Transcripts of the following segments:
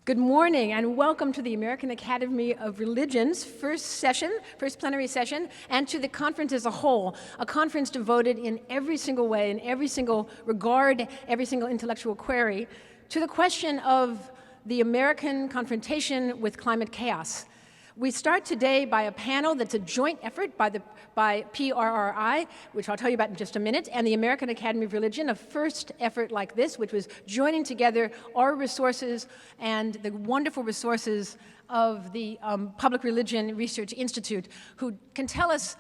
Good morning and welcome to the American Academy of Religion's first plenary session, and to the conference as a whole, a conference devoted in every single way, in every single regard, every single intellectual query, to the question of the American confrontation with climate chaos. We start today by a panel that's a joint effort by PRRI, which I'll tell you about in just a minute, and the American Academy of Religion, a first effort like this, which was joining together our resources and the wonderful resources of the Public Religion Research Institute, who can tell us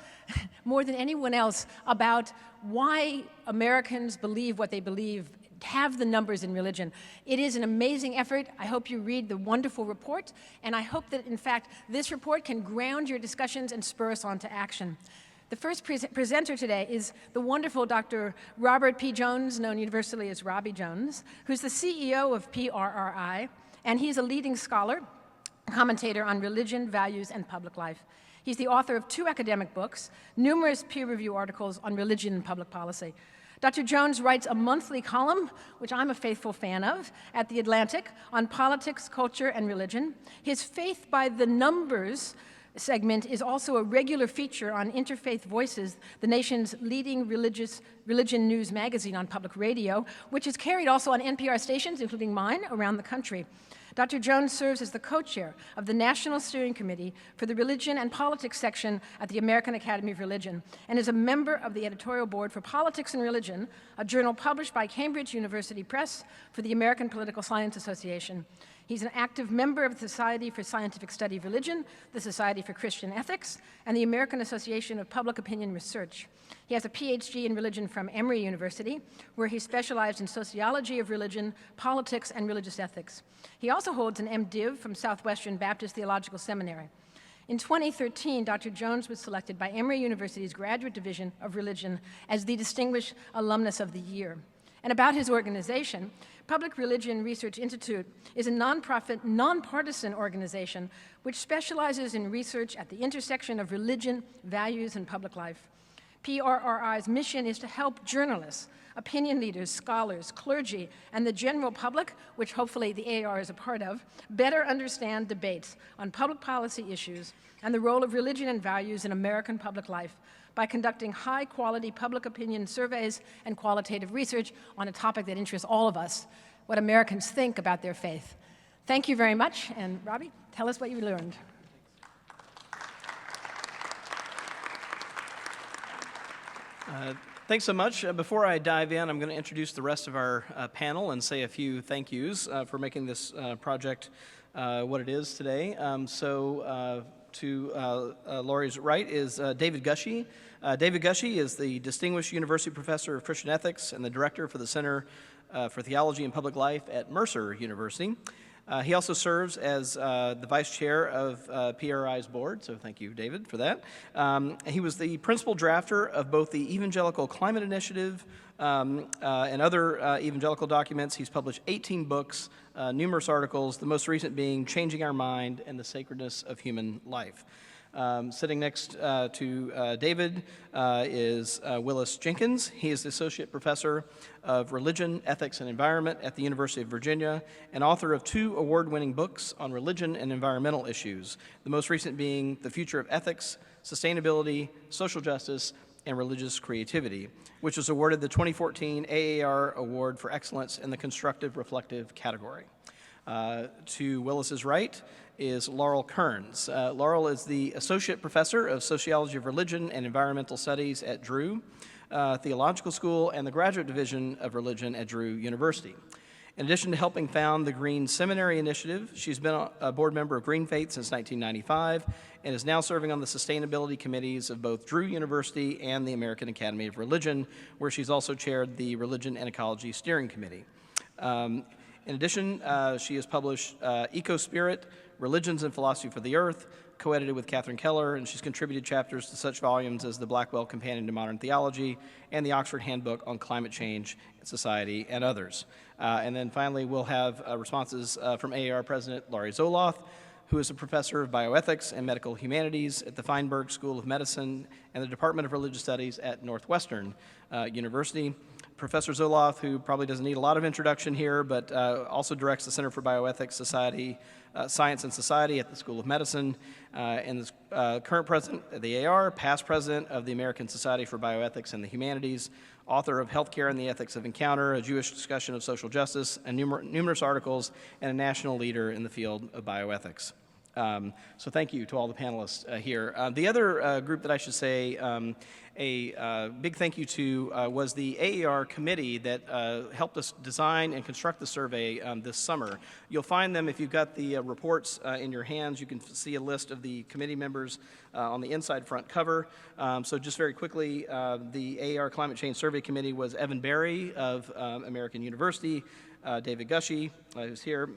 more than anyone else about why Americans believe what they believe, have the numbers in religion. It is an amazing effort. I hope you read the wonderful report, and I hope that, in fact, this report can ground your discussions and spur us on to action. The first presenter today is the wonderful Dr. Robert P. Jones, known universally as Robbie Jones, who's the CEO of PRRI, and he's a leading scholar, commentator on religion, values, and public life. He's the author of 2 academic books, numerous peer-review articles on religion and public policy. Dr. Jones writes a monthly column, which I'm a faithful fan of, at The Atlantic on politics, culture, and religion. His Faith by the Numbers segment is also a regular feature on Interfaith Voices, the nation's leading religion news magazine on public radio, which is carried also on NPR stations, including mine, around the country. Dr. Jones serves as the co-chair of the National Steering Committee for the Religion and Politics section at the American Academy of Religion, and is a member of the editorial board for Politics and Religion, a journal published by Cambridge University Press for the American Political Science Association. He's an active member of the Society for Scientific Study of Religion, the Society for Christian Ethics, and the American Association of Public Opinion Research. He has a PhD in religion from Emory University, where he specialized in sociology of religion, politics, and religious ethics. He also holds an MDiv from Southwestern Baptist Theological Seminary. In 2013, Dr. Jones was selected by Emory University's Graduate Division of Religion as the Distinguished Alumnus of the Year. And about his organization, Public Religion Research Institute is a nonprofit, nonpartisan organization which specializes in research at the intersection of religion, values, and public life. PRRI's mission is to help journalists, opinion leaders, scholars, clergy, and the general public, which hopefully the AAR is a part of, better understand debates on public policy issues and the role of religion and values in American public life by conducting high-quality public opinion surveys and qualitative research on a topic that interests all of us, what Americans think about their faith. Thank you very much, and Robbie, tell us what you learned. Thanks so much. Before I dive in, I'm going to introduce the rest of our panel and say a few thank yous for making this project what it is today. To Laurie's right is David Gushee. David Gushee is the Distinguished University Professor of Christian Ethics and the Director for the Center for Theology and Public Life at Mercer University. He also serves as the Vice Chair of PRRI's board, so thank you, David, for that. He was the principal drafter of both the Evangelical Climate Initiative and other evangelical documents. He's published 18 books, numerous articles, the most recent being Changing Our Mind and the Sacredness of Human Life. Sitting next to David is Willis Jenkins. He is the Associate Professor of Religion, Ethics, and Environment at the University of Virginia and author of 2 award-winning books on religion and environmental issues, the most recent being The Future of Ethics, Sustainability, Social Justice, and Religious Creativity, which was awarded the 2014 AAR Award for Excellence in the Constructive Reflective category. To Willis's right is Laurel Kearns. Laurel is the Associate Professor of Sociology of Religion and Environmental Studies at Drew Theological School and the Graduate Division of Religion at Drew University. In addition to helping found the Green Seminary Initiative, she's been a board member of Green Faith since 1995 and is now serving on the sustainability committees of both Drew University and the American Academy of Religion, where she's also chaired the Religion and Ecology Steering Committee. In addition, she has published Eco-Spirit, Religions and Philosophy for the Earth, co-edited with Catherine Keller, and she's contributed chapters to such volumes as the Blackwell Companion to Modern Theology and the Oxford Handbook on Climate Change and Society, and others. And then finally, we'll have responses from AAR President Laurie Zoloth, who is a professor of bioethics and medical humanities at the Feinberg School of Medicine and the Department of Religious Studies at Northwestern University. Professor Zoloth, who probably doesn't need a lot of introduction here, but also directs the Center for Bioethics, Science and Society at the School of Medicine, and is current president of the AAR, past president of the American Society for Bioethics and the Humanities, author of Healthcare and the Ethics of Encounter, a Jewish discussion of social justice, and numerous articles, and a national leader in the field of bioethics. So thank you to all the panelists here. The other group that I should say a big thank you to was the AAR committee that helped us design and construct the survey this summer. You'll find them if you've got the reports in your hands. You can see a list of the committee members on the inside front cover. So just very quickly, the AAR Climate Change Survey Committee was Evan Barry of American University, David Gushee, who's here,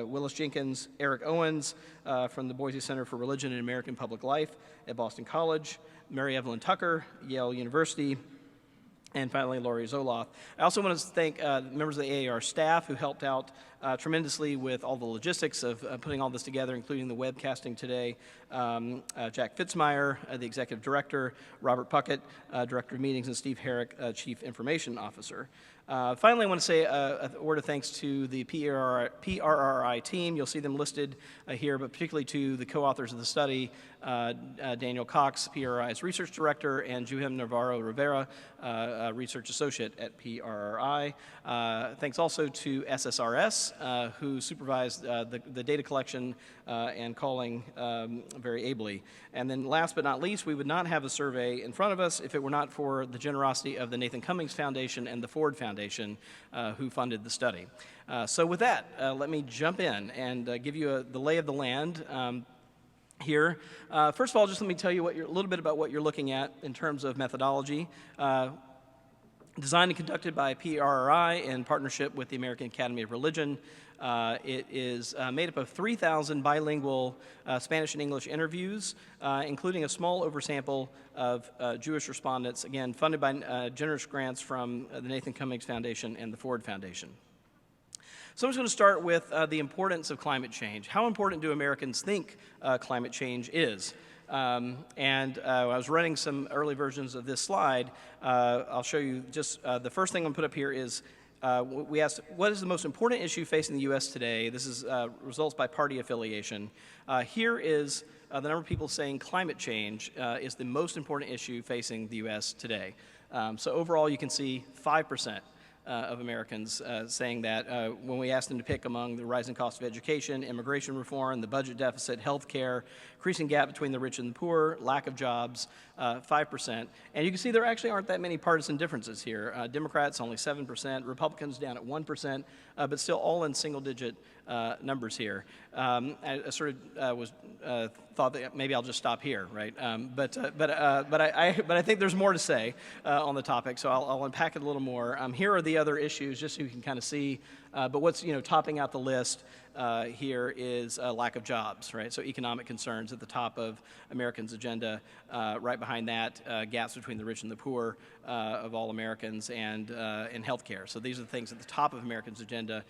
Willis Jenkins, Eric Owens from the Boise Center for Religion and American Public Life at Boston College, Mary Evelyn Tucker, Yale University, and finally, Laurie Zoloth. I also want to thank members of the AAR staff who helped out tremendously with all the logistics of putting all this together, including the webcasting today. Jack Fitzmyer, the executive director, Robert Puckett, director of meetings, and Steve Herrick, chief information officer. Finally, I want to say a word of thanks to the PRRI team. You'll see them listed here, but particularly to the co-authors of the study, Daniel Cox, PRRI's research director, and Juhem Navarro Rivera, research associate at PRRI. Thanks also to SSRS, who supervised the data collection and calling very ably. And then last but not least, we would not have a survey in front of us if it were not for the generosity of the Nathan Cummings Foundation and the Ford Foundation, who funded the study. So with that, let me jump in and give you the lay of the land here. First of all, just let me tell you a little bit about what you're looking at in terms of methodology. Designed and conducted by PRRI in partnership with the American Academy of Religion. It is made up of 3,000 bilingual Spanish and English interviews, including a small oversample of Jewish respondents, again, funded by generous grants from the Nathan Cummings Foundation and the Ford Foundation. So I'm just going to start with the importance of climate change. How important do Americans think climate change is? I was running some early versions of this slide. I'll show you just the first thing I'm going to put up here is we asked, what is the most important issue facing the U.S. today? This is results by party affiliation. Here is the number of people saying climate change is the most important issue facing the U.S. today. So overall, you can see 5%. Of Americans saying that when we asked them to pick among the rising cost of education, immigration reform, the budget deficit, health care, increasing gap between the rich and the poor, lack of jobs, 5%. And you can see there actually aren't that many partisan differences here. Democrats only 7%, Republicans down at 1%, but still all in single-digit numbers here. I sort of was thought that maybe I'll just stop here, right? But I think there's more to say on the topic, so I'll unpack it a little more. Here are the other issues, just so you can kind of see. But what's topping out the list here is lack of jobs, right? So economic concerns at the top of Americans' agenda. Right behind that, gaps between the rich and the poor of all Americans, and health care. So these are the things at the top of Americans' agenda.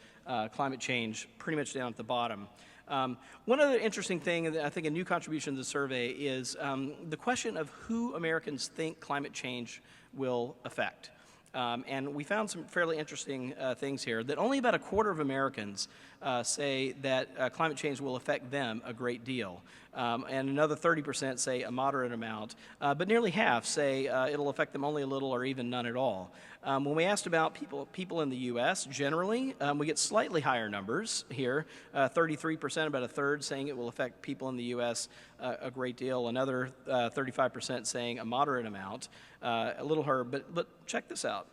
Climate change pretty much down at the bottom. One other interesting thing, and I think a new contribution to the survey, is the question of who Americans think climate change will affect. And we found some fairly interesting things here, that only about a quarter of Americans say that climate change will affect them a great deal. And another 30% say a moderate amount, but nearly half say it'll affect them only a little or even none at all. When we asked about people in the U.S. generally, we get slightly higher numbers here, 33%, about a third saying it will affect people in the U.S. A great deal, another 35% saying a moderate amount, a little higher, but check this out.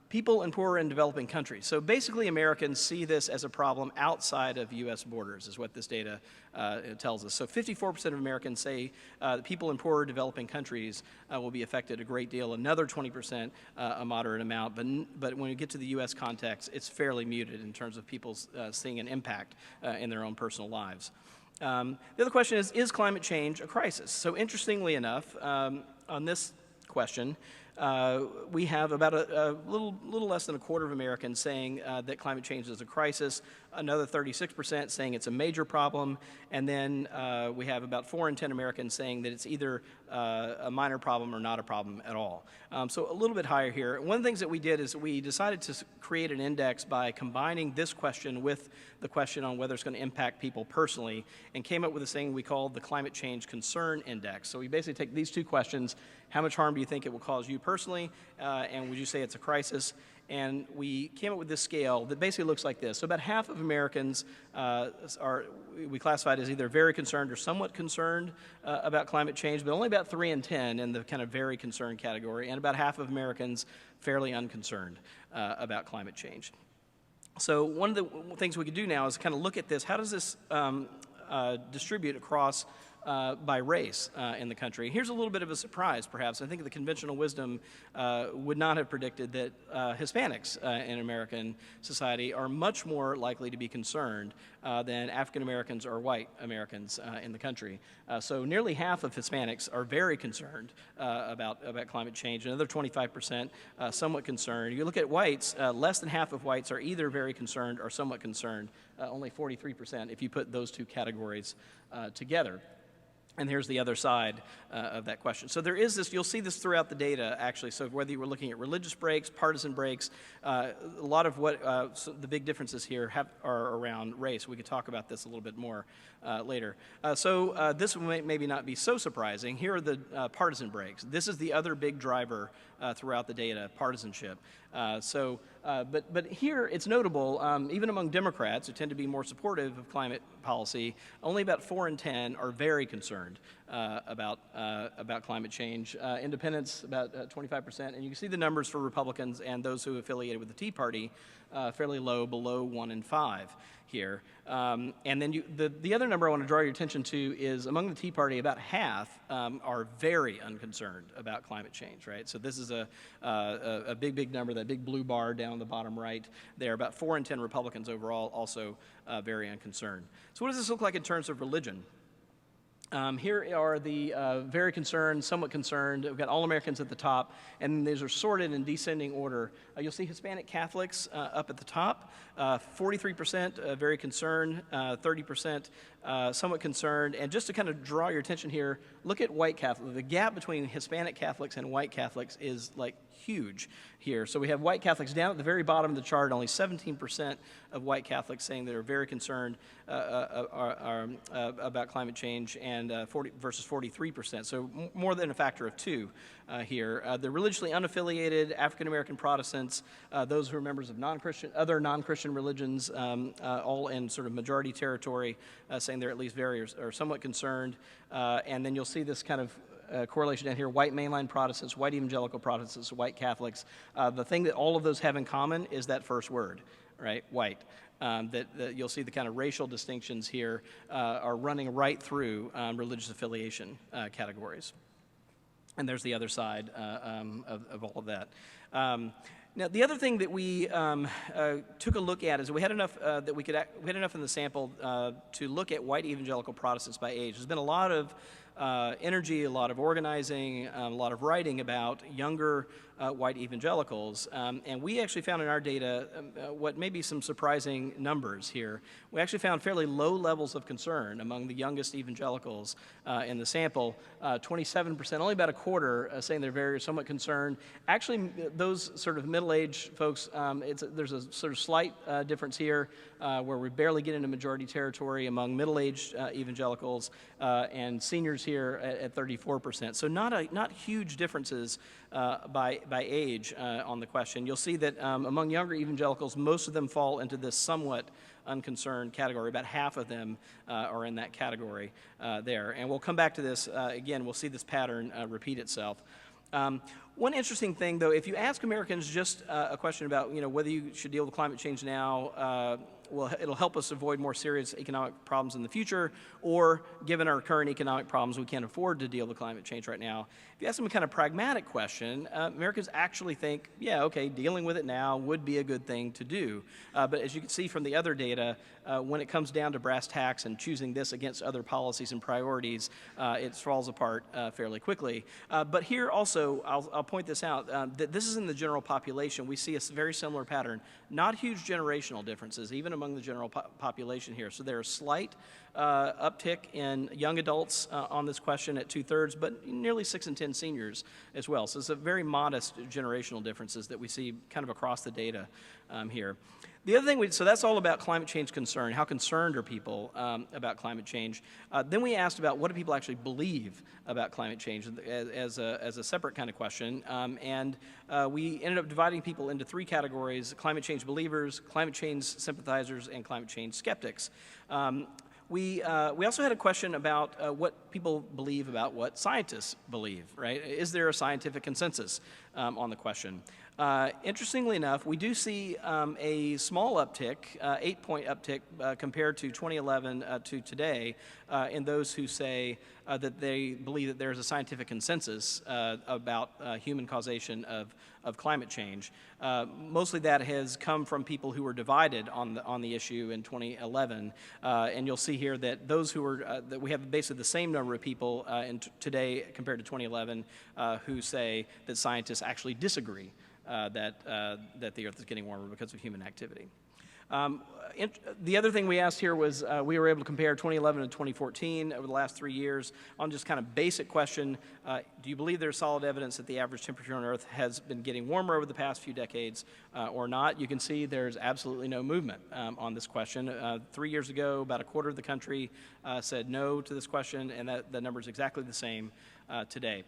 People in poorer and developing countries. So basically Americans see this as a problem outside of U.S. borders is what this data tells us. So 54% of Americans say that people in poorer developing countries will be affected a great deal. Another 20% a moderate amount. But when we get to the U.S. context, it's fairly muted in terms of people seeing an impact in their own personal lives. The other question is climate change a crisis? So interestingly enough, on this question, we have about a little less than a quarter of Americans saying that climate change is a crisis, another 36% saying it's a major problem, and then we have about 4 in 10 Americans saying that it's either a minor problem or not a problem at all. So a little bit higher here. One of the things that we did is we decided to create an index by combining this question with the question on whether it's going to impact people personally, and came up with this thing we called the Climate Change Concern Index. So we basically take these two questions: how much harm do you think it will cause you personally, and would you say it's a crisis? And we came up with this scale that basically looks like this. So about half of Americans we classified as either very concerned or somewhat concerned about climate change, but only about 3 in 10 in the kind of very concerned category, and about half of Americans fairly unconcerned about climate change. So one of the things we could do now is kind of look at this. How does this distribute across by race in the country? Here's a little bit of a surprise, perhaps. I think the conventional wisdom would not have predicted that Hispanics in American society are much more likely to be concerned than African Americans or white Americans in the country. So nearly half of Hispanics are very concerned about climate change. Another 25% somewhat concerned. You look at whites, less than half of whites are either very concerned or somewhat concerned. Only 43% if you put those two categories together. And here's the other side of that question. So there is this, you'll see this throughout the data, actually. So whether you were looking at religious breaks, partisan breaks, a lot of what so the big differences here are around race. We could talk about this a little bit more later. So this may maybe not be so surprising. Here are the partisan breaks. This is the other big driver throughout the data, partisanship. But here it's notable, even among Democrats who tend to be more supportive of climate policy, only about 4 in 10 are very concerned about climate change. Independents, about 25%, and you can see the numbers for Republicans and those who affiliated with the Tea Party, fairly low, below 1 in 5 here. And then the other number I want to draw your attention to is among the Tea Party, about half are very unconcerned about climate change, right? So this is a big number, that big blue bar down the bottom right there. About 4 in 10 Republicans overall also very unconcerned. So what does this look like in terms of religion? Here are the very concerned, somewhat concerned. We've got all Americans at the top, and these are sorted in descending order. You'll see Hispanic Catholics up at the top, 43% very concerned, 30% somewhat concerned. And just to kind of draw your attention here, look at white Catholics. The gap between Hispanic Catholics and white Catholics is like huge here. So we have white Catholics down at the very bottom of the chart, only 17% of white Catholics saying they're very concerned about climate change, and versus 43%. So more than a factor of 2 here. The religiously unaffiliated African American Protestants, those who are members of other non-Christian religions, all in sort of majority territory, saying they're at least very or somewhat concerned. And then you'll see this kind of correlation down here: white mainline Protestants, white evangelical Protestants, white Catholics. The thing that all of those have in common is that first word, right? White. That you'll see the kind of racial distinctions here are running right through religious affiliation categories. And there's the other side of all of that. Now, the other thing that we took a look at is we had enough that we had enough in the sample to look at white evangelical Protestants by age. There's been a lot of energy, a lot of organizing, a lot of writing about younger white evangelicals, and we actually found in our data what may be some surprising numbers here. We actually found fairly low levels of concern among the youngest evangelicals in the sample. 27%, only about a quarter, saying they're very or somewhat concerned. Actually, those sort of middle-aged folks, there's a sort of slight difference here where we barely get into majority territory among middle-aged evangelicals, and seniors here at 34%. So not huge differences by age on the question. You'll see that among younger evangelicals, most of them fall into this somewhat unconcerned category. About half of them are in that category there. And we'll come back to this again. We'll see this pattern repeat itself. One interesting thing, though, if you ask Americans just a question about whether you should deal with climate change now it'll help us avoid more serious economic problems in the future, or given our current economic problems, we can't afford to deal with climate change right now. If you ask them a kind of pragmatic question, Americans actually think, yeah, okay, dealing with it now would be a good thing to do. But as you can see from the other data, when it comes down to brass tacks and choosing this against other policies and priorities, it falls apart fairly quickly. But here also, I'll point this out, that this is in the general population. We see a very similar pattern. Not huge generational differences, even among the general population here. So there are slight uptick in young adults on this question at 2/3, but nearly 6 in 10 seniors as well. So it's a very modest generational differences that we see kind of across the data here. The other thing, so that's all about climate change concern. How concerned are people about climate change? Then we asked about what do people actually believe about climate change as a separate kind of question. And we ended up dividing people into 3 categories: climate change believers, climate change sympathizers, and climate change skeptics. We also had a question about what people believe about what scientists believe, right? Is there a scientific consensus on the question? Interestingly enough, we do see a small uptick, 8-point uptick compared to 2011 to today in those who say that they believe that there's a scientific consensus about human causation of climate change. Mostly that has come from people who were divided on the issue in 2011, and you'll see here that those who were that we have basically the same number of people today compared to 2011 who say that scientists actually disagree that the Earth is getting warmer because of human activity. The other thing we asked here was we were able to compare 2011 and 2014 over the last 3 years on just kind of basic question, do you believe there's solid evidence that the average temperature on Earth has been getting warmer over the past few decades or not? You can see there's absolutely no movement on this question. 3 years ago, about a quarter of the country said no to this question, and the number is exactly the same today.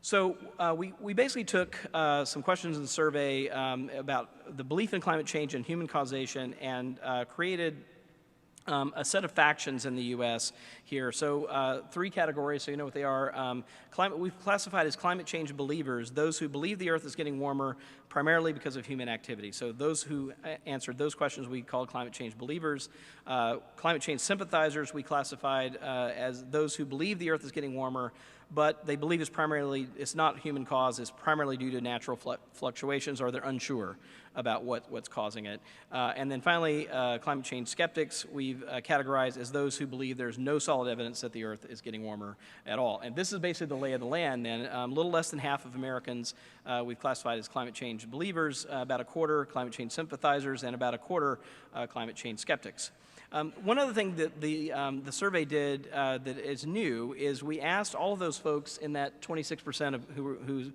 So we basically took some questions in the survey about the belief in climate change and human causation and created a set of factions in the U.S. here. So 3 categories, so you know what they are. We've classified as climate change believers those who believe the Earth is getting warmer primarily because of human activity. So those who answered those questions we called climate change believers. Climate change sympathizers we classified as those who believe the Earth is getting warmer, but they believe it's not human cause, it's primarily due to natural fluctuations, or they're unsure about what's causing it. And then finally, climate change skeptics we've categorized as those who believe there's no solid evidence that the Earth is getting warmer at all. And this is basically the lay of the land, and a little less than half of Americans we've classified as climate change believers, about a quarter climate change sympathizers, and about a quarter climate change skeptics. One other thing that the survey did that is new is we asked all of those folks in that 26% of who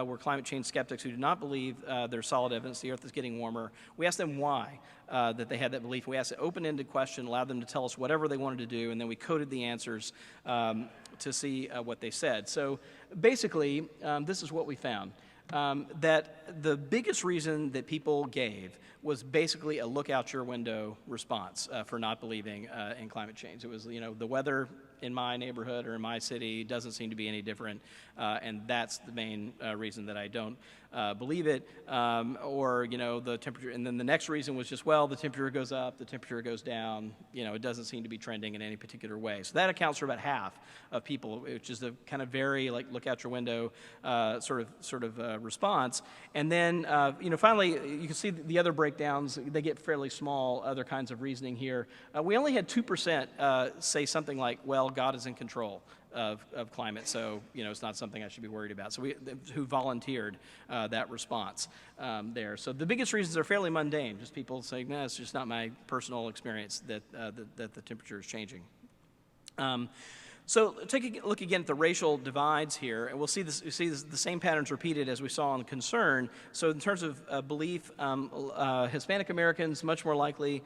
were climate change skeptics who did not believe there's solid evidence the Earth is getting warmer. We asked them why that they had that belief. We asked an open-ended question, allowed them to tell us whatever they wanted to do, and then we coded the answers to see what they said. So basically, this is what we found. That the biggest reason that people gave was basically a look out your window response for not believing in climate change. It was, the weather in my neighborhood or in my city doesn't seem to be any different, and that's the main reason that I don't believe it, or the temperature. And then the next reason was just, well, the temperature goes up, the temperature goes down, it doesn't seem to be trending in any particular way. So that accounts for about half of people, which is the kind of very look out your window sort of response. And then finally you can see the other breakdowns. They get fairly small, other kinds of reasoning here. We only had 2% say something like, well, God is in control of climate, so it's not something I should be worried about. So who volunteered that response there. So the biggest reasons are fairly mundane, just people saying, no, it's just not my personal experience that the temperature is changing. So take a look again at the racial divides here, and we'll see the same patterns repeated as we saw on concern. So in terms of belief, Hispanic Americans much more likely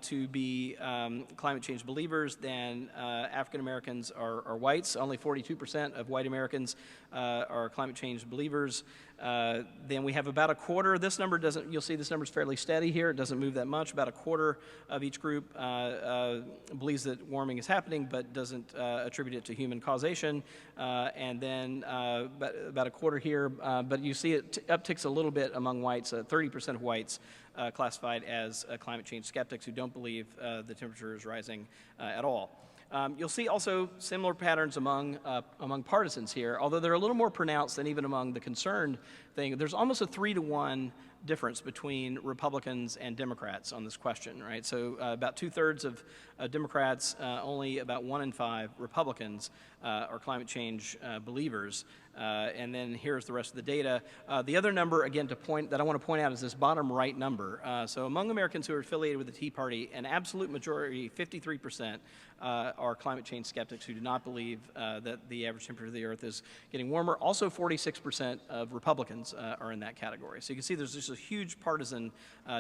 to be climate change believers than African Americans are whites. Only 42% of white Americans are climate change believers. Then we have about a quarter. This number doesn't, you'll see this number is fairly steady here. It doesn't move that much. About a quarter of each group believes that warming is happening, but doesn't attribute attribute it to human causation, and then about a quarter here. But you see it upticks a little bit among whites. 30% of whites classified as climate change skeptics who don't believe the temperature is rising at all. You'll see also similar patterns among partisans here, although they're a little more pronounced than even among the concerned thing. There's almost a 3-to-1 difference between Republicans and Democrats on this question, right? So about 2/3 of Democrats, only about 1 in 5 Republicans are climate change believers. And then here's the rest of the data. The other number, again, that I want to point out is this bottom right number. So among Americans who are affiliated with the Tea Party, an absolute majority, 53%, are climate change skeptics who do not believe that the average temperature of the Earth is getting warmer. Also, 46% of Republicans are in that category. So you can see there's just a huge partisan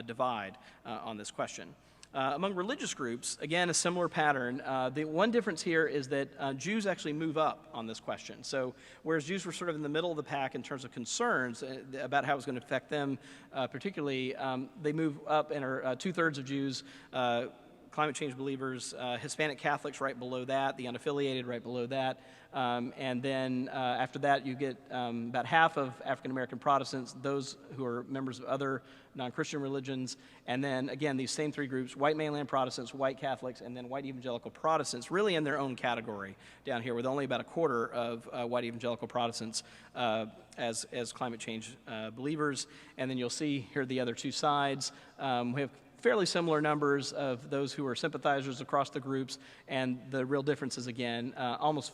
divide on this question. Among religious groups, again, a similar pattern. The one difference here is that Jews actually move up on this question. So whereas Jews were sort of in the middle of the pack in terms of concerns about how it was going to affect them particularly, they move up and are 2/3 of Jews, climate change believers, Hispanic Catholics right below that, the unaffiliated right below that, and then after that you get about half of African American Protestants, those who are members of other non-Christian religions, and then again these same three groups, white mainland Protestants, white Catholics, and then white evangelical Protestants, really in their own category down here, with only about a quarter of white evangelical Protestants as climate change believers. And then you'll see here the other two sides. We have fairly similar numbers of those who are sympathizers across the groups, and the real difference is, again, almost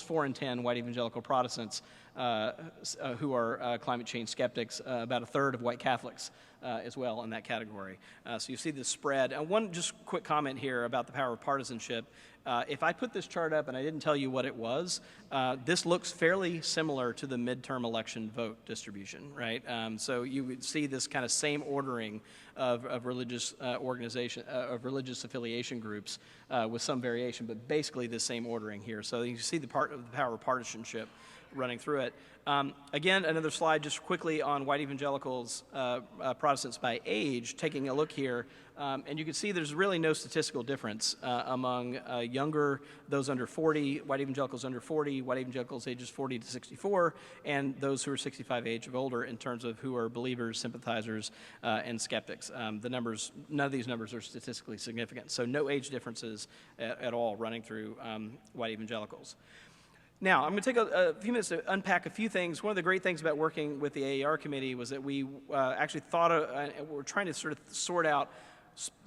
4 in 10 white evangelical Protestants who are climate change skeptics, about a third of white Catholics as well in that category. So you see this spread. And one just quick comment here about the power of partisanship. If I put this chart up and I didn't tell you what it was, this looks fairly similar to the midterm election vote distribution, right? So you would see this kind of same ordering of religious religious affiliation groups with some variation, but basically the same ordering here. So you see the power of partisanship running through it. Again, another slide just quickly on white evangelicals, Protestants by age, taking a look here. And you can see there's really no statistical difference among younger, those under 40, white evangelicals under 40, white evangelicals ages 40 to 64, and those who are 65 age or older in terms of who are believers, sympathizers, and skeptics. The numbers, none of these numbers are statistically significant, so no age differences at all running through white evangelicals. Now, I'm going to take a few minutes to unpack a few things. One of the great things about working with the AAR committee was that we actually we're trying to sort of sort out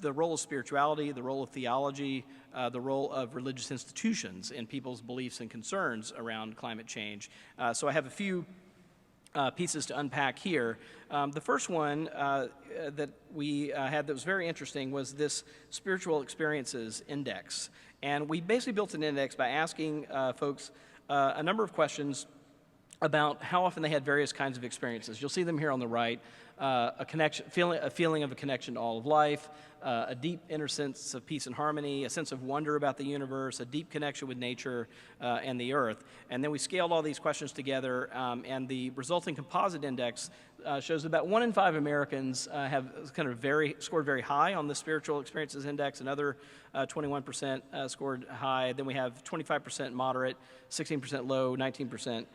the role of spirituality, the role of theology, the role of religious institutions in people's beliefs and concerns around climate change. So I have a few pieces to unpack here. The first one that we had that was very interesting was this Spiritual Experiences Index. And we basically built an index by asking folks a number of questions about how often they had various kinds of experiences. You'll see them here on the right. A feeling of a connection to all of life, a deep inner sense of peace and harmony, a sense of wonder about the universe, a deep connection with nature and the earth. And then we scaled all these questions together, and the resulting composite index shows about 1 in 5 Americans have kind of scored very high on the Spiritual Experiences Index. Another 21% scored high. Then we have 25% moderate, 16% low, 19%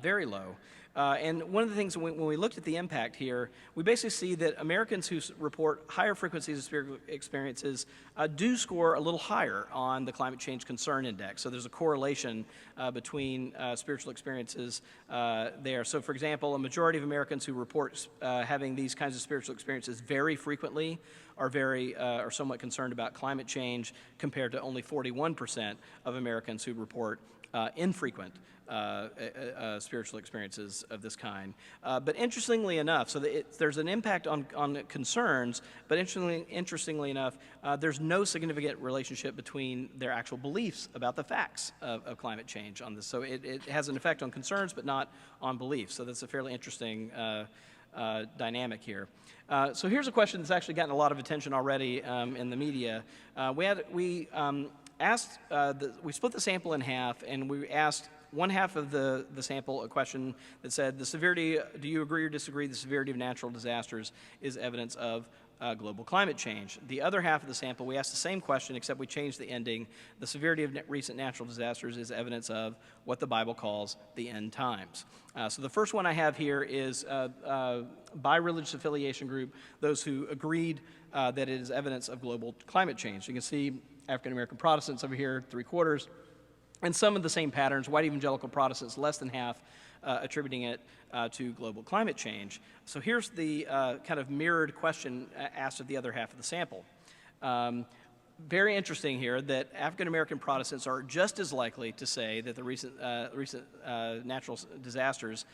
very low. And one of the things when we looked at the impact here, we basically see that Americans who report higher frequencies of spiritual experiences do score a little higher on the Climate Change Concern Index. So there's a correlation between spiritual experiences there. So for example, a majority of Americans who report having these kinds of spiritual experiences very frequently are somewhat concerned about climate change, compared to only 41% of Americans who report infrequent spiritual experiences of this kind. But interestingly enough, so there's an impact on concerns, but interestingly enough, there's no significant relationship between their actual beliefs about the facts of climate change on this. So it has an effect on concerns, but not on beliefs. So that's a fairly interesting dynamic here. So here's a question that's actually gotten a lot of attention already in the media. We split the sample in half, and we asked one half of the sample a question that said, do you agree or disagree the severity of natural disasters is evidence of global climate change? The other half of the sample, we asked the same question, except we changed the ending. The severity of recent natural disasters is evidence of what the Bible calls the end times. So the first one I have here is by religious affiliation group, those who agreed that it is evidence of global climate change. You can see African American Protestants over here, 3/4, and some of the same patterns. White evangelical Protestants, less than half, attributing it to global climate change. So here's the kind of mirrored question asked of the other half of the sample. Very interesting here that African American Protestants are just as likely to say that the recent natural disasters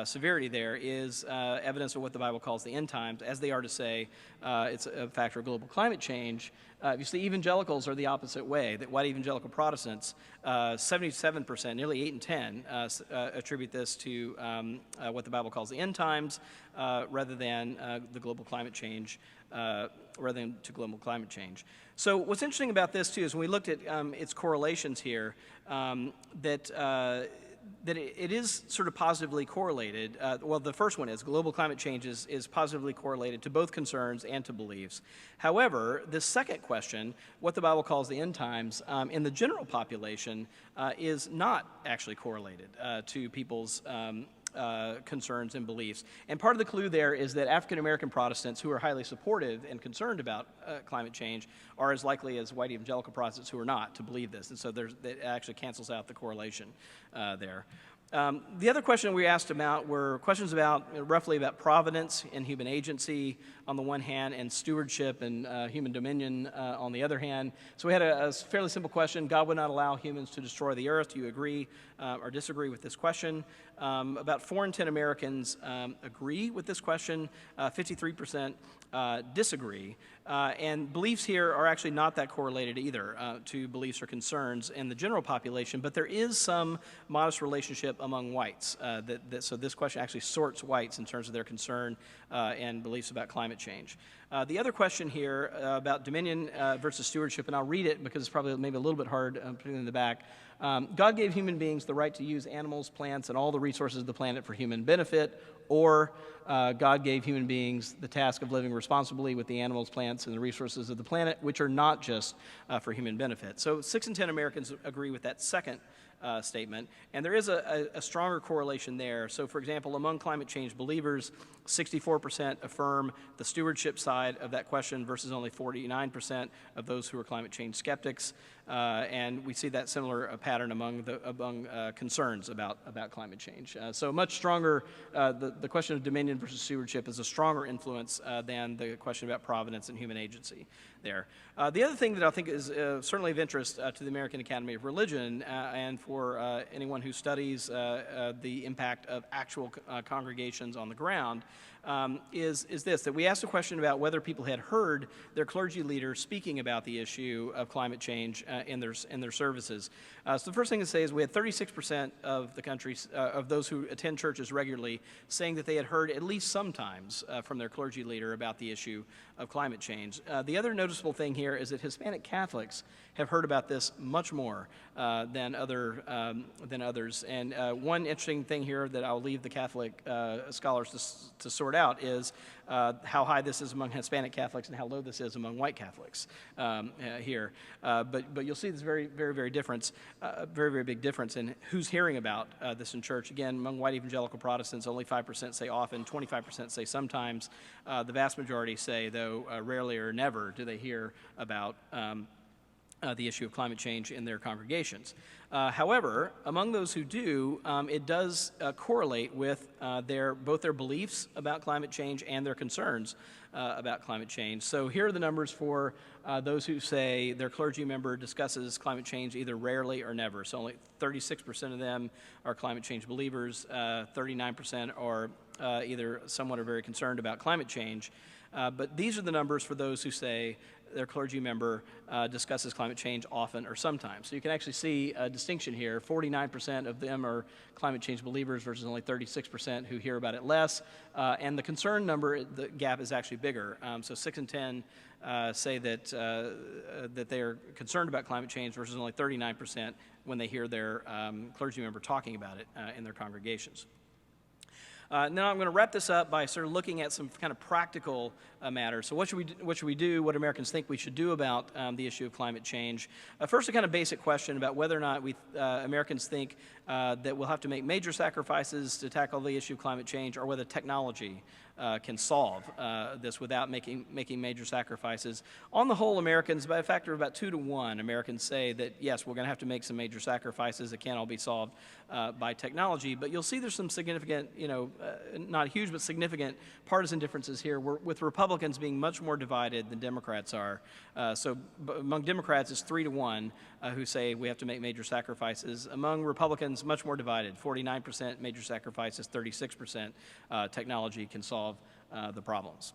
severity there is evidence of what the Bible calls the end times, as they are to say it's a factor of global climate change. You see, evangelicals are the opposite way. That white evangelical Protestants, 77%, nearly 8 in 10, attribute this to what the Bible calls the end times, rather than the global climate change. Rather than to global climate change. So what's interesting about this, too, is when we looked at its correlations here, that it is sort of positively correlated. Well, the first one is global climate change is positively correlated to both concerns and to beliefs. However, this second question, what the Bible calls the end times, in the general population is not actually correlated to people's concerns and beliefs. And part of the clue there is that African American Protestants who are highly supportive and concerned about climate change are as likely as white evangelical Protestants who are not to believe this. And so it actually cancels out the correlation there. The other question we asked about were questions roughly about providence and human agency on the one hand, and stewardship and human dominion on the other hand. So we had a fairly simple question: God would not allow humans to destroy the earth. Do you agree or disagree with this question? About 4 in 10 Americans agree with this question. 53% disagree. And beliefs here are actually not that correlated either to beliefs or concerns in the general population, but there is some modest relationship among whites. So this question actually sorts whites in terms of their concern and beliefs about climate change. The other question here about dominion versus stewardship, and I'll read it because it's probably maybe a little bit hard, particularly in the back. God gave human beings the right to use animals, plants, and all the resources of the planet for human benefit, or God gave human beings the task of living responsibly with the animals, plants, and the resources of the planet, which are not just for human benefit. So 6 in 10 Americans agree with that second statement, and there is a stronger correlation there. So, for example, among climate change believers, 64% affirm the stewardship side of that question versus only 49% of those who are climate change skeptics, and we see that similar pattern among concerns about climate change. So much stronger, the question of dominion versus stewardship is a stronger influence than the question about providence and human agency there. The other thing that I think is certainly of interest to the American Academy of Religion and for anyone who studies the impact of actual congregations on the ground is this, that we asked a question about whether people had heard their clergy leaders speaking about the issue of climate change in their services. So the first thing to say is we had 36% of the country, of those who attend churches regularly, saying that they had heard at least sometimes from their clergy leader about the issue of climate change. The other noticeable thing here is that Hispanic Catholics have heard about this much more than others. And one interesting thing here that I'll leave the Catholic scholars to sort out is how high this is among Hispanic Catholics and how low this is among white Catholics here. But you'll see this very, very, very very, very big difference in who's hearing about this in church. Again, among white evangelical Protestants, only 5% say often, 25% say sometimes. The vast majority say, though, rarely or never do they hear about the issue of climate change in their congregations. However, among those who do, it does correlate with both their beliefs about climate change and their concerns about climate change. So here are the numbers for those who say their clergy member discusses climate change either rarely or never. So only 36% of them are climate change believers, 39% are either somewhat or very concerned about climate change. But these are the numbers for those who say their clergy member discusses climate change often or sometimes. So you can actually see a distinction here. 49% of them are climate change believers versus only 36% who hear about it less. And the concern number, the gap is actually bigger. So 6 in 10 say that, that they are concerned about climate change versus only 39% when they hear their clergy member talking about it in their congregations. Now I'm going to wrap this up by sort of looking at some kind of practical matters. So what should we do? What Americans think we should do about the issue of climate change? First, a kind of basic question about whether or not Americans think that we'll have to make major sacrifices to tackle the issue of climate change, or whether technology can solve this without making major sacrifices. On the whole, Americans, by a factor of about 2 to 1, Americans say that yes, we're going to have to make some major sacrifices. It can't all be solved by technology. But you'll see there's some significant, not huge, but significant partisan differences here, with Republicans being much more divided than Democrats are. So among Democrats, it's 3 to 1 who say we have to make major sacrifices. Among Republicans, much more divided. 49% major sacrifices, 36% technology can solve the problems.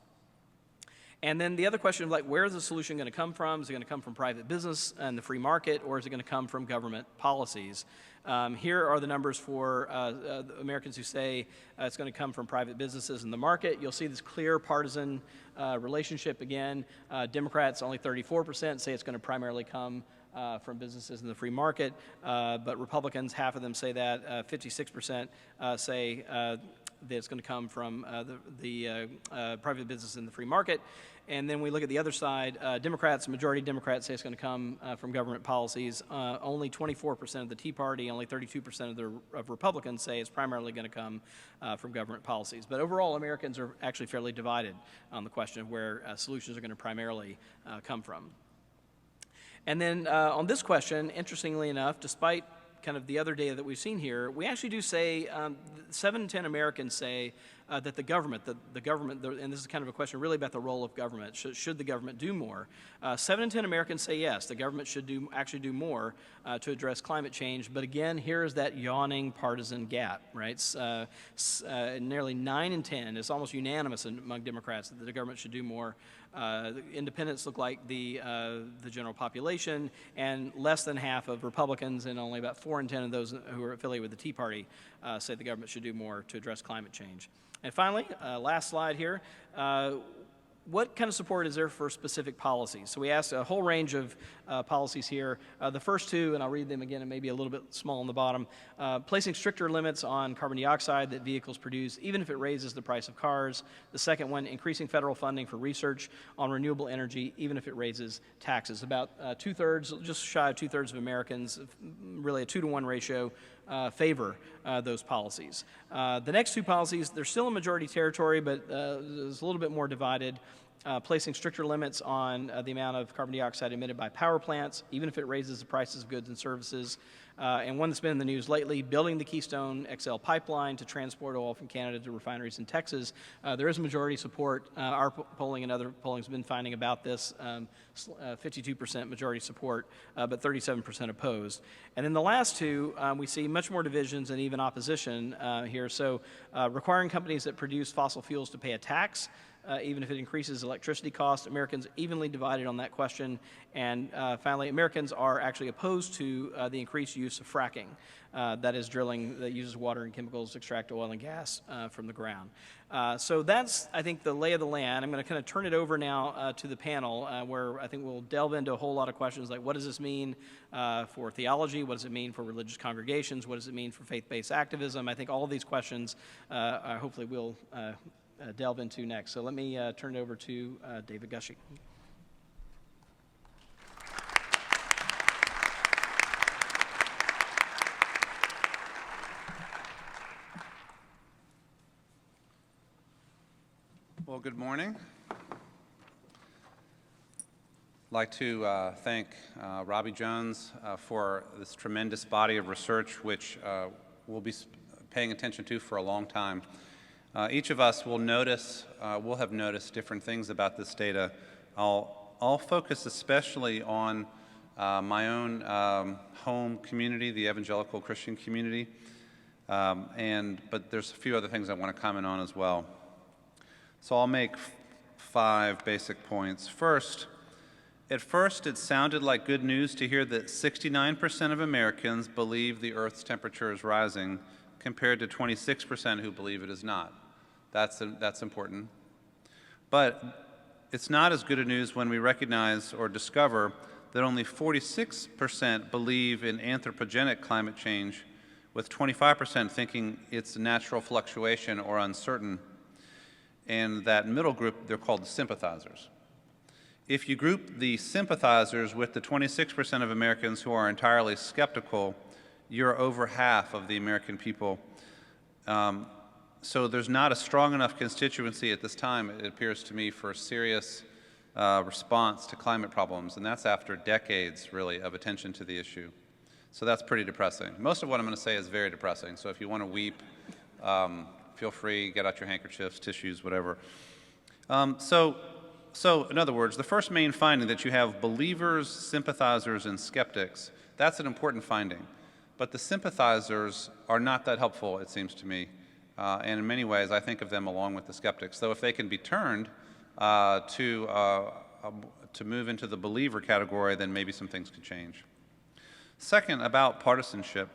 And then the other question of where is the solution going to come from? Is it going to come from private business and the free market, or is it going to come from government policies? Here are the numbers for Americans who say it's going to come from private businesses and the market. You'll see this clear partisan relationship again. Democrats, only 34%, say it's going to primarily come from businesses in the free market, but Republicans, half of them say that. 56% say that it's going to come from the private business in the free market. And then we look at the other side. Democrats, majority Democrats say it's going to come from government policies. Only 24% of the Tea Party, only 32% of Republicans say it's primarily going to come from government policies. But overall, Americans are actually fairly divided on the question of where solutions are going to primarily come from. And then on this question, interestingly enough, despite kind of the other data that we've seen here, we actually do say 7 in 10 Americans say that the government, and this is kind of a question really about the role of government. Should the government do more? 7 in 10 Americans say yes, the government should actually do more to address climate change. But again, here's that yawning partisan gap, right? Nearly 9 in 10, it's almost unanimous among Democrats that the government should do more. Independents look like the general population, and less than half of Republicans, and only about 4 in 10 of those who are affiliated with the Tea Party say the government should do more to address climate change. And finally, last slide here, what kind of support is there for specific policies? So we asked a whole range of policies here. The first two, and I'll read them again, and maybe a little bit small on the bottom, placing stricter limits on carbon dioxide that vehicles produce, even if it raises the price of cars. The second one, increasing federal funding for research on renewable energy, even if it raises taxes. About two-thirds, just shy of two-thirds of Americans, really a 2 to 1 ratio, favor those policies. The next two policies, they're still in majority territory, but it's a little bit more divided. Placing stricter limits on the amount of carbon dioxide emitted by power plants, even if it raises the prices of goods and services. And one that's been in the news lately, building the Keystone XL pipeline to transport oil from Canada to refineries in Texas. There is majority support. Our polling and other polling has been finding about this, 52% majority support, but 37% opposed. And then the last two, we see much more divisions and even opposition here. So requiring companies that produce fossil fuels to pay a tax, even if it increases electricity costs. Americans evenly divided on that question. And finally, Americans are actually opposed to the increased use of fracking, that is drilling that uses water and chemicals to extract oil and gas from the ground. So that's, I think, the lay of the land. I'm going to kind of turn it over now to the panel, where I think we'll delve into a whole lot of questions like, what does this mean for theology? What does it mean for religious congregations? What does it mean for faith-based activism? I think all of these questions hopefully we'll delve into next. So let me turn it over to David Gushee. Well, good morning. I'd like to thank Robbie Jones for this tremendous body of research, which we'll be paying attention to for a long time. Each of us will have noticed different things about this data. I'll focus especially on my own home community, the evangelical Christian community. But there's a few other things I want to comment on as well. So I'll make 5 basic points. First, at first it sounded like good news to hear that 69% of Americans believe the Earth's temperature is rising, compared to 26% who believe it is not. That's important. But it's not as good a news when we recognize or discover that only 46% believe in anthropogenic climate change, with 25% thinking it's a natural fluctuation or uncertain. And that middle group, they're called sympathizers. If you group the sympathizers with the 26% of Americans who are entirely skeptical, you're over half of the American people. So there's not a strong enough constituency at this time, it appears to me, for a serious response to climate problems, and that's after decades, really, of attention to the issue. So that's pretty depressing. Most of what I'm going to say is very depressing, so if you want to weep, feel free, get out your handkerchiefs, tissues, whatever. So in other words, the first main finding, that you have believers, sympathizers, and skeptics, that's an important finding. But the sympathizers are not that helpful, it seems to me. And in many ways, I think of them along with the skeptics. Though if they can be turned to move into the believer category, then maybe some things could change. Second, about partisanship.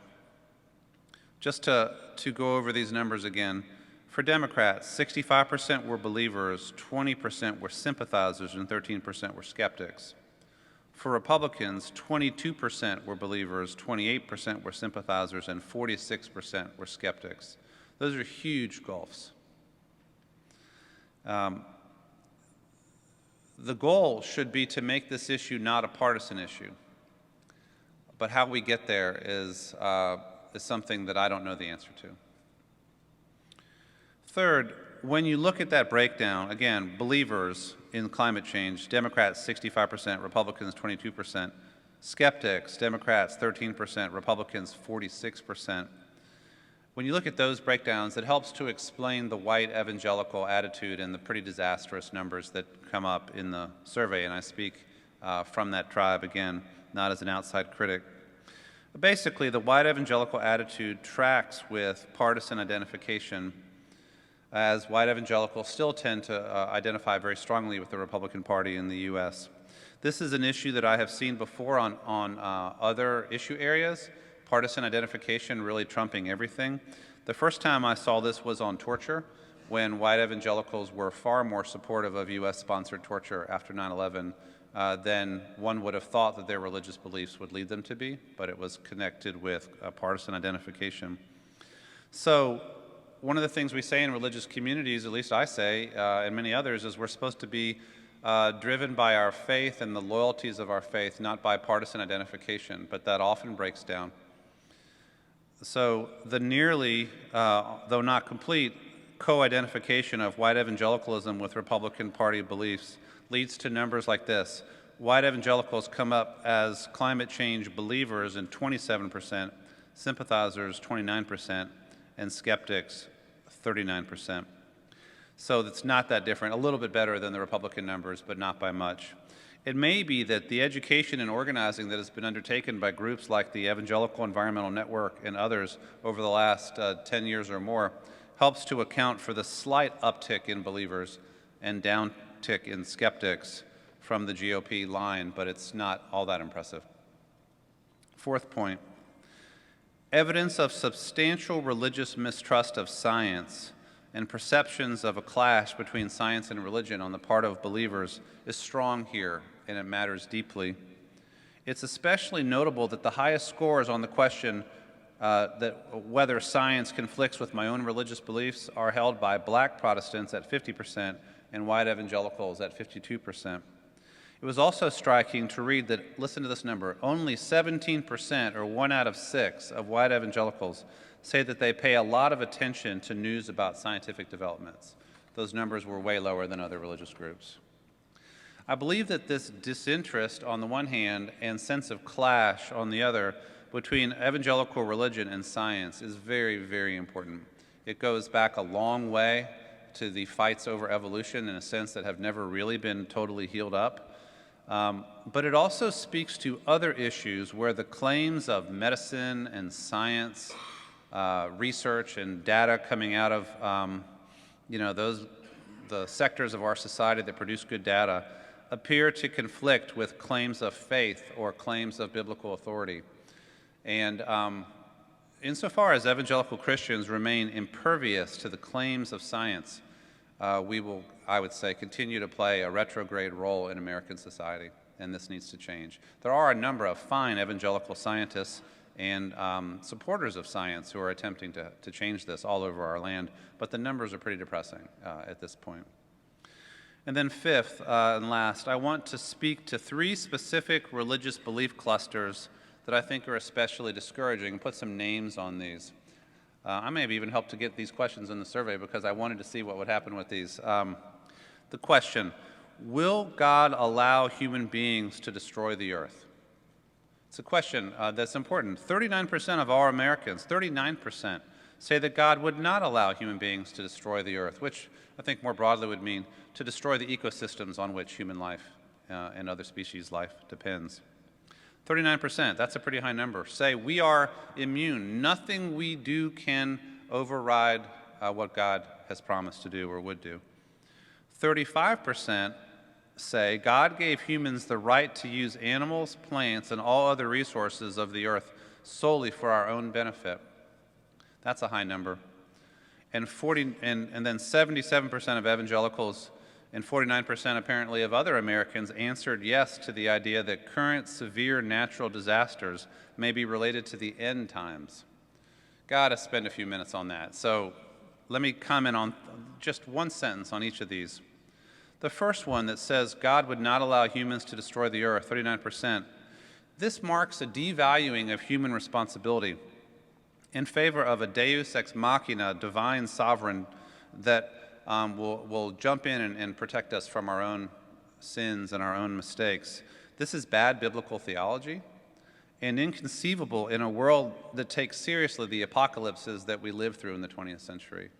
Just to go over these numbers again. For Democrats, 65% were believers, 20% were sympathizers, and 13% were skeptics. For Republicans, 22% were believers, 28% were sympathizers, and 46% were skeptics. Those are huge gulfs. The goal should be to make this issue not a partisan issue. But how we get there is something that I don't know the answer to. Third, when you look at that breakdown, again, believers in climate change, Democrats 65%, Republicans 22%, skeptics, Democrats 13%, Republicans 46%. When you look at those breakdowns, it helps to explain the white evangelical attitude and the pretty disastrous numbers that come up in the survey, and I speak from that tribe, again, not as an outside critic. But basically, the white evangelical attitude tracks with partisan identification, as white evangelicals still tend to identify very strongly with the Republican Party in the U.S. This is an issue that I have seen before on other issue areas, partisan identification really trumping everything. The first time I saw this was on torture, when white evangelicals were far more supportive of U.S.-sponsored torture after 9/11 than one would have thought that their religious beliefs would lead them to be, but it was connected with partisan identification. So one of the things we say in religious communities, at least I say, and many others, is we're supposed to be driven by our faith and the loyalties of our faith, not by partisan identification, but that often breaks down. So the nearly, though not complete, co-identification of white evangelicalism with Republican Party beliefs leads to numbers like this. White evangelicals come up as climate change believers in 27%, sympathizers 29%, and skeptics 39%. So it's not that different, a little bit better than the Republican numbers, but not by much. It may be that the education and organizing that has been undertaken by groups like the Evangelical Environmental Network and others over the last 10 years or more helps to account for the slight uptick in believers and downtick in skeptics from the GOP line, but it's not all that impressive. Fourth point, evidence of substantial religious mistrust of science and perceptions of a clash between science and religion on the part of believers is strong here, and it matters deeply. It's especially notable that the highest scores on the question that whether science conflicts with my own religious beliefs are held by black Protestants at 50% and white evangelicals at 52%. It was also striking to read that, listen to this number, only 17%, or 1 out of 6, of white evangelicals say that they pay a lot of attention to news about scientific developments. Those numbers were way lower than other religious groups. I believe that this disinterest on the one hand and sense of clash on the other between evangelical religion and science is very, very important. It goes back a long way to the fights over evolution in a sense that have never really been totally healed up. But it also speaks to other issues where the claims of medicine and science research and data coming out of the sectors of our society that produce good data appear to conflict with claims of faith or claims of biblical authority. And insofar as evangelical Christians remain impervious to the claims of science, we will, I would say, continue to play a retrograde role in American society, and this needs to change. There are a number of fine evangelical scientists and supporters of science who are attempting to change this all over our land, but the numbers are pretty depressing at this point. And then fifth and last, I want to speak to 3 specific religious belief clusters that I think are especially discouraging, and put some names on these. I may have even helped to get these questions in the survey because I wanted to see what would happen with these. The question, will God allow human beings to destroy the earth? It's a question that's important. 39% of all Americans, 39%, say that God would not allow human beings to destroy the earth, which I think more broadly would mean to destroy the ecosystems on which human life and other species' life depends. 39%, that's a pretty high number, say we are immune. Nothing we do can override what God has promised to do or would do. 35% say God gave humans the right to use animals, plants, and all other resources of the earth solely for our own benefit. That's a high number. And then 77% of evangelicals and 49% apparently of other Americans answered yes to the idea that current severe natural disasters may be related to the end times. Gotta spend a few minutes on that. So let me comment on just one sentence on each of these. The first one that says God would not allow humans to destroy the earth, 39%. This marks a devaluing of human responsibility in favor of a deus ex machina, divine sovereign, that will jump in and protect us from our own sins and our own mistakes. This is bad biblical theology and inconceivable in a world that takes seriously the apocalypses that we live through in the 20th century.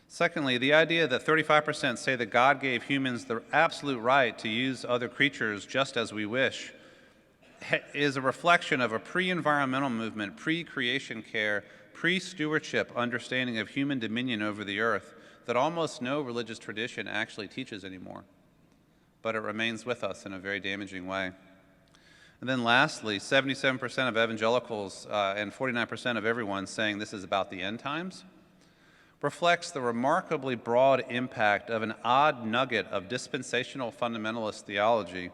Secondly, the idea that 35% say that God gave humans the absolute right to use other creatures just as we wish is a reflection of a pre-environmental movement, pre-creation care, pre-stewardship understanding of human dominion over the earth that almost no religious tradition actually teaches anymore. But it remains with us in a very damaging way. And then lastly, 77% of evangelicals and 49% of everyone saying this is about the end times reflects the remarkably broad impact of an odd nugget of dispensational fundamentalist theology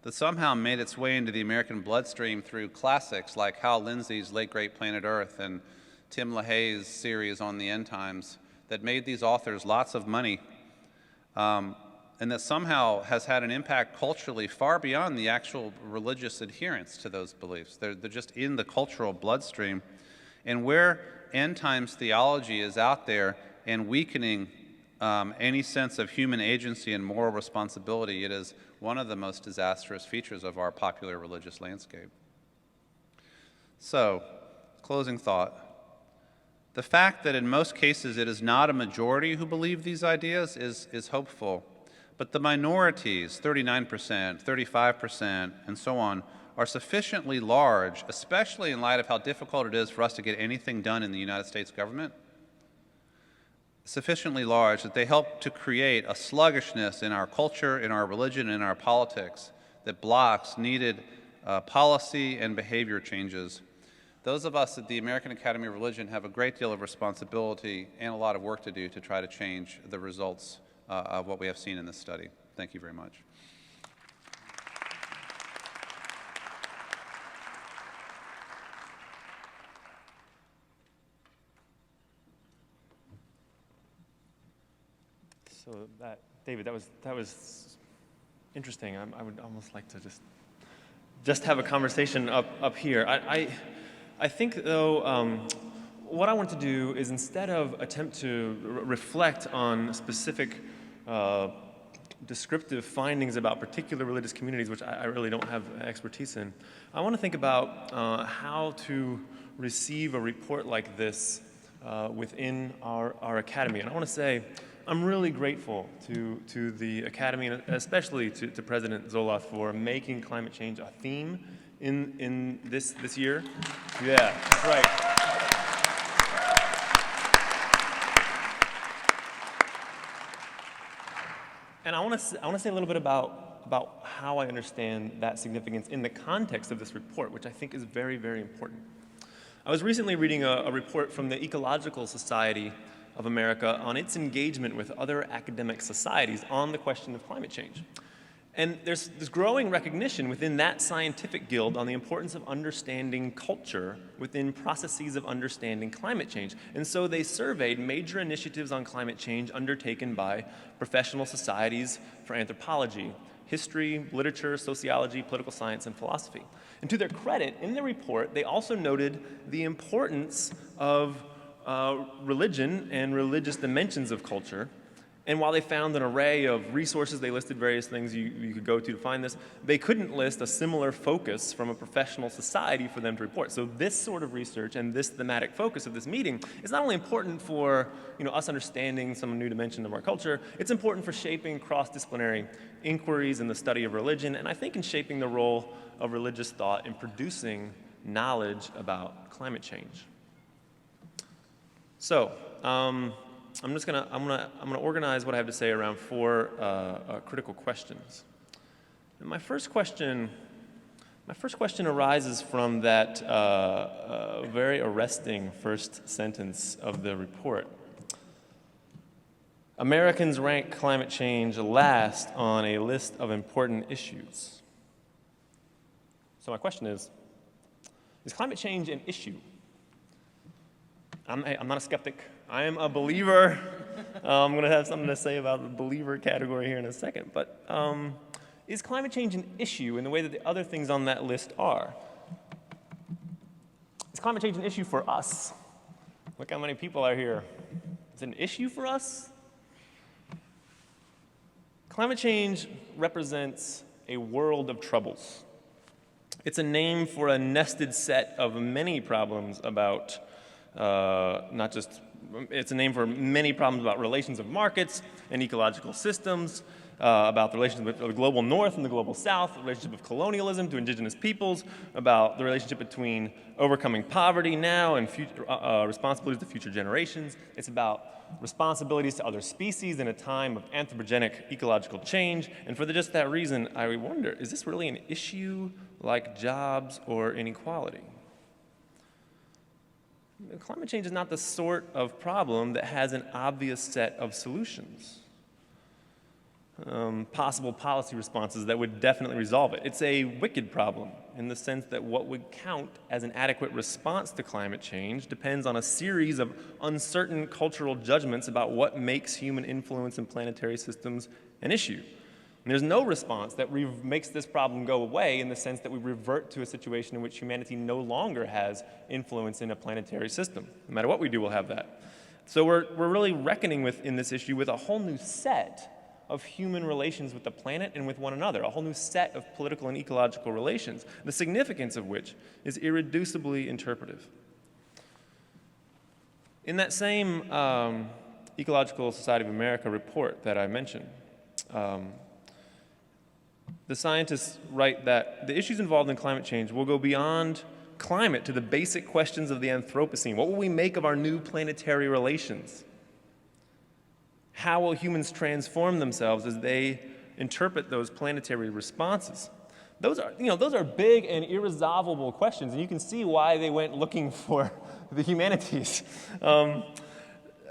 that somehow made its way into the American bloodstream through classics like Hal Lindsey's Late Great Planet Earth and Tim LaHaye's series on the end times that made these authors lots of money, and that somehow has had an impact culturally far beyond the actual religious adherence to those beliefs. They're just in the cultural bloodstream. And where end times theology is out there and weakening any sense of human agency and moral responsibility, it is one of the most disastrous features of our popular religious landscape. So, closing thought. The fact that in most cases it is not a majority who believe these ideas is hopeful, but the minorities, 39%, 35%, and so on, are sufficiently large, especially in light of how difficult it is for us to get anything done in the United States government, sufficiently large that they help to create a sluggishness in our culture, in our religion, in our politics that blocks needed policy and behavior changes. Those of us at the American Academy of Religion have a great deal of responsibility and a lot of work to do to try to change the results of what we have seen in this study. Thank you very much. So David, that was interesting. I would almost like to just have a conversation up here. I think though, what I want to do is instead of attempt to reflect on specific descriptive findings about particular religious communities, which I really don't have expertise in, I want to think about how to receive a report like this within our academy. And I want to say, I'm really grateful to the Academy, and especially to President Zoloth for making climate change a theme in this year. Yeah, that's right. And I want to say a little bit about how I understand that significance in the context of this report, which I think is very, very important. I was recently reading a report from the Ecological Society of America on its engagement with other academic societies on the question of climate change. And there's this growing recognition within that scientific guild on the importance of understanding culture within processes of understanding climate change. And so they surveyed major initiatives on climate change undertaken by professional societies for anthropology, history, literature, sociology, political science, and philosophy. And to their credit, in the report, they also noted the importance of religion and religious dimensions of culture. And while they found an array of resources, they listed various things you could go to find this, they couldn't list a similar focus from a professional society for them to report. So this sort of research and this thematic focus of this meeting is not only important for us understanding some new dimension of our culture, it's important for shaping cross-disciplinary inquiries in the study of religion, and I think in shaping the role of religious thought in producing knowledge about climate change. So, I'm gonna organize what I have to say around four critical questions. And my first question arises from that very arresting first sentence of the report. Americans rank climate change last on a list of important issues. So my question is climate change an issue? I'm not a skeptic. I am a believer. I'm going to have something to say about the believer category here in a second. But is climate change an issue in the way that the other things on that list are? Is climate change an issue for us? Look how many people are here. Is it an issue for us? Climate change represents a world of troubles. It's a name for a nested set of many problems about it's a name for many problems about relations of markets and ecological systems, about the relationship with the global north and the global south, the relationship of colonialism to indigenous peoples, about the relationship between overcoming poverty now and responsibilities to future generations. It's about responsibilities to other species in a time of anthropogenic ecological change. And for just that reason, I wonder, is this really an issue like jobs or inequality? Climate change is not the sort of problem that has an obvious set of solutions, possible policy responses that would definitely resolve it. It's a wicked problem in the sense that what would count as an adequate response to climate change depends on a series of uncertain cultural judgments about what makes human influence in planetary systems an issue. And there's no response that makes this problem go away in the sense that we revert to a situation in which humanity no longer has influence in a planetary system. No matter what we do, we'll have that. So we're really reckoning with, in this issue, with a whole new set of human relations with the planet and with one another, a whole new set of political and ecological relations, the significance of which is irreducibly interpretive. In that same Ecological Society of America report that I mentioned, the scientists write that the issues involved in climate change will go beyond climate to the basic questions of the Anthropocene. What will we make of our new planetary relations? How will humans transform themselves as they interpret those planetary responses? Those are big and irresolvable questions, and you can see why they went looking for the humanities.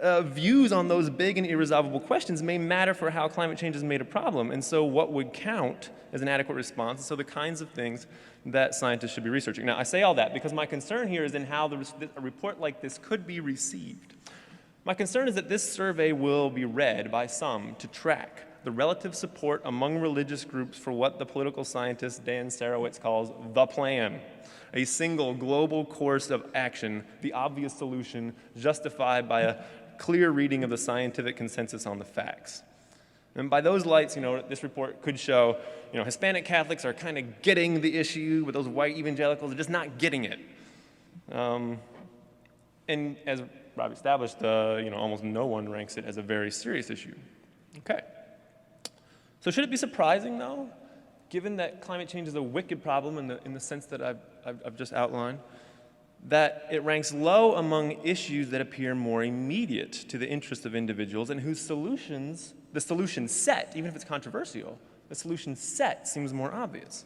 Views on those big and irresolvable questions may matter for how climate change is made a problem, and so what would count as an adequate response, and so the kinds of things that scientists should be researching. Now, I say all that because my concern here is in how a report like this could be received. My concern is that this survey will be read by some to track the relative support among religious groups for what the political scientist Dan Sarowitz calls the plan, a single global course of action, the obvious solution justified by a clear reading of the scientific consensus on the facts. And by those lights, this report could show, Hispanic Catholics are kind of getting the issue, but those white evangelicals are just not getting it. And as Rob established, almost no one ranks it as a very serious issue. Okay. So should it be surprising, though, given that climate change is a wicked problem in the sense that I've just outlined, that it ranks low among issues that appear more immediate to the interests of individuals and whose solutions the solution set, even if it's controversial, the solution set seems more obvious.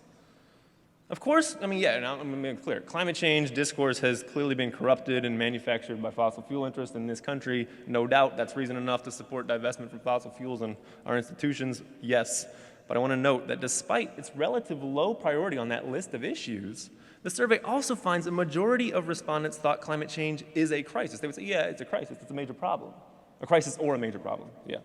Of course, I mean, yeah, and I'm going to make it clear. Climate change discourse has clearly been corrupted and manufactured by fossil fuel interests in this country. No doubt that's reason enough to support divestment from fossil fuels in our institutions, yes. But I want to note that despite its relative low priority on that list of issues, the survey also finds a majority of respondents thought climate change is a crisis. They would say, yeah, it's a crisis, it's a major problem. A crisis or a major problem, yeah.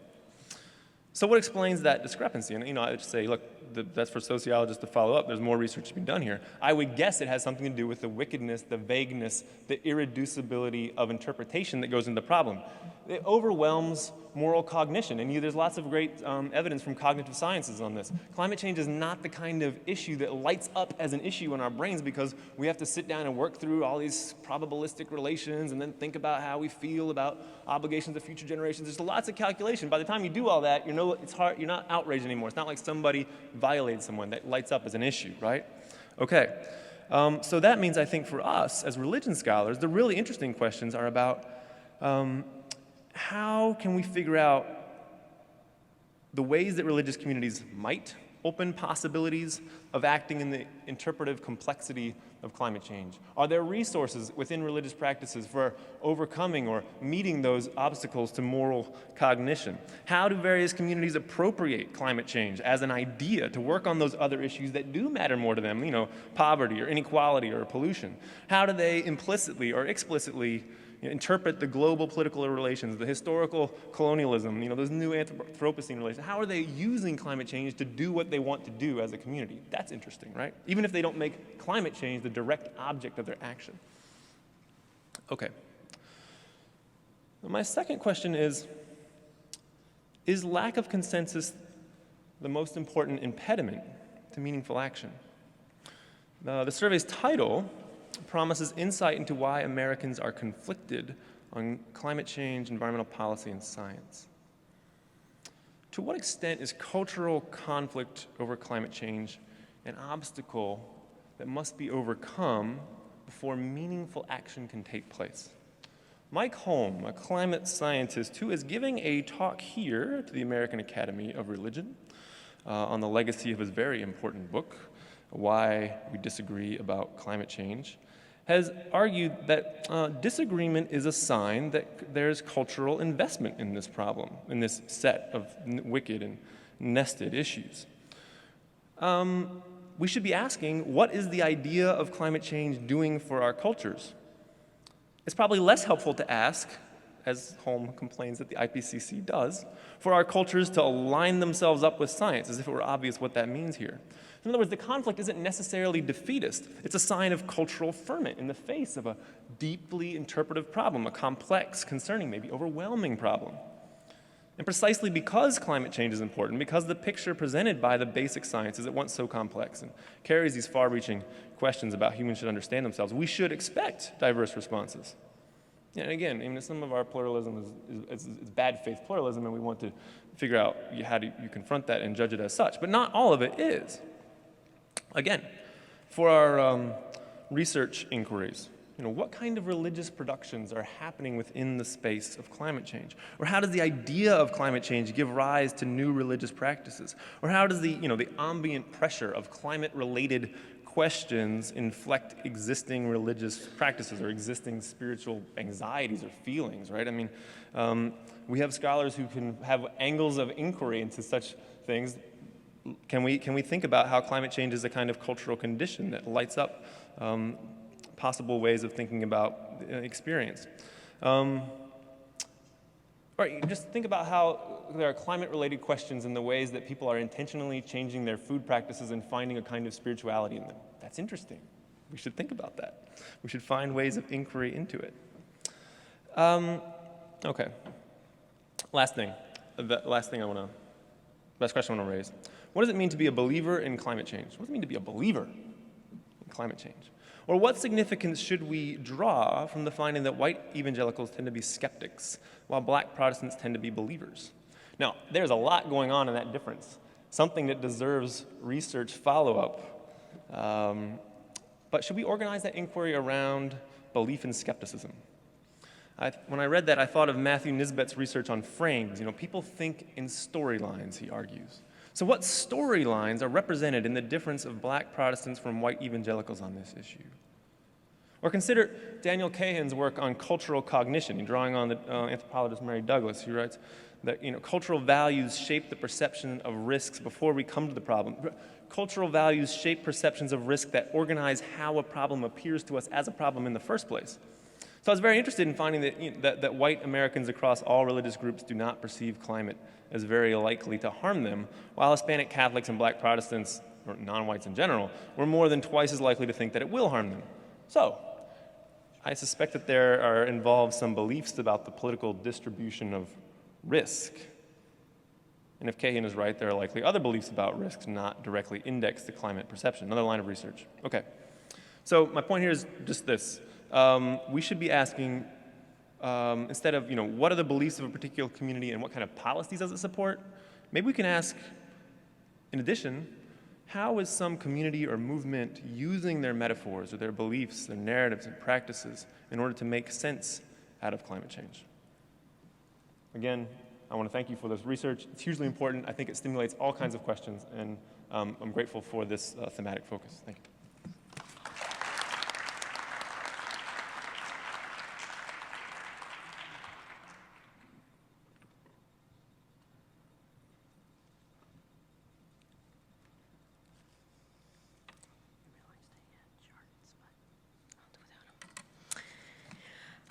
So what explains that discrepancy? And I would say, look, that's for sociologists to follow up. There's more research to be done here. I would guess it has something to do with the wickedness, the vagueness, the irreducibility of interpretation that goes into the problem. It overwhelms moral cognition, and there's lots of great evidence from cognitive sciences on this. Climate change is not the kind of issue that lights up as an issue in our brains because we have to sit down and work through all these probabilistic relations and then think about how we feel about obligations to future generations. There's lots of calculation. By the time you do all that, it's hard, you're not outraged anymore. It's not like somebody violated someone that lights up as an issue, right? Okay, so that means I think for us as religion scholars, the really interesting questions are about how can we figure out the ways that religious communities might open possibilities of acting in the interpretive complexity of climate change? Are there resources within religious practices for overcoming or meeting those obstacles to moral cognition? How do various communities appropriate climate change as an idea to work on those other issues that do matter more to them, poverty or inequality or pollution? How do they implicitly or explicitly interpret the global political relations, the historical colonialism, those new Anthropocene relations? How are they using climate change to do what they want to do as a community? That's interesting, right? Even if they don't make climate change the direct object of their action. Okay. My second question is lack of consensus the most important impediment to meaningful action? The survey's title promises insight into why Americans are conflicted on climate change, environmental policy, and science. To what extent is cultural conflict over climate change an obstacle that must be overcome before meaningful action can take place? Mike Holm, a climate scientist who is giving a talk here to the American Academy of Religion on the legacy of his very important book, Why We Disagree About Climate Change, has argued that disagreement is a sign that there's cultural investment in this problem, in this set of wicked and nested issues. We should be asking, what is the idea of climate change doing for our cultures? It's probably less helpful to ask, as Holm complains that the IPCC does, for our cultures to align themselves up with science, as if it were obvious what that means here. In other words, the conflict isn't necessarily defeatist. It's a sign of cultural ferment in the face of a deeply interpretive problem, a complex, concerning, maybe overwhelming problem. And precisely because climate change is important, because the picture presented by the basic science is at once so complex and carries these far-reaching questions about how humans should understand themselves, we should expect diverse responses. And again, some of our pluralism is bad faith pluralism, and we want to figure out how do you confront that and judge it as such. But not all of it is. Again, for our research inquiries, what kind of religious productions are happening within the space of climate change? Or how does the idea of climate change give rise to new religious practices? Or how does the ambient pressure of climate-related questions inflect existing religious practices or existing spiritual anxieties or feelings, right? We have scholars who can have angles of inquiry into such things. Can we think about how climate change is a kind of cultural condition that lights up possible ways of thinking about experience? Right, just think about how there are climate-related questions in the ways that people are intentionally changing their food practices and finding a kind of spirituality in them. That's interesting. We should think about that. We should find ways of inquiry into it. Okay. Last question I want to raise. What does it mean to be a believer in climate change? What does it mean to be a believer in climate change? Or what significance should we draw from the finding that white evangelicals tend to be skeptics, while black Protestants tend to be believers? Now, there's a lot going on in that difference, something that deserves research follow-up. But should we organize that inquiry around belief and skepticism? When I read that, I thought of Matthew Nisbet's research on frames. You know, people think in storylines, he argues. So what storylines are represented in the difference of black Protestants from white evangelicals on this issue? Or consider Daniel Cahan's work on cultural cognition, drawing on the anthropologist Mary Douglas, who writes that cultural values shape the perception of risks before we come to the problem. Cultural values shape perceptions of risk that organize how a problem appears to us as a problem in the first place. So I was very interested in finding that white Americans across all religious groups do not perceive climate as very likely to harm them, while Hispanic Catholics and black Protestants, or non-whites in general, were more than twice as likely to think that it will harm them. So I suspect that there are involved some beliefs about the political distribution of risk. And if Cahan is right, there are likely other beliefs about risks not directly indexed to climate perception. Another line of research. Okay. So my point here is just this. We should be asking, instead of, what are the beliefs of a particular community and what kind of policies does it support? Maybe we can ask, in addition, how is some community or movement using their metaphors or their beliefs, their narratives and practices in order to make sense out of climate change? Again, I want to thank you for this research. It's hugely important. I think it stimulates all kinds of questions, and I'm grateful for this thematic focus. Thank you.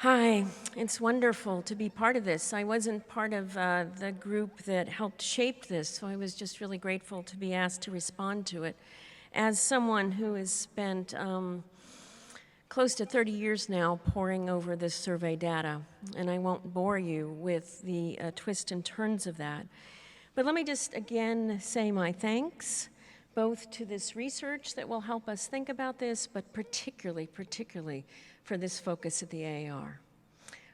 Hi, it's wonderful to be part of this. I wasn't part of the group that helped shape this, so I was just really grateful to be asked to respond to it. As someone who has spent close to 30 years now poring over this survey data, and I won't bore you with the twists and turns of that, but let me just again say my thanks, both to this research that will help us think about this, but particularly for this focus at the AAR.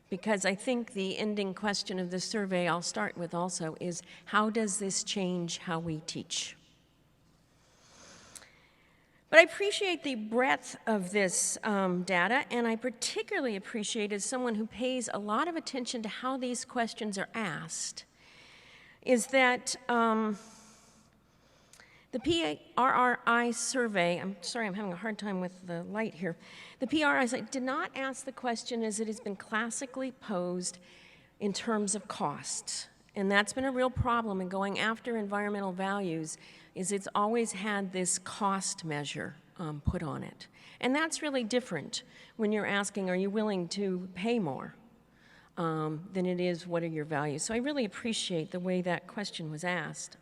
Because I think the ending question of the survey I'll start with also is, how does this change how we teach? But I appreciate the breadth of this data, and I particularly appreciate, as someone who pays a lot of attention to how these questions are asked, is that the PRRI survey, I'm sorry, I'm having a hard time with the light here. The PRRI survey did not ask the question as it has been classically posed in terms of cost. And that's been a real problem in going after environmental values, is it's always had this cost measure put on it. And that's really different when you're asking, are you willing to pay more than it is, what are your values? So I really appreciate the way that question was asked.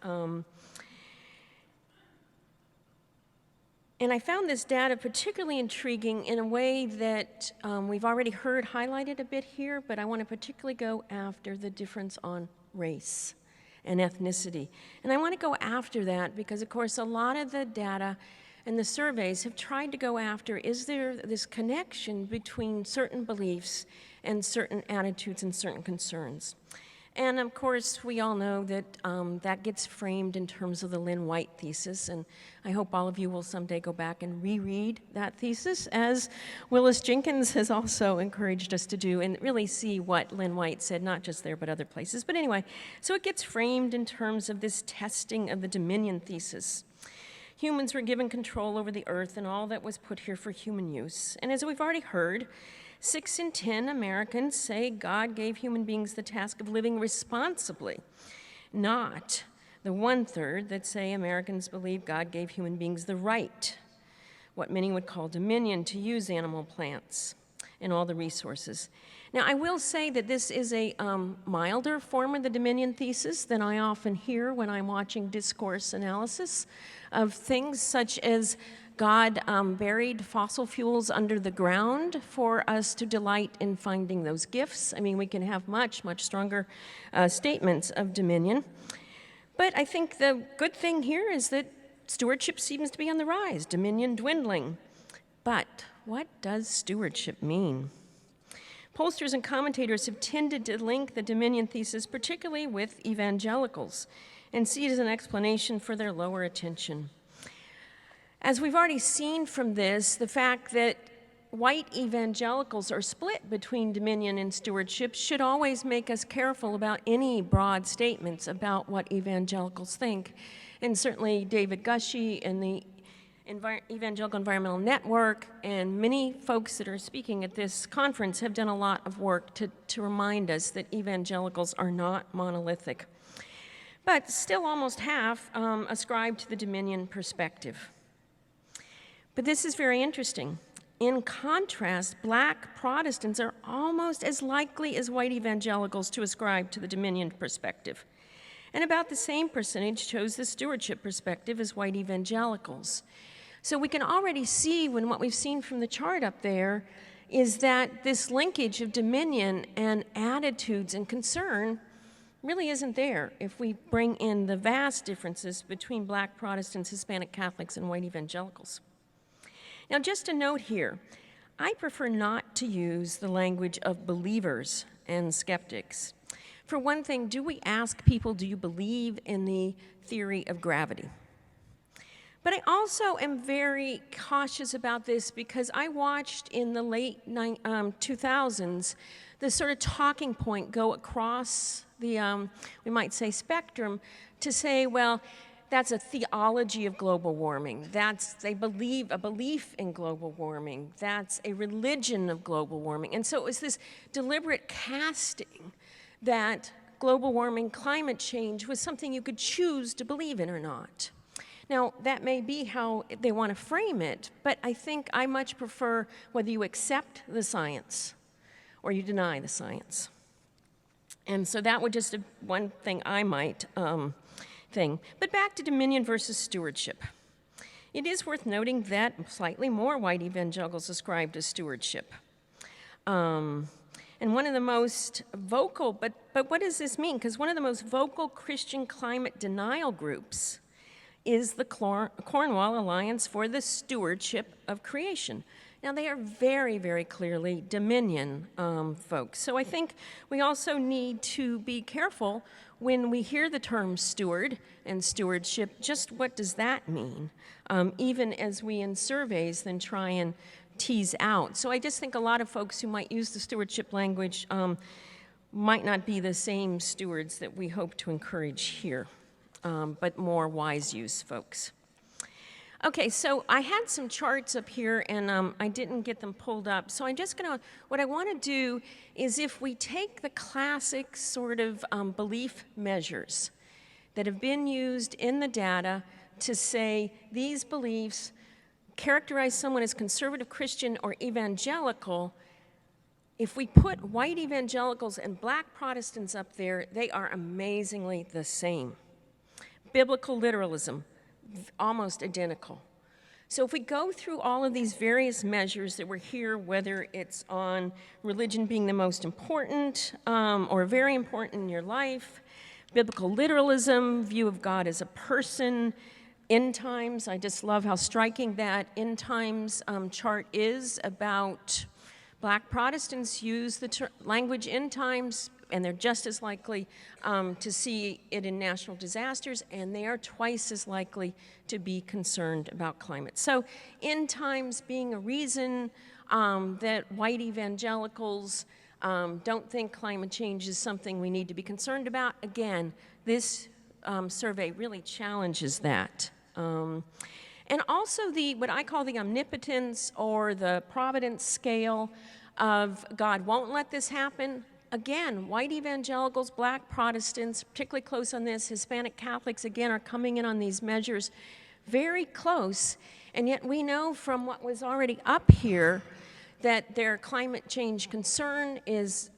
And I found this data particularly intriguing in a way that we've already heard highlighted a bit here, but I want to particularly go after the difference on race and ethnicity. And I want to go after that because, of course, a lot of the data and the surveys have tried to go after, is there this connection between certain beliefs and certain attitudes and certain concerns? And of course, we all know that that gets framed in terms of the Lynn White thesis, and I hope all of you will someday go back and reread that thesis, as Willis Jenkins has also encouraged us to do, and really see what Lynn White said, not just there, but other places. But anyway, so it gets framed in terms of this testing of the dominion thesis. Humans were given control over the earth and all that was put here for human use. And as we've already heard, 6 in 10 Americans say God gave human beings the task of living responsibly, not the 1/3 that say Americans believe God gave human beings the right, what many would call dominion, to use animal, plants, and all the resources. Now, I will say that this is a milder form of the dominion thesis than I often hear when I'm watching discourse analysis of things such as God buried fossil fuels under the ground for us to delight in finding those gifts. I mean, we can have much, much stronger statements of dominion. But I think the good thing here is that stewardship seems to be on the rise, dominion dwindling. But what does stewardship mean? Pollsters and commentators have tended to link the dominion thesis, particularly with evangelicals, and see it as an explanation for their lower attention. As we've already seen from this, the fact that white evangelicals are split between dominion and stewardship should always make us careful about any broad statements about what evangelicals think. And certainly David Gushee and the Evangelical Environmental Network and many folks that are speaking at this conference have done a lot of work to remind us that evangelicals are not monolithic. But still almost half ascribe to the dominion perspective. But this is very interesting. In contrast, black Protestants are almost as likely as white evangelicals to ascribe to the dominion perspective. And about the same percentage chose the stewardship perspective as white evangelicals. So we can already see when what we've seen from the chart up there is that this linkage of dominion and attitudes and concern really isn't there if we bring in the vast differences between black Protestants, Hispanic Catholics, and white evangelicals. Now, just a note here, I prefer not to use the language of believers and skeptics. For one thing, do we ask people, do you believe in the theory of gravity? But I also am very cautious about this because I watched in the late 2000s the sort of talking point go across the, we might say, spectrum to say, well, that's a theology of global warming. That's a belief in global warming. That's a religion of global warming. And so it was this deliberate casting that global warming, climate change was something you could choose to believe in or not. Now, that may be how they want to frame it, but I think I much prefer whether you accept the science or you deny the science. And so that would just be one thing I might think. But back to dominion versus stewardship. It is worth noting that slightly more white evangelicals ascribe to stewardship. And one of the most vocal, but what does this mean? Because one of the most vocal Christian climate denial groups is the Cornwall Alliance for the Stewardship of Creation. Now, they are very, very clearly dominion folks. So I think we also need to be careful when we hear the term steward and stewardship, just what does that mean? Even as we in surveys then try and tease out. So I just think a lot of folks who might use the stewardship language might not be the same stewards that we hope to encourage here, but more wise use folks. Okay, so I had some charts up here and I didn't get them pulled up. So I'm just gonna, what I wanna do is if we take the classic sort of belief measures that have been used in the data to say these beliefs characterize someone as conservative Christian or evangelical, if we put white evangelicals and black Protestants up there, they are amazingly the same. Biblical literalism, almost identical. So if we go through all of these various measures that were here, whether it's on religion being the most important or very important in your life, biblical literalism, view of God as a person, end times, I just love how striking that end times chart is about black Protestants use the language end times, and they're just as likely to see it in national disasters, and they are twice as likely to be concerned about climate. So end times being a reason that white evangelicals don't think climate change is something we need to be concerned about. Again, this survey really challenges that. And also what I call the omnipotence or the providence scale of God won't let this happen. Again, white evangelicals, black Protestants, particularly close on this, Hispanic Catholics, again, are coming in on these measures very close, and yet we know from what was already up here that their climate change concern is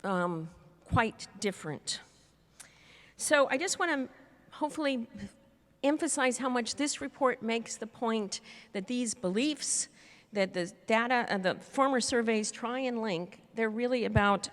quite different. So I just want to hopefully emphasize how much this report makes the point that these beliefs that the data and the former surveys try and link, they're really about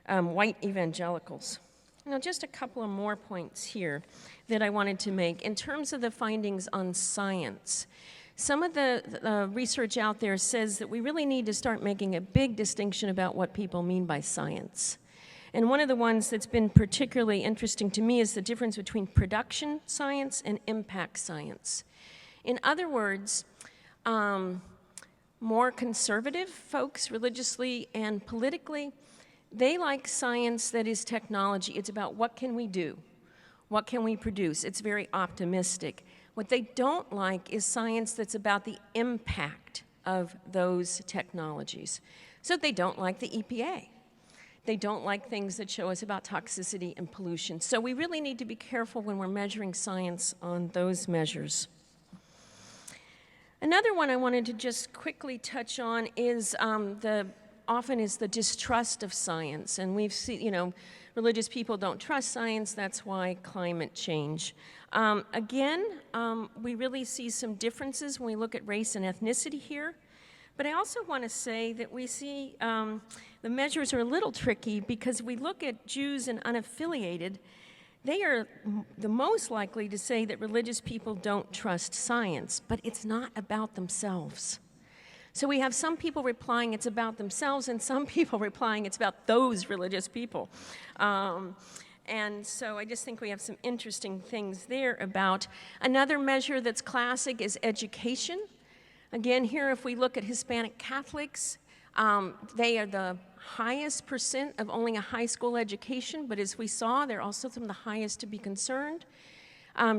white evangelicals. Now, just a couple of more points here that I wanted to make. In terms of the findings on science, some of the research out there says that we really need to start making a big distinction about what people mean by science. And one of the ones that's been particularly interesting to me is the difference between production science and impact science. In other words, more conservative folks, religiously and politically, they like science that is technology. It's about what can we do? What can we produce? It's very optimistic. What they don't like is science that's about the impact of those technologies. So they don't like the EPA. They don't like things that show us about toxicity and pollution. So we really need to be careful when we're measuring science on those measures. Another one I wanted to just quickly touch on is often is the distrust of science. And we've seen, religious people don't trust science. That's why climate change. We really see some differences when we look at race and ethnicity here. But I also want to say that we see the measures are a little tricky because we look at Jews and unaffiliated. They are the most likely to say that religious people don't trust science, but it's not about themselves. So we have some people replying it's about themselves and some people replying it's about those religious people. And so I just think we have some interesting things there about. Another measure that's classic is education. Again, here if we look at Hispanic Catholics, they are the highest percent of only a high school education, but as we saw, they're also some of the highest to be concerned.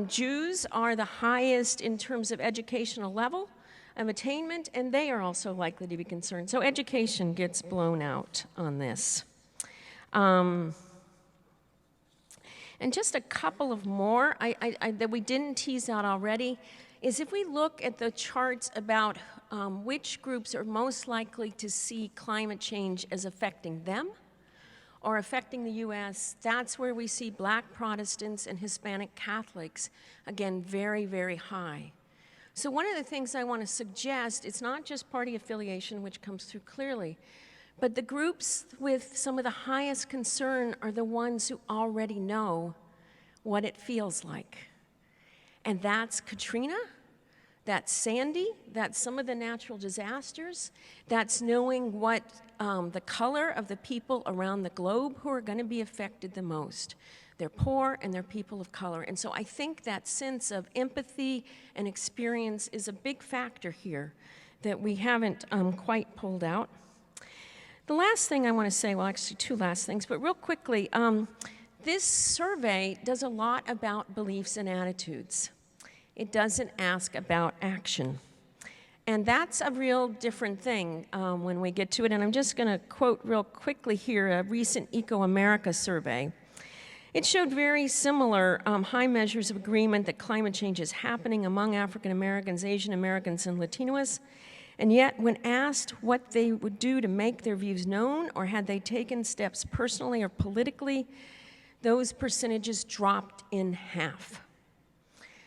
Jews are the highest in terms of educational level of attainment, and they are also likely to be concerned. So education gets blown out on this. And just a couple of more that we didn't tease out already is if we look at the charts about which groups are most likely to see climate change as affecting them or affecting the U.S., that's where we see Black Protestants and Hispanic Catholics, again, very, very high. So one of the things I want to suggest, it's not just party affiliation, which comes through clearly, but the groups with some of the highest concern are the ones who already know what it feels like. And that's Katrina, that's Sandy, that's some of the natural disasters, that's knowing what the color of the people around the globe who are going to be affected the most. They're poor and they're people of color. And so I think that sense of empathy and experience is a big factor here that we haven't quite pulled out. The last thing I want to say, well, actually two last things, but real quickly, this survey does a lot about beliefs and attitudes. It doesn't ask about action. And that's a real different thing when we get to it. And I'm just going to quote real quickly here a recent Eco-America survey. It showed very similar high measures of agreement that climate change is happening among African Americans, Asian Americans, and Latinos. And yet, when asked what they would do to make their views known, or had they taken steps personally or politically, those percentages dropped in half.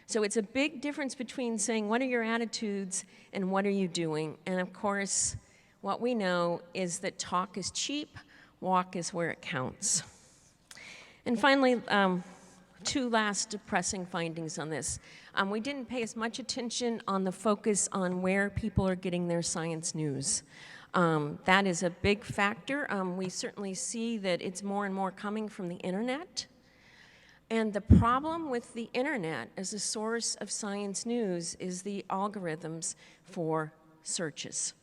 So it's a big difference between saying, what are your attitudes and what are you doing? And of course, what we know is that talk is cheap, walk is where it counts. And finally, two last depressing findings on this. We didn't pay as much attention on the focus on where people are getting their science news. That is a big factor. We certainly see that it's more and more coming from the internet. And the problem with the internet as a source of science news is the algorithms for searches.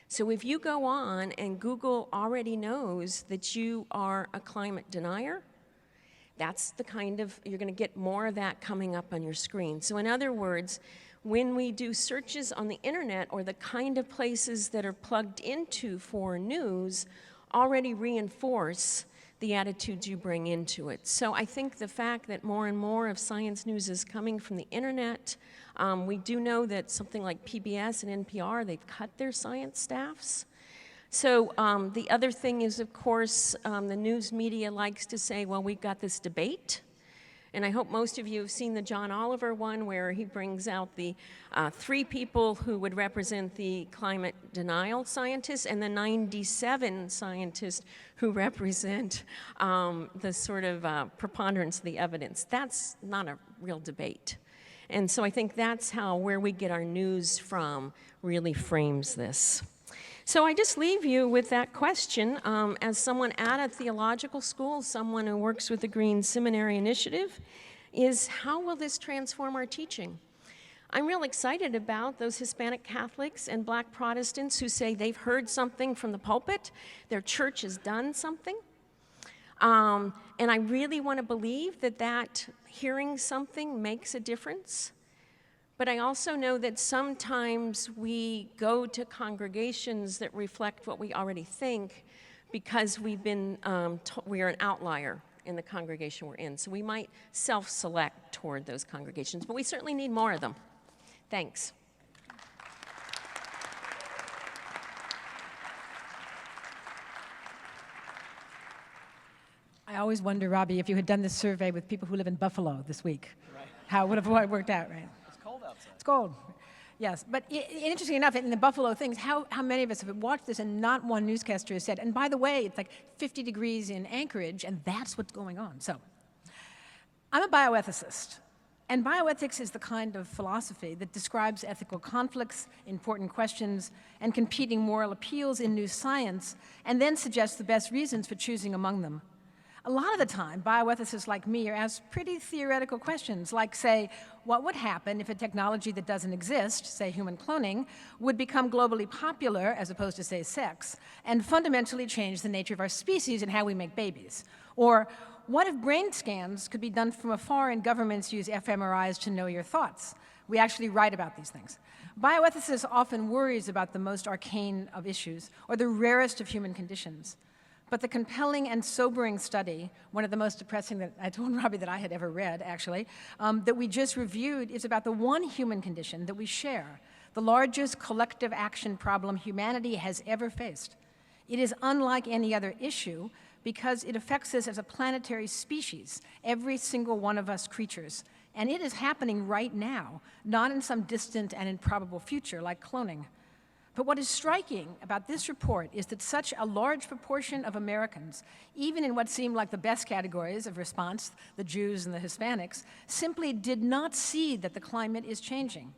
So if you go on and Google already knows that you are a climate denier, that's the kind of, you're going to get more of that coming up on your screen. So in other words, when we do searches on the internet or the kind of places that are plugged into for news already reinforce the attitudes you bring into it. So I think the fact that more and more of science news is coming from the internet, we do know that something like PBS and NPR, they've cut their science staffs. So the other thing is, of course, the news media likes to say, well, we've got this debate. And I hope most of you have seen the John Oliver one where he brings out the 3 people who would represent the climate denial scientists and the 97 scientists who represent the sort of preponderance of the evidence. That's not a real debate. And so I think that's how where we get our news from really frames this. So I just leave you with that question. As someone at a theological school, someone who works with the Green Seminary Initiative, is how will this transform our teaching? I'm real excited about those Hispanic Catholics and Black Protestants who say they've heard something from the pulpit, their church has done something. And I really want to believe that hearing something makes a difference. But I also know that sometimes we go to congregations that reflect what we already think because we're an outlier in the congregation we're in. So we might self-select toward those congregations, but we certainly need more of them. Thanks. I always wonder, Robbie, if you had done this survey with people who live in Buffalo this week, how would have it worked out, right? It's cold outside. It's cold. Yes, but interesting enough, in the Buffalo things, how many of us have watched this and not one newscaster has said, and by the way, it's like 50 degrees in Anchorage, and that's what's going on. So, I'm a bioethicist, and bioethics is the kind of philosophy that describes ethical conflicts, important questions, and competing moral appeals in new science, and then suggests the best reasons for choosing among them. A lot of the time, bioethicists like me are asked pretty theoretical questions, like, say, what would happen if a technology that doesn't exist, say human cloning, would become globally popular, as opposed to, say, sex, and fundamentally change the nature of our species and how we make babies? Or, what if brain scans could be done from afar and governments use fMRIs to know your thoughts? We actually write about these things. Bioethicists often worries about the most arcane of issues, or the rarest of human conditions. But the compelling and sobering study, one of the most depressing that I told Robbie that I had ever read, actually, that we just reviewed is about the one human condition that we share, the largest collective action problem humanity has ever faced. It is unlike any other issue because it affects us as a planetary species, every single one of us creatures. And it is happening right now, not in some distant and improbable future like cloning. But what is striking about this report is that such a large proportion of Americans, even in what seemed like the best categories of response, the Jews and the Hispanics, simply did not see that the climate is changing.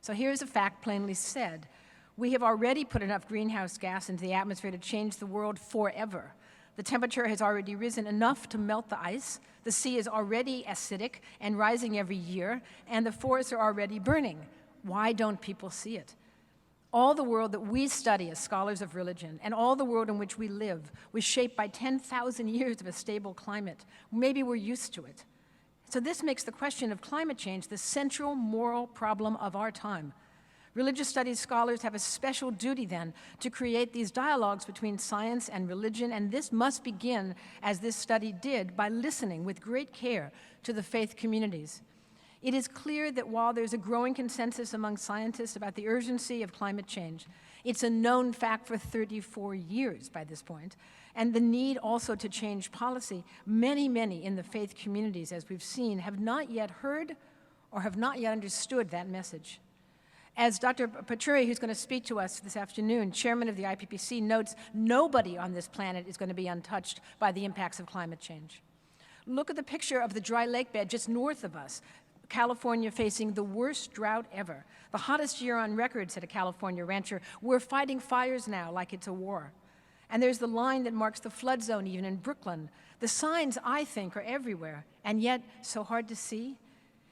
So here's a fact plainly said. We have already put enough greenhouse gas into the atmosphere to change the world forever. The temperature has already risen enough to melt the ice, the sea is already acidic and rising every year, and the forests are already burning. Why don't people see it? All the world that we study as scholars of religion, and all the world in which we live, was shaped by 10,000 years of a stable climate. Maybe we're used to it. So this makes the question of climate change the central moral problem of our time. Religious studies scholars have a special duty then to create these dialogues between science and religion, and this must begin, as this study did, by listening with great care to the faith communities. It is clear that while there's a growing consensus among scientists about the urgency of climate change, it's a known fact for 34 years by this point, and the need also to change policy, many in the faith communities, as we've seen, have not yet heard or have not yet understood that message. As Dr. PRRI, who's going to speak to us this afternoon, chairman of the IPPC, notes, nobody on this planet is going to be untouched by the impacts of climate change. Look at the picture of the dry lake bed just north of us, California facing the worst drought ever. The hottest year on record, said a California rancher. We're fighting fires now like it's a war. And there's the line that marks the flood zone even in Brooklyn. The signs, I think, are everywhere, and yet so hard to see.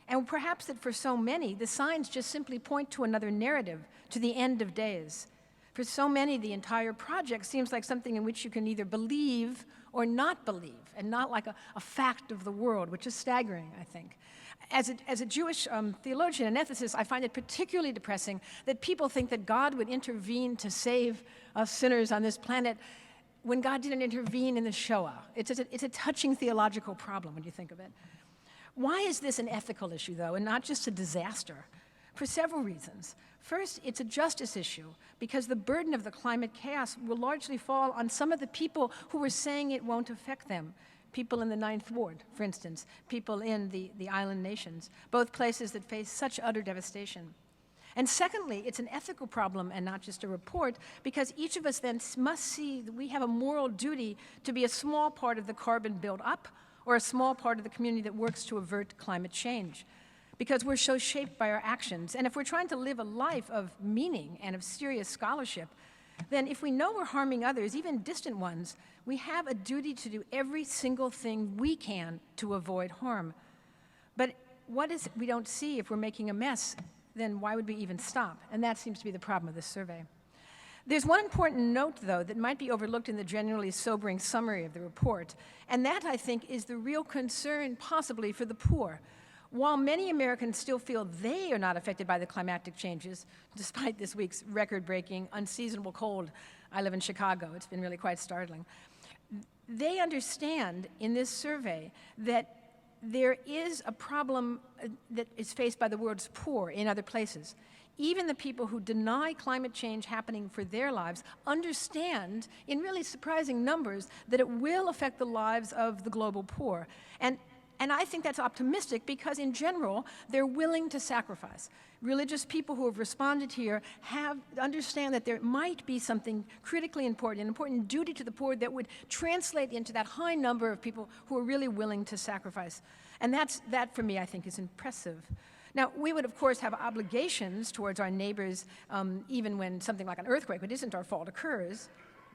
And perhaps that for so many, the signs just simply point to another narrative, to the end of days. For so many, the entire project seems like something in which you can either believe or not believe, and not like a fact of the world, which is staggering, I think. As a Jewish theologian and ethicist, I find it particularly depressing that people think that God would intervene to save us sinners on this planet when God didn't intervene in the Shoah. It's a touching theological problem when you think of it. Why is this an ethical issue, though, and not just a disaster? For several reasons. First, it's a justice issue, because the burden of the climate chaos will largely fall on some of the people who are saying it won't affect them. People in the Ninth Ward, for instance, people in the island nations, both places that face such utter devastation. And secondly, it's an ethical problem and not just a report, because each of us then must see that we have a moral duty to be a small part of the carbon build-up or a small part of the community that works to avert climate change, because we're so shaped by our actions. And if we're trying to live a life of meaning and of serious scholarship, then if we know we're harming others, even distant ones, we have a duty to do every single thing we can to avoid harm. But what is it we don't see if we're making a mess? then why would we even stop? And that seems to be the problem with this survey. There's one important note, though, that might be overlooked in the generally sobering summary of the report, and that, I think, is the real concern possibly for the poor. While many Americans still feel they are not affected by the climatic changes, despite this week's record-breaking, unseasonable cold, I live in Chicago, it's been really quite startling, they understand in this survey that there is a problem that is faced by the world's poor in other places. Even the people who deny climate change happening for their lives understand, in really surprising numbers, that it will affect the lives of the global poor. And I think that's optimistic because, in general, they're willing to sacrifice. Religious people who have responded here understand that there might be something critically important, an important duty to the poor that would translate into that high number of people who are really willing to sacrifice. And that, for me, I think, is impressive. Now, we would, of course, have obligations towards our neighbors, even when something like an earthquake, which isn't our fault, occurs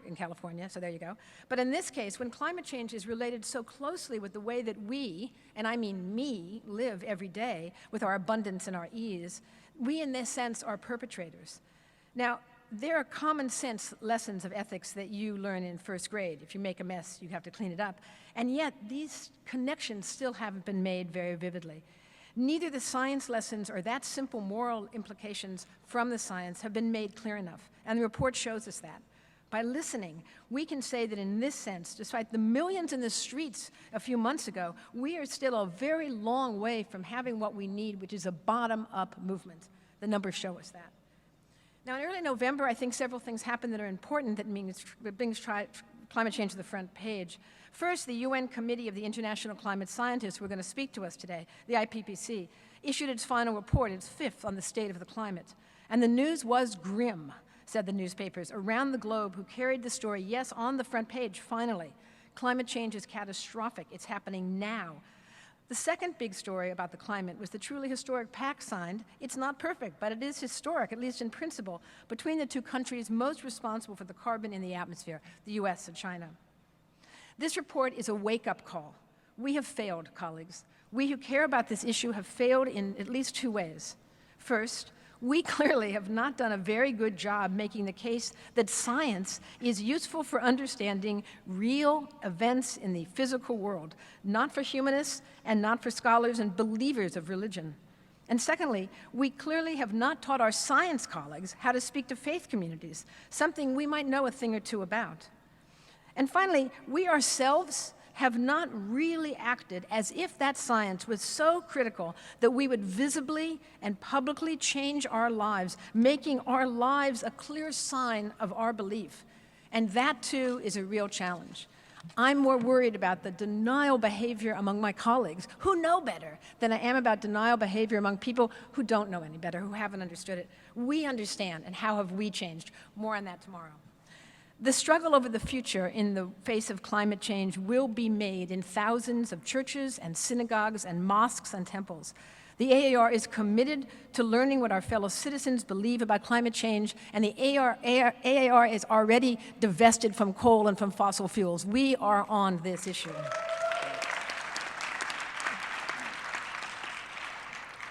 in California, so there you go. But in this case, when climate change is related so closely with the way that we, and I mean me, live every day with our abundance and our ease, we, in this sense, are perpetrators. Now, there are common sense lessons of ethics that you learn in first grade. If you make a mess, you have to clean it up. And yet, these connections still haven't been made very vividly. Neither the science lessons or that simple moral implications from the science have been made clear enough, and the report shows us that. By listening, we can say that in this sense, despite the millions in the streets a few months ago, we are still a very long way from having what we need, which is a bottom-up movement. The numbers show us that. Now, in early November, I think several things happened that are important that brings climate change to the front page. First, the UN Committee of the International Climate Scientists, who are going to speak to us today, the IPCC, issued its final report, its fifth, on the state of the climate. And the news was grim, said the newspapers around the globe who carried the story, yes, on the front page, finally. Climate change is catastrophic. It's happening now. The second big story about the climate was the truly historic pact signed. It's not perfect, but it is historic, at least in principle, between the two countries most responsible for the carbon in the atmosphere, the US and China. This report is a wake-up call. We have failed, colleagues. We who care about this issue have failed in at least two ways. First, we clearly have not done a very good job making the case that science is useful for understanding real events in the physical world, not for humanists and not for scholars and believers of religion. And secondly, we clearly have not taught our science colleagues how to speak to faith communities, something we might know a thing or two about. And finally, we ourselves have not really acted as if that science was so critical that we would visibly and publicly change our lives, making our lives a clear sign of our belief. And that, too, is a real challenge. I'm more worried about the denial behavior among my colleagues, who know better, than I am about denial behavior among people who don't know any better, who haven't understood it. We understand, and how have we changed? More on that tomorrow. The struggle over the future in the face of climate change will be made in thousands of churches and synagogues and mosques and temples. The AAR is committed to learning what our fellow citizens believe about climate change, and the AAR is already divested from coal and from fossil fuels. We are on this issue.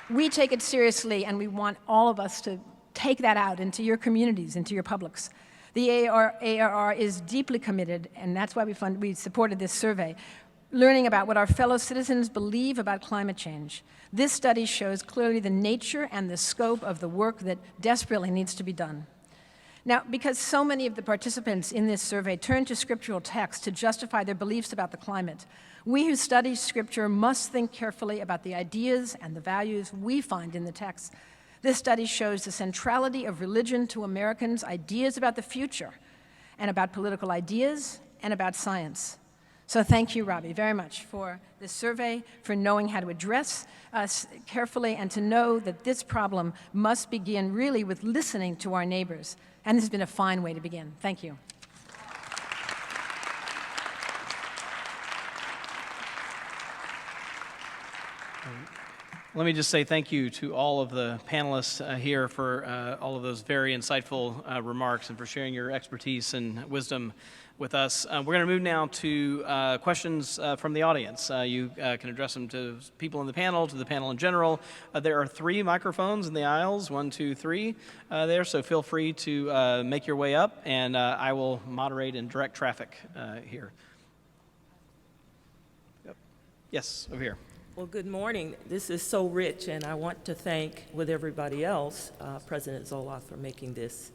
We take it seriously, and we want all of us to take that out into your communities, into your publics. The AAR is deeply committed, and that's why we supported this survey, learning about what our fellow citizens believe about climate change. This study shows clearly the nature and the scope of the work that desperately needs to be done. Now, because so many of the participants in this survey turn to scriptural texts to justify their beliefs about the climate, we who study Scripture must think carefully about the ideas and the values we find in the text. This study shows the centrality of religion to Americans' ideas about the future, and about political ideas, and about science. So thank you, Robbie, very much for this survey, for knowing how to address us carefully, and to know that this problem must begin really with listening to our neighbors. And this has been a fine way to begin. Thank you. Let me just say thank you to all of the panelists here for all of those very insightful remarks and for sharing your expertise and wisdom with us. We're going to move now to questions from the audience. You can address them to people in the panel, to the panel in general. There are 3 microphones in the aisles, 1, 2, 3 there, so feel free to make your way up, and I will moderate and direct traffic here. Yep. Yes, over here. Well, good morning. This is so rich, and I want to thank, with everybody else, President Zoloth for making this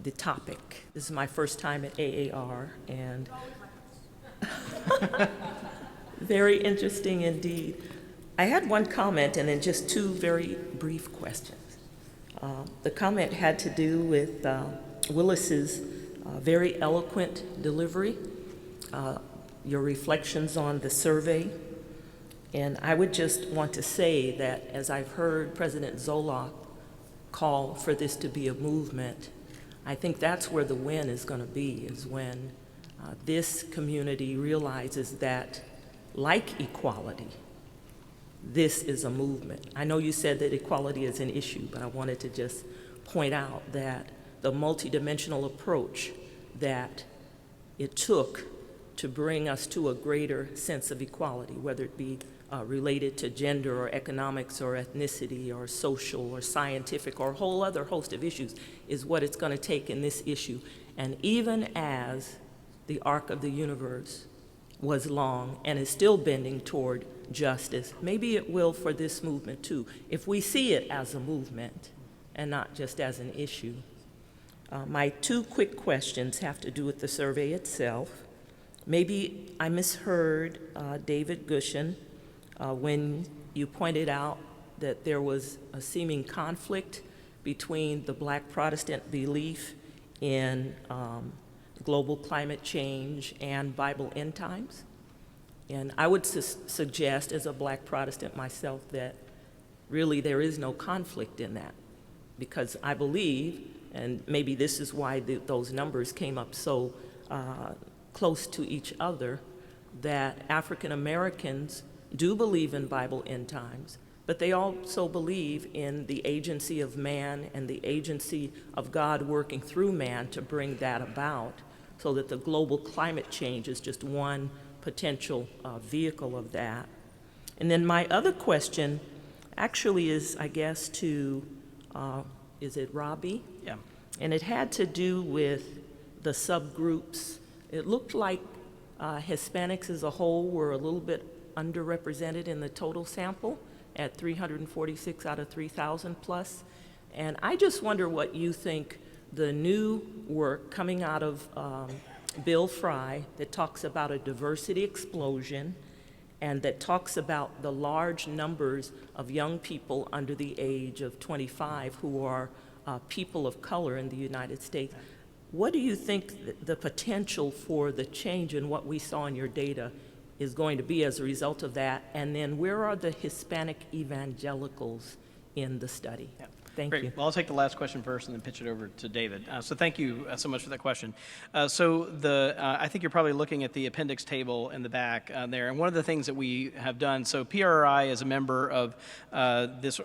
the topic. This is my first time at AAR, and very interesting indeed. I had one comment and then just 2 very brief questions. The comment had to do with Willis's very eloquent delivery, your reflections on the survey. And I would just want to say that as I've heard President Zoloth call for this to be a movement, I think that's where the win is going to be, is when this community realizes that, like equality, this is a movement. I know you said that equality is an issue, but I wanted to just point out that the multidimensional approach that it took to bring us to a greater sense of equality, whether it be related to gender or economics or ethnicity or social or scientific or a whole other host of issues, is what it's going to take in this issue. And even as the arc of the universe was long and is still bending toward justice, maybe it will for this movement too, if we see it as a movement and not just as an issue. My 2 quick questions have to do with the survey itself. Maybe I misheard David Gushee when you pointed out that there was a seeming conflict between the Black Protestant belief in global climate change and Bible end times. And I would suggest, as a Black Protestant myself, that really there is no conflict in that, because I believe, and maybe this is why those numbers came up so close to each other, that African Americans do believe in Bible end times, but they also believe in the agency of man and the agency of God working through man to bring that about, so that the global climate change is just one potential vehicle of that. And then my other question actually is, I guess, to, is it Robbie? Yeah. And it had to do with the subgroups. It looked like Hispanics as a whole were a little bit underrepresented in the total sample at 346 out of 3,000 plus. And I just wonder what you think the new work coming out of Bill Fry that talks about a diversity explosion and that talks about the large numbers of young people under the age of 25 who are people of color in the United States. What do you think the potential for the change in what we saw in your data is going to be as a result of that? And then where are the Hispanic evangelicals in the study? Yeah. Thank Great. you. Well, I'll take the last question first and then pitch it over to David. So thank you so much for that question. I think you're probably looking at the appendix table in the back there. And one of the things that we have done, so PRRI is a member of this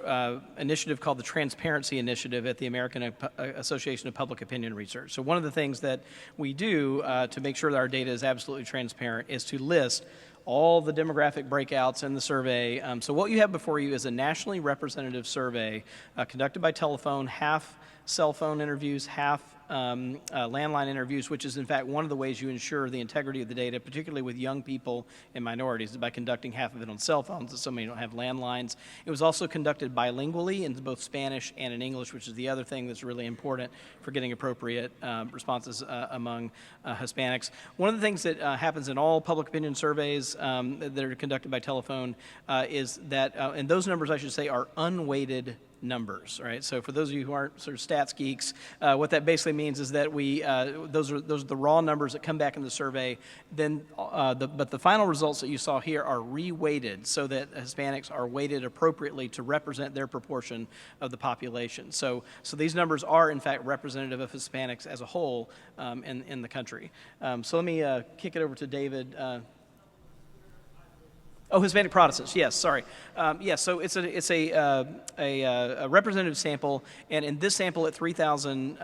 initiative called the Transparency Initiative at the American Association of Public Opinion Research. So one of the things that we do to make sure that our data is absolutely transparent is to list all the demographic breakouts in the survey. So what you have before you is a nationally representative survey conducted by telephone, half cell phone interviews, half landline interviews, which is in fact one of the ways you ensure the integrity of the data, particularly with young people and minorities, by conducting half of it on cell phones, so many don't have landlines. It was also conducted bilingually in both Spanish and in English, which is the other thing that's really important for getting appropriate responses among Hispanics. One of the things that happens in all public opinion surveys that are conducted by telephone is that, and those numbers I should say are unweighted numbers, right? So for those of you who aren't sort of stats geeks, what that basically means is that we those are the raw numbers that come back in the survey. Then, but the final results that you saw here are reweighted so that Hispanics are weighted appropriately to represent their proportion of the population. So these numbers are in fact representative of Hispanics as a whole in the country. So let me kick it over to David. Oh, Hispanic Protestants. Yes, sorry. Yes, so it's a representative sample, and in this sample at 3,000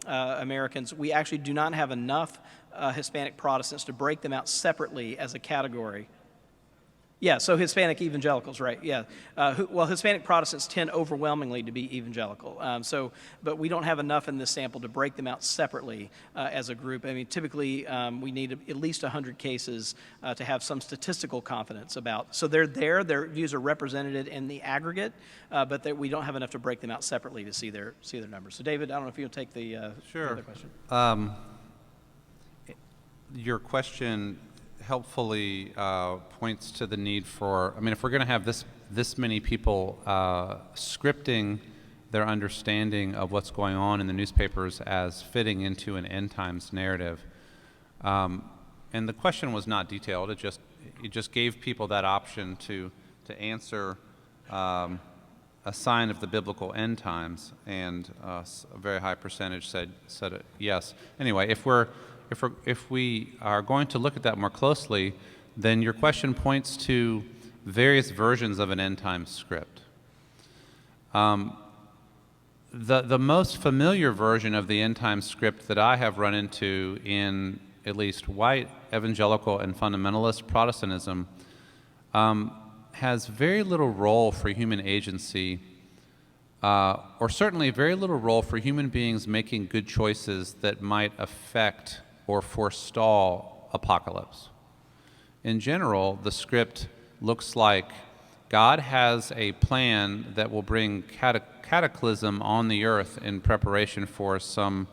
Americans, we actually do not have enough Hispanic Protestants to break them out separately as a category. Yeah, so Hispanic evangelicals, right? Yeah. Well, Hispanic Protestants tend overwhelmingly to be evangelical. But we don't have enough in this sample to break them out separately as a group. I mean, typically we need at least 100 cases to have some statistical confidence about. So they're there. Their views are represented in the aggregate, but we don't have enough to break them out separately to see their numbers. So, David, I don't know if you'll take the other question. Your question helpfully points to the need for, I mean, if we're going to have this many people scripting their understanding of what's going on in the newspapers as fitting into an end times narrative, and the question was not detailed, it just gave people that option to answer a sign of the biblical end times, and a very high percentage said yes. Anyway, if we are going to look at that more closely, then your question points to various versions of an end time script. The most familiar version of the end time script that I have run into in at least white evangelical and fundamentalist Protestantism has very little role for human agency, or certainly very little role for human beings making good choices that might affect or forestall apocalypse. In general, the script looks like God has a plan that will bring cataclysm on the earth in preparation for some,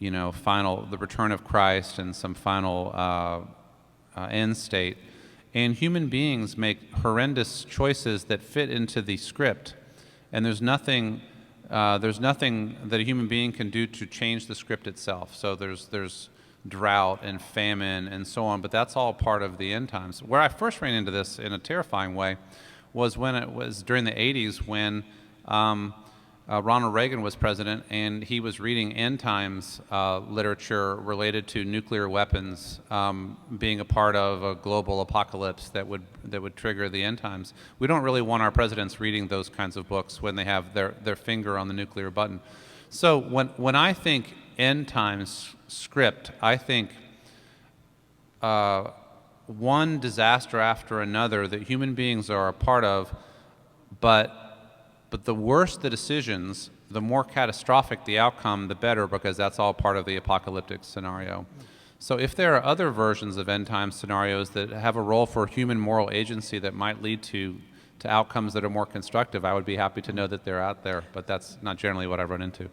the return of Christ and some final end state. And human beings make horrendous choices that fit into the script, and there's nothing that a human being can do to change the script itself. So there's drought and famine and so on, but that's all part of the end times. Where I first ran into this in a terrifying way was when it was during the 80s when Ronald Reagan was president, and he was reading end times literature related to nuclear weapons being a part of a global apocalypse that would trigger the end times. We don't really want our presidents reading those kinds of books when they have their finger on the nuclear button. So when I think end times script, I think one disaster after another that human beings are a part of, but the worse the decisions, the more catastrophic the outcome, the better, because that's all part of the apocalyptic scenario. So if there are other versions of end time scenarios that have a role for human moral agency that might lead to outcomes that are more constructive, I would be happy to know that they're out there, but that's not generally what I run into.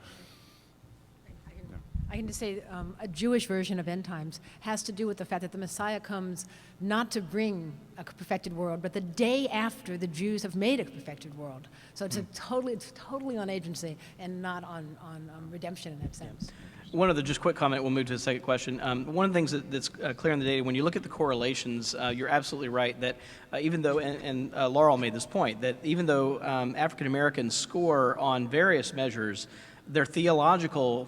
I can just say a Jewish version of end times has to do with the fact that the Messiah comes not to bring a perfected world, but the day after the Jews have made a perfected world. So it's totally on agency and not on redemption in that sense. One other just quick comment, we'll move to the second question. One of the things that's clear in the data, when you look at the correlations, you're absolutely right that even though, and Laurel made this point, that even though African Americans score on various measures, their theological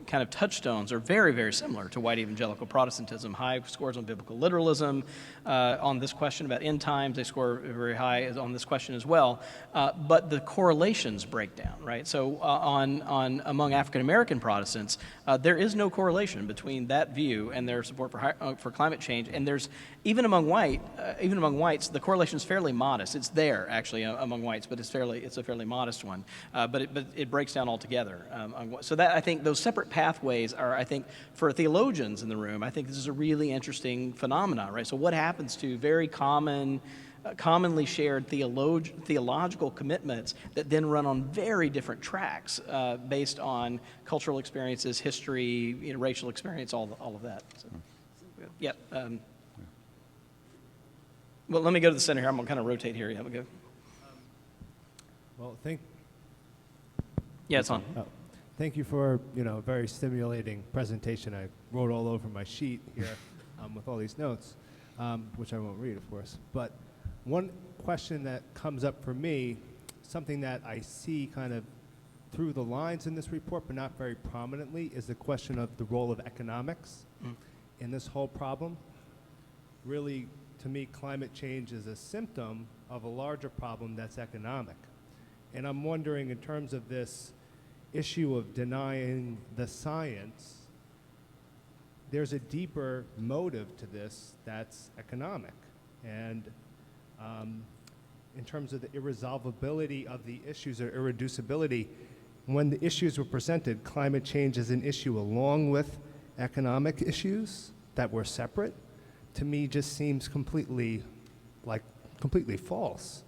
kind of touchstones are very, very similar to white evangelical Protestantism. High scores on biblical literalism. On this question about end times, they score very high on this question as well. But the correlations break down, right? So among African American Protestants, there is no correlation between that view and their support for climate change. And there's even among whites, the correlation is fairly modest. It's there actually among whites, but it's a fairly modest one. But it breaks down altogether. So that I think those separate pathways are, I think, for theologians in the room, I think this is a really interesting phenomenon, right? So what happens to very commonly shared theological commitments that then run on very different tracks based on cultural experiences, history, racial experience, all of that. So, yeah. Well, let me go to the center here. I'm going to kind of rotate here. Yeah, we'll go. Well, Yeah, it's on. Oh. Thank you for a very stimulating presentation. I wrote all over my sheet here with all these notes, which I won't read, of course. But one question that comes up for me, something that I see kind of through the lines in this report, but not very prominently, is the question of the role of economics in this whole problem. Really to me, climate change is a symptom of a larger problem that's economic. And I'm wondering, in terms of this issue of denying the science, there's a deeper motive to this that's economic. And in terms of the irresolvability of the issues or irreducibility, when the issues were presented, climate change is an issue along with economic issues that were separate, to me just seems completely false.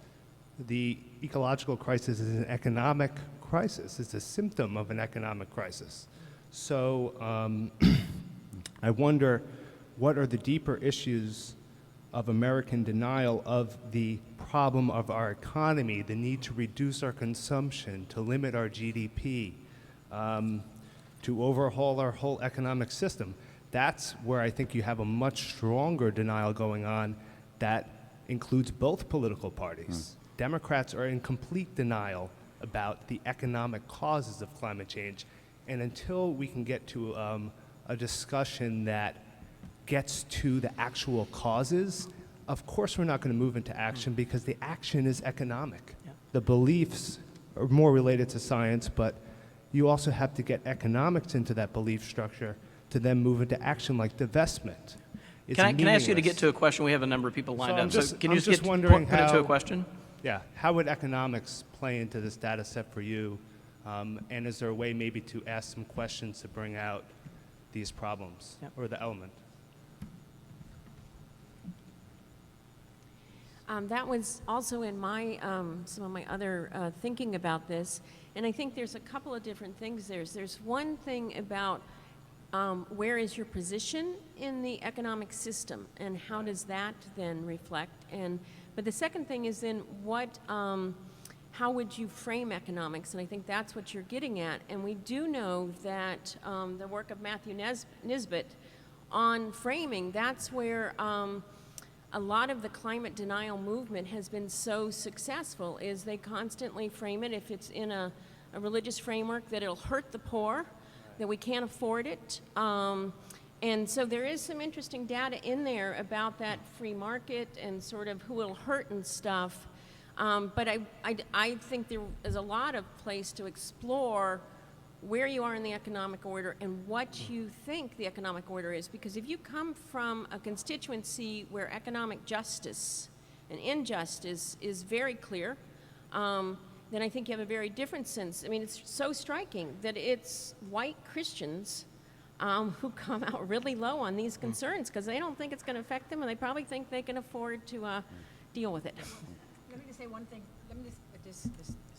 The ecological crisis is an economic crisis. It's a symptom of an economic crisis. So I wonder, what are the deeper issues of American denial of the problem of our economy, the need to reduce our consumption, to limit our GDP, to overhaul our whole economic system? That's where I think you have a much stronger denial going on that includes both political parties. Democrats are in complete denial about the economic causes of climate change. And until we can get to a discussion that gets to the actual causes, of course we're not going to move into action because the action is economic. Yeah. The beliefs are more related to science, but you also have to get economics into that belief structure to then move into action like divestment. It's Can I ask you to get meaningless. to a question? We have a number of people lined I'm up. just- So can I'm you just put wondering it to a how- question? Yeah, how would economics play into this data set for you? And is there a way maybe to ask some questions to bring out these problems or the element? That was also in my some of my other thinking about this, and I think there's a couple of different things. There's one thing about where is your position in the economic system, and how does that then reflect? But the second thing is then how would you frame economics? And I think that's what you're getting at. And we do know that the work of Matthew Nisbet on framing, that's where a lot of the climate denial movement has been so successful, is they constantly frame it, if it's in a religious framework, that it'll hurt the poor, that we can't afford it. And so there is some interesting data in there about that free market and sort of who it'll hurt and stuff. But I think there is a lot of place to explore where you are in the economic order and what you think the economic order is. Because if you come from a constituency where economic justice and injustice is very clear, then I think you have a very different sense. I mean, it's so striking that it's white Christians who come out really low on these concerns because they don't think it's going to affect them, and they probably think they can afford to deal with it. Let me just say one thing. Let me just,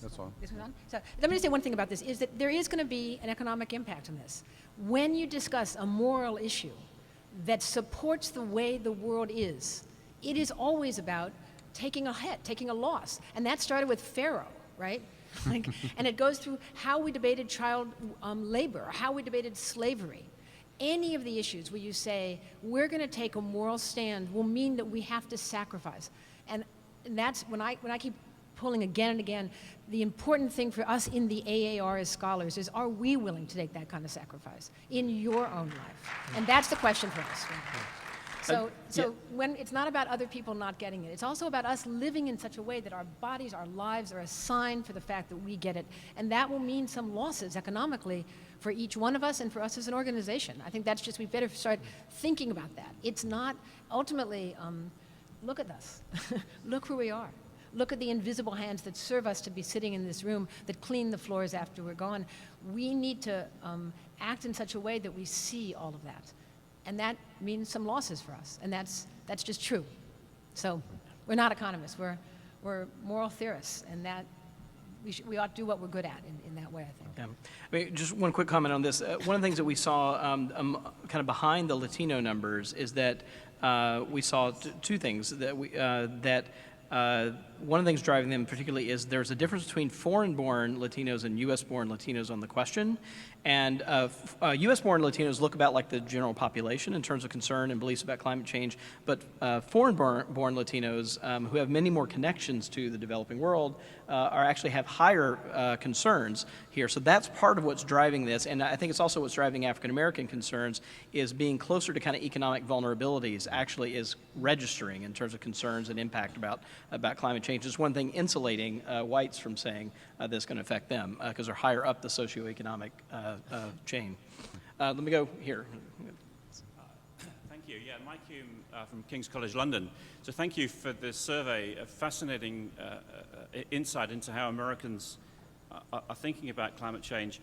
That's all. this was on? So let me just say one thing about this, is that there is going to be an economic impact on this. When you discuss a moral issue that supports the way the world is, it is always about taking a hit, taking a loss. And that started with Pharaoh, right? And it goes through how we debated child labor, how we debated slavery. Any of the issues where you say, we're going to take a moral stand will mean that we have to sacrifice. And that's when I keep pulling again and again, the important thing for us in the AAR as scholars is, are we willing to take that kind of sacrifice in your own life? And that's the question for us. So when it's not about other people not getting it, it's also about us living in such a way that our bodies, our lives are a sign for the fact that we get it. And that will mean some losses economically for each one of us and for us as an organization. I think that's just, we better start thinking about that. It's not, ultimately, look at us. Look who we are. Look at the invisible hands that serve us to be sitting in this room, that clean the floors after we're gone. We need to act in such a way that we see all of that. And that means some losses for us, and that's just true. So we're not economists, we're moral theorists, and that we ought to do what we're good at in that way, I think. Yeah. I mean, just one quick comment on this. One of the things that we saw kind of behind the Latino numbers is that we saw two things. That One of the things driving them particularly is there's a difference between foreign-born Latinos and U.S.-born Latinos on the question. And U.S.-born Latinos look about like the general population in terms of concern and beliefs about climate change, but foreign-born Latinos who have many more connections to the developing world actually have higher concerns here. So that's part of what's driving this, and I think it's also what's driving African-American concerns is being closer to kind of economic vulnerabilities actually is registering in terms of concerns and impact about climate change. It's one thing insulating whites from saying this is going to affect them because they're higher up the socioeconomic chain. Let me go here. Thank you. Yeah, Mike Hume from King's College London. So thank you for this survey, a fascinating insight into how Americans are thinking about climate change.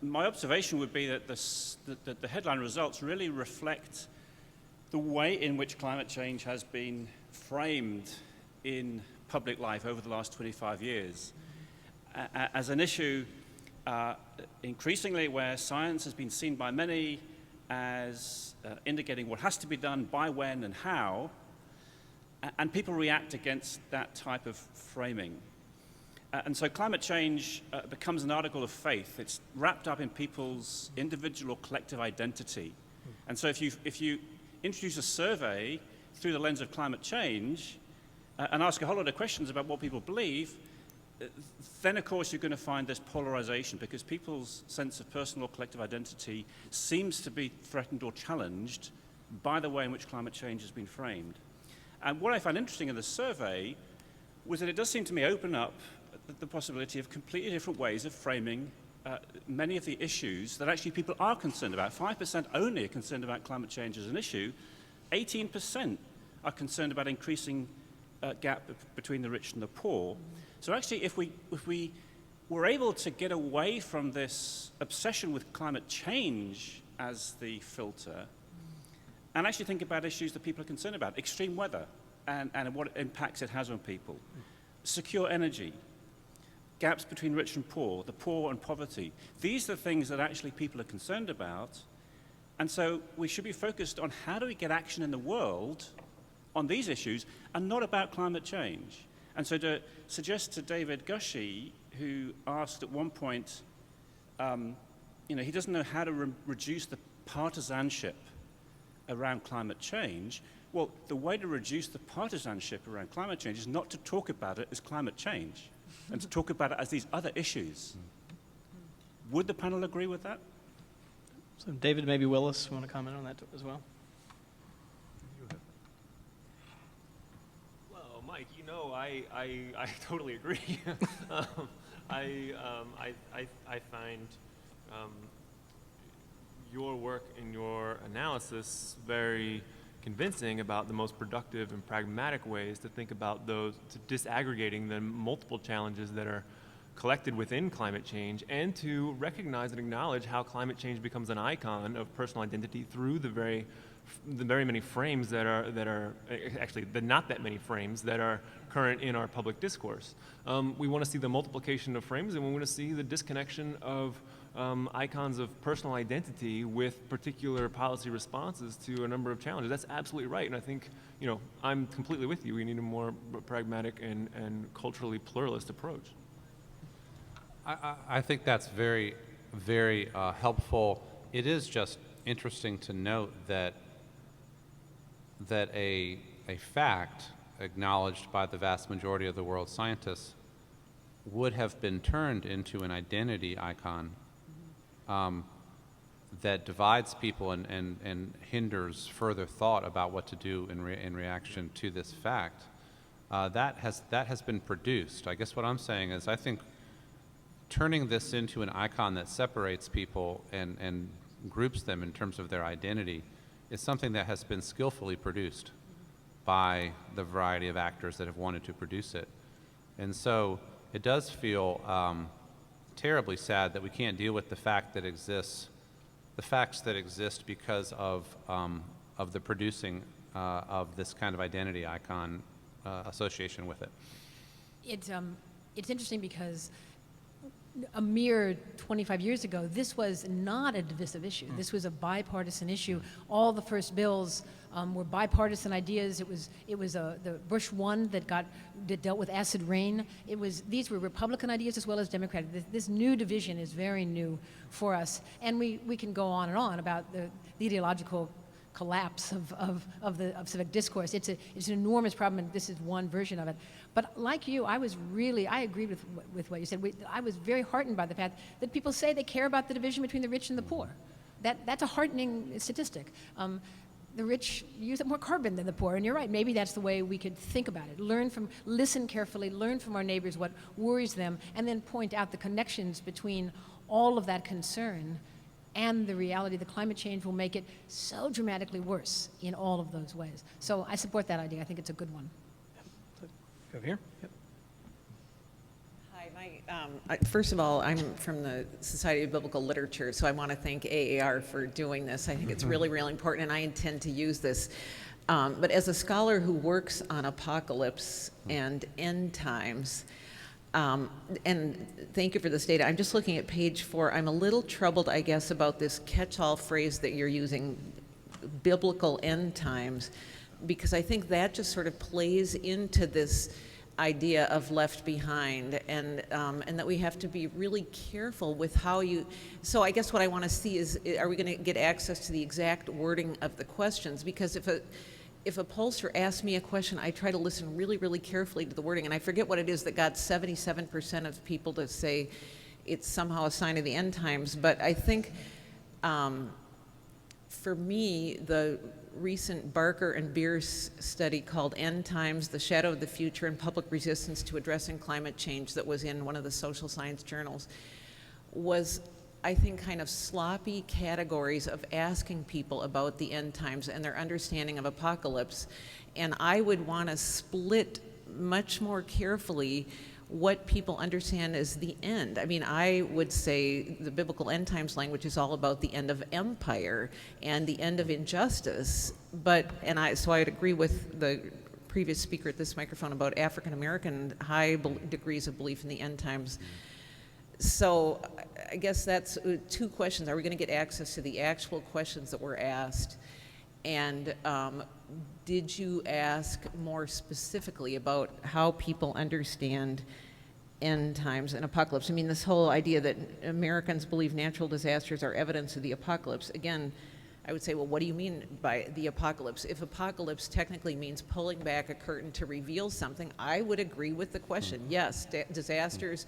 My observation would be that the headline results really reflect the way in which climate change has been framed in public life over the last 25 years as an issue increasingly where science has been seen by many as indicating what has to be done, by when and how, and people react against that type of framing. And so climate change becomes an article of faith. It's wrapped up in people's individual or collective identity. And so if you introduce a survey through the lens of climate change and ask a whole lot of questions about what people believe, then of course you're going to find this polarization because people's sense of personal or collective identity seems to be threatened or challenged by the way in which climate change has been framed. And what I found interesting in the survey was that it does seem to me open up the possibility of completely different ways of framing many of the issues that actually people are concerned about. 5% only are concerned about climate change as an issue. 18% are concerned about increasing gap between the rich and the poor. So actually, if we were able to get away from this obsession with climate change as the filter, and actually think about issues that people are concerned about, extreme weather and what impacts it has on people, secure energy, gaps between rich and poor, the poor and poverty. These are the things that actually people are concerned about. And so we should be focused on how do we get action in the world on these issues and not about climate change. And so to suggest to David Gushee, who asked at one point, he doesn't know how to reduce the partisanship around climate change. Well, the way to reduce the partisanship around climate change is not to talk about it as climate change and to talk about it as these other issues. Would the panel agree with that? So David, maybe Willis, want to comment on that as well? Well, Mike, I totally agree. I find your work and your analysis very convincing about the most productive and pragmatic ways to think about those, to disaggregating the multiple challenges that are collected within climate change, and to recognize and acknowledge how climate change becomes an icon of personal identity through the very many frames that are actually the not that many frames that are current in our public discourse. We want to see the multiplication of frames, and we want to see the disconnection of icons of personal identity with particular policy responses to a number of challenges. That's absolutely right, and I think, I'm completely with you. We need a more pragmatic and culturally pluralist approach. I think that's very, very helpful. It is just interesting to note that a fact acknowledged by the vast majority of the world's scientists would have been turned into an identity icon that divides people and hinders further thought about what to do in reaction to this fact. That has been produced. I guess what I'm saying is I think turning this into an icon that separates people and groups them in terms of their identity is something that has been skillfully produced by the variety of actors that have wanted to produce it. And so it does feel terribly sad that we can't deal with the facts that exist because of the producing of this kind of identity icon association with it. It's interesting because a mere 25 years ago, this was not a divisive issue. This was a bipartisan issue. All the first bills were bipartisan ideas. It was the Bush one that dealt with acid rain. These were Republican ideas as well as Democratic. This new division is very new for us, and we can go on and on about the ideological collapse of civic discourse. It's an enormous problem, and this is one version of it. But like you, I agreed with what you said. I was very heartened by the fact that people say they care about the division between the rich and the poor. That's a heartening statistic. The rich use up more carbon than the poor, and you're right, maybe that's the way we could think about it. Listen carefully, learn from our neighbors what worries them, and then point out the connections between all of that concern and the reality that climate change will make it so dramatically worse in all of those ways. So I support that idea. I think it's a good one. Over here. Yep. Hi, first of all, I'm from the Society of Biblical Literature, so I want to thank AAR for doing this. I think it's really, really important, and I intend to use this. But as a scholar who works on apocalypse and end times, and thank you for this data. I'm just looking at page 4. I'm a little troubled, I guess, about this catch-all phrase that you're using, biblical end times, because I think that just sort of plays into this idea of left behind, and that we have to be really careful with how you. So I guess what I want to see is, are we going to get access to the exact wording of the questions? Because if a pollster asks me a question, I try to listen really, really carefully to the wording, and I forget what it is that got 77% of people to say it's somehow a sign of the end times. But I think, for me, the recent Barker and Bierce study called End Times, The Shadow of the Future and Public Resistance to Addressing Climate Change, that was in one of the social science journals, was, I think, kind of sloppy categories of asking people about the end times and their understanding of apocalypse. And I would want to split much more carefully what people understand as the end. I mean, I would say the biblical end times language is all about the end of empire and the end of injustice. So I'd agree with the previous speaker at this microphone about African American high degrees of belief in the end times. So I guess that's two questions. Are we going to get access to the actual questions that were asked? And did you ask more specifically about how people understand end times and apocalypse? I mean, this whole idea that Americans believe natural disasters are evidence of the apocalypse. Again, I would say, well, what do you mean by the apocalypse? If apocalypse technically means pulling back a curtain to reveal something, I would agree with the question. Yes, disasters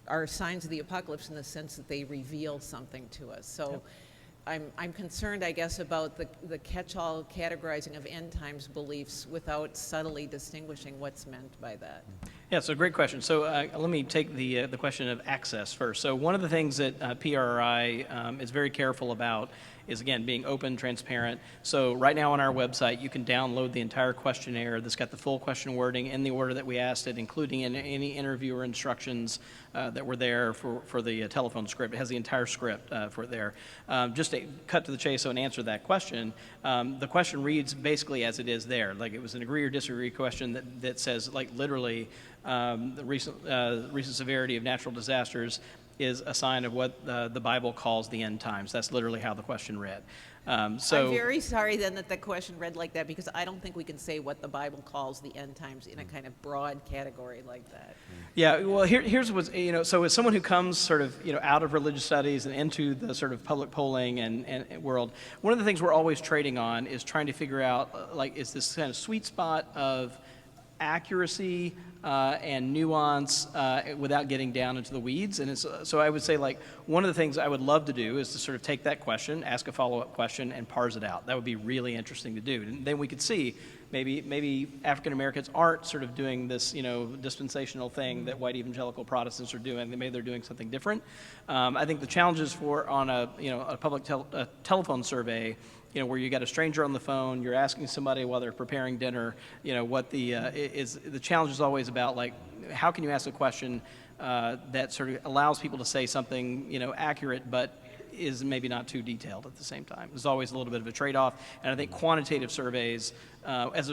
are signs of the apocalypse in the sense that they reveal something to us. So. Yep. I'm concerned, I guess, about the catch-all categorizing of end times beliefs without subtly distinguishing what's meant by that. Yeah, so great question. So let me take the question of access first. So one of the things that PRRI is very careful about is, again, being open, transparent. So right now on our website, you can download the entire questionnaire that's got the full question wording in the order that we asked it, including any interviewer instructions that were there for the telephone script. It has the entire script for it there. Just to cut to the chase and answer that question, the question reads basically as it is there. Like, it was an agree or disagree question that says, like, literally, the recent severity of natural disasters is a sign of what the Bible calls the end times. That's literally how the question read. I'm very sorry then that the question read like that, because I don't think we can say what the Bible calls the end times in a kind of broad category like that. Yeah, well, here's what's, so as someone who comes sort of, out of religious studies and into the sort of public polling and world, one of the things we're always trading on is trying to figure out, like, is this kind of sweet spot of accuracy and nuance without getting down into the weeds. And so I would say, like, one of the things I would love to do is to sort of take that question, ask a follow-up question, and parse it out. That would be really interesting to do. And then we could see maybe African Americans aren't sort of doing this, dispensational thing that white evangelical Protestants are doing. Maybe they're doing something different. I think the challenges on a public telephone survey, where you got a stranger on the phone, you're asking somebody while they're preparing dinner, what the challenge is always about, like, how can you ask a question that sort of allows people to say something, accurate, but is maybe not too detailed at the same time. There's always a little bit of a trade-off, and I think quantitative surveys, as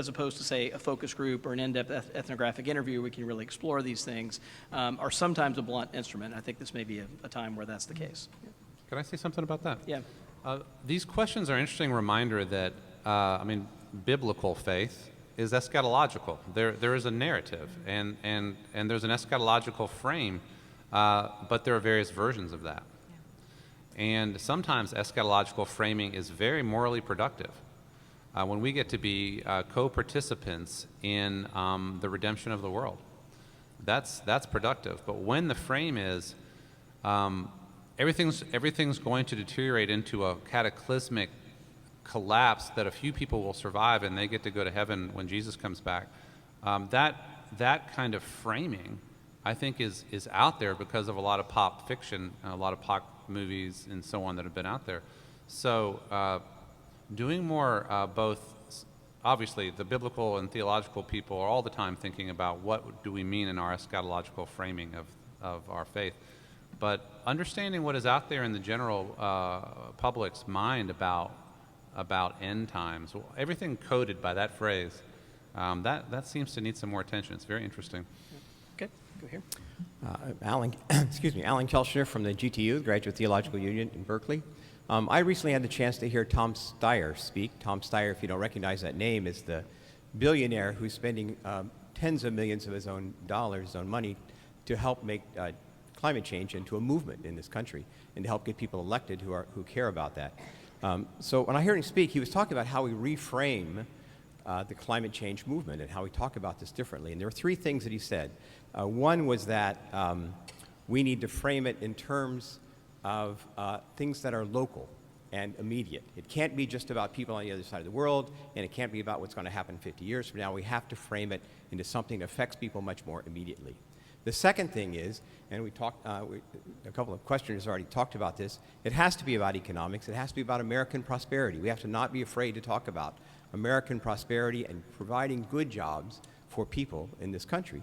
opposed to, say, a focus group or an in-depth ethnographic interview, we can really explore these things, are sometimes a blunt instrument. I think this may be a time where that's the case. Can I say something about that? Yeah. These questions are an interesting reminder that, biblical faith is eschatological. There is a narrative, and there's an eschatological frame, but there are various versions of that. And sometimes eschatological framing is very morally productive. When we get to be co-participants in the redemption of the world, that's productive. But when the frame is everything's going to deteriorate into a cataclysmic collapse that a few people will survive and they get to go to heaven when Jesus comes back, that kind of framing, I think, is out there because of a lot of pop fiction, a lot of pop movies and so on that have been out there. So doing more both, obviously the biblical and theological people are all the time thinking about what do we mean in our eschatological framing of our faith. But understanding what is out there in the general public's mind about end times, everything coded by that phrase, that seems to need some more attention. It's very interesting. Okay, go here. Alan Kelshner from the GTU, Graduate Theological Union in Berkeley. I recently had the chance to hear Tom Steyer speak. Tom Steyer, if you don't recognize that name, is the billionaire who's spending tens of millions of his own dollars, his own money, to help make climate change into a movement in this country and to help get people elected who care about that. So when I heard him speak, he was talking about how we reframe the climate change movement and how we talk about this differently. And there were three things that he said. One was that we need to frame it in terms of things that are local and immediate. It can't be just about people on the other side of the world, and it can't be about what's going to happen 50 years from now. We have to frame it into something that affects people much more immediately. The second thing is, and we talked, a couple of questioners already talked about this, it has to be about economics. It has to be about American prosperity. We have to not be afraid to talk about American prosperity and providing good jobs for people in this country.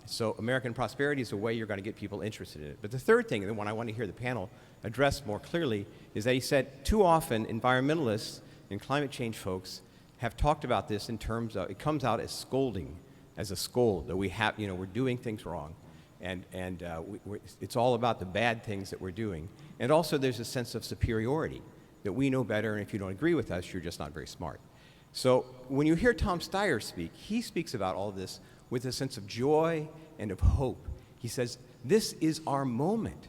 So American prosperity is the way you're going to get people interested in it. But the third thing, and the one I want to hear the panel address more clearly, is that he said too often environmentalists and climate change folks have talked about this in terms of, it comes out as scolding, as a scold, that we have, we're doing things wrong, and it's all about the bad things that we're doing. And also there's a sense of superiority, that we know better, and if you don't agree with us, you're just not very smart. So when you hear Tom Steyer speak, he speaks about all this with a sense of joy and of hope. He says, this is our moment.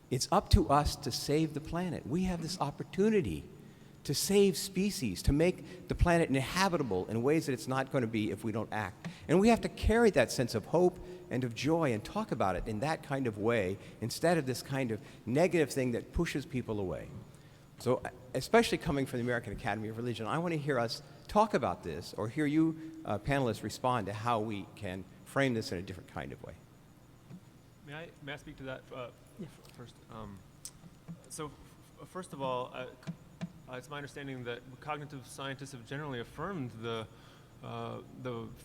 It's up to us to save the planet. We have this opportunity to save species, to make the planet inhabitable in ways that it's not going to be if we don't act. And we have to carry that sense of hope and of joy and talk about it in that kind of way instead of this kind of negative thing that pushes people away. So especially coming from the American Academy of Religion, I want to hear us talk about this or hear you panelists respond to how we can frame this in a different kind of way. May I speak to that first? First of all, it's my understanding that cognitive scientists have generally affirmed the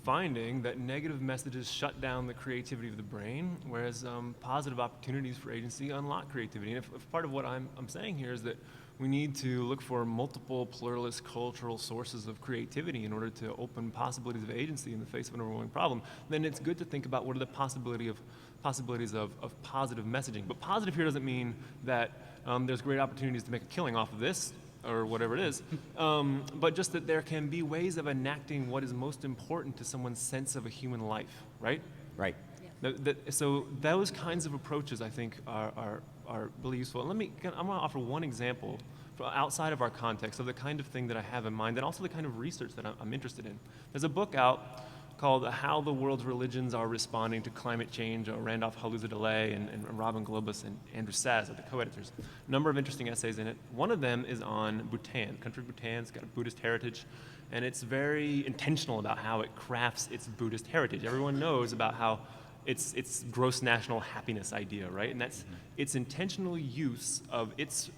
finding that negative messages shut down the creativity of the brain, whereas positive opportunities for agency unlock creativity. And if part of what I'm saying here is that we need to look for multiple pluralist cultural sources of creativity in order to open possibilities of agency in the face of an overwhelming problem, then it's good to think about what are the possibilities of positive messaging. But positive here doesn't mean that there's great opportunities to make a killing off of this, or whatever it is, but just that there can be ways of enacting what is most important to someone's sense of a human life, right? Right. So those kinds of approaches, I think, are really useful. And I'm going to offer one example outside of our context of the kind of thing that I have in mind and also the kind of research that I'm interested in. There's a book out called How the World's Religions Are Responding to Climate Change, Randolph Haluza-Delay and Robin Globus and Andrew Saz are the co-editors. A number of interesting essays in it. One of them is on Bhutan. Country Bhutan's got a Buddhist heritage, and it's very intentional about how it crafts its Buddhist heritage. Everyone knows about how its gross national happiness idea, right? And that's its intentional use of its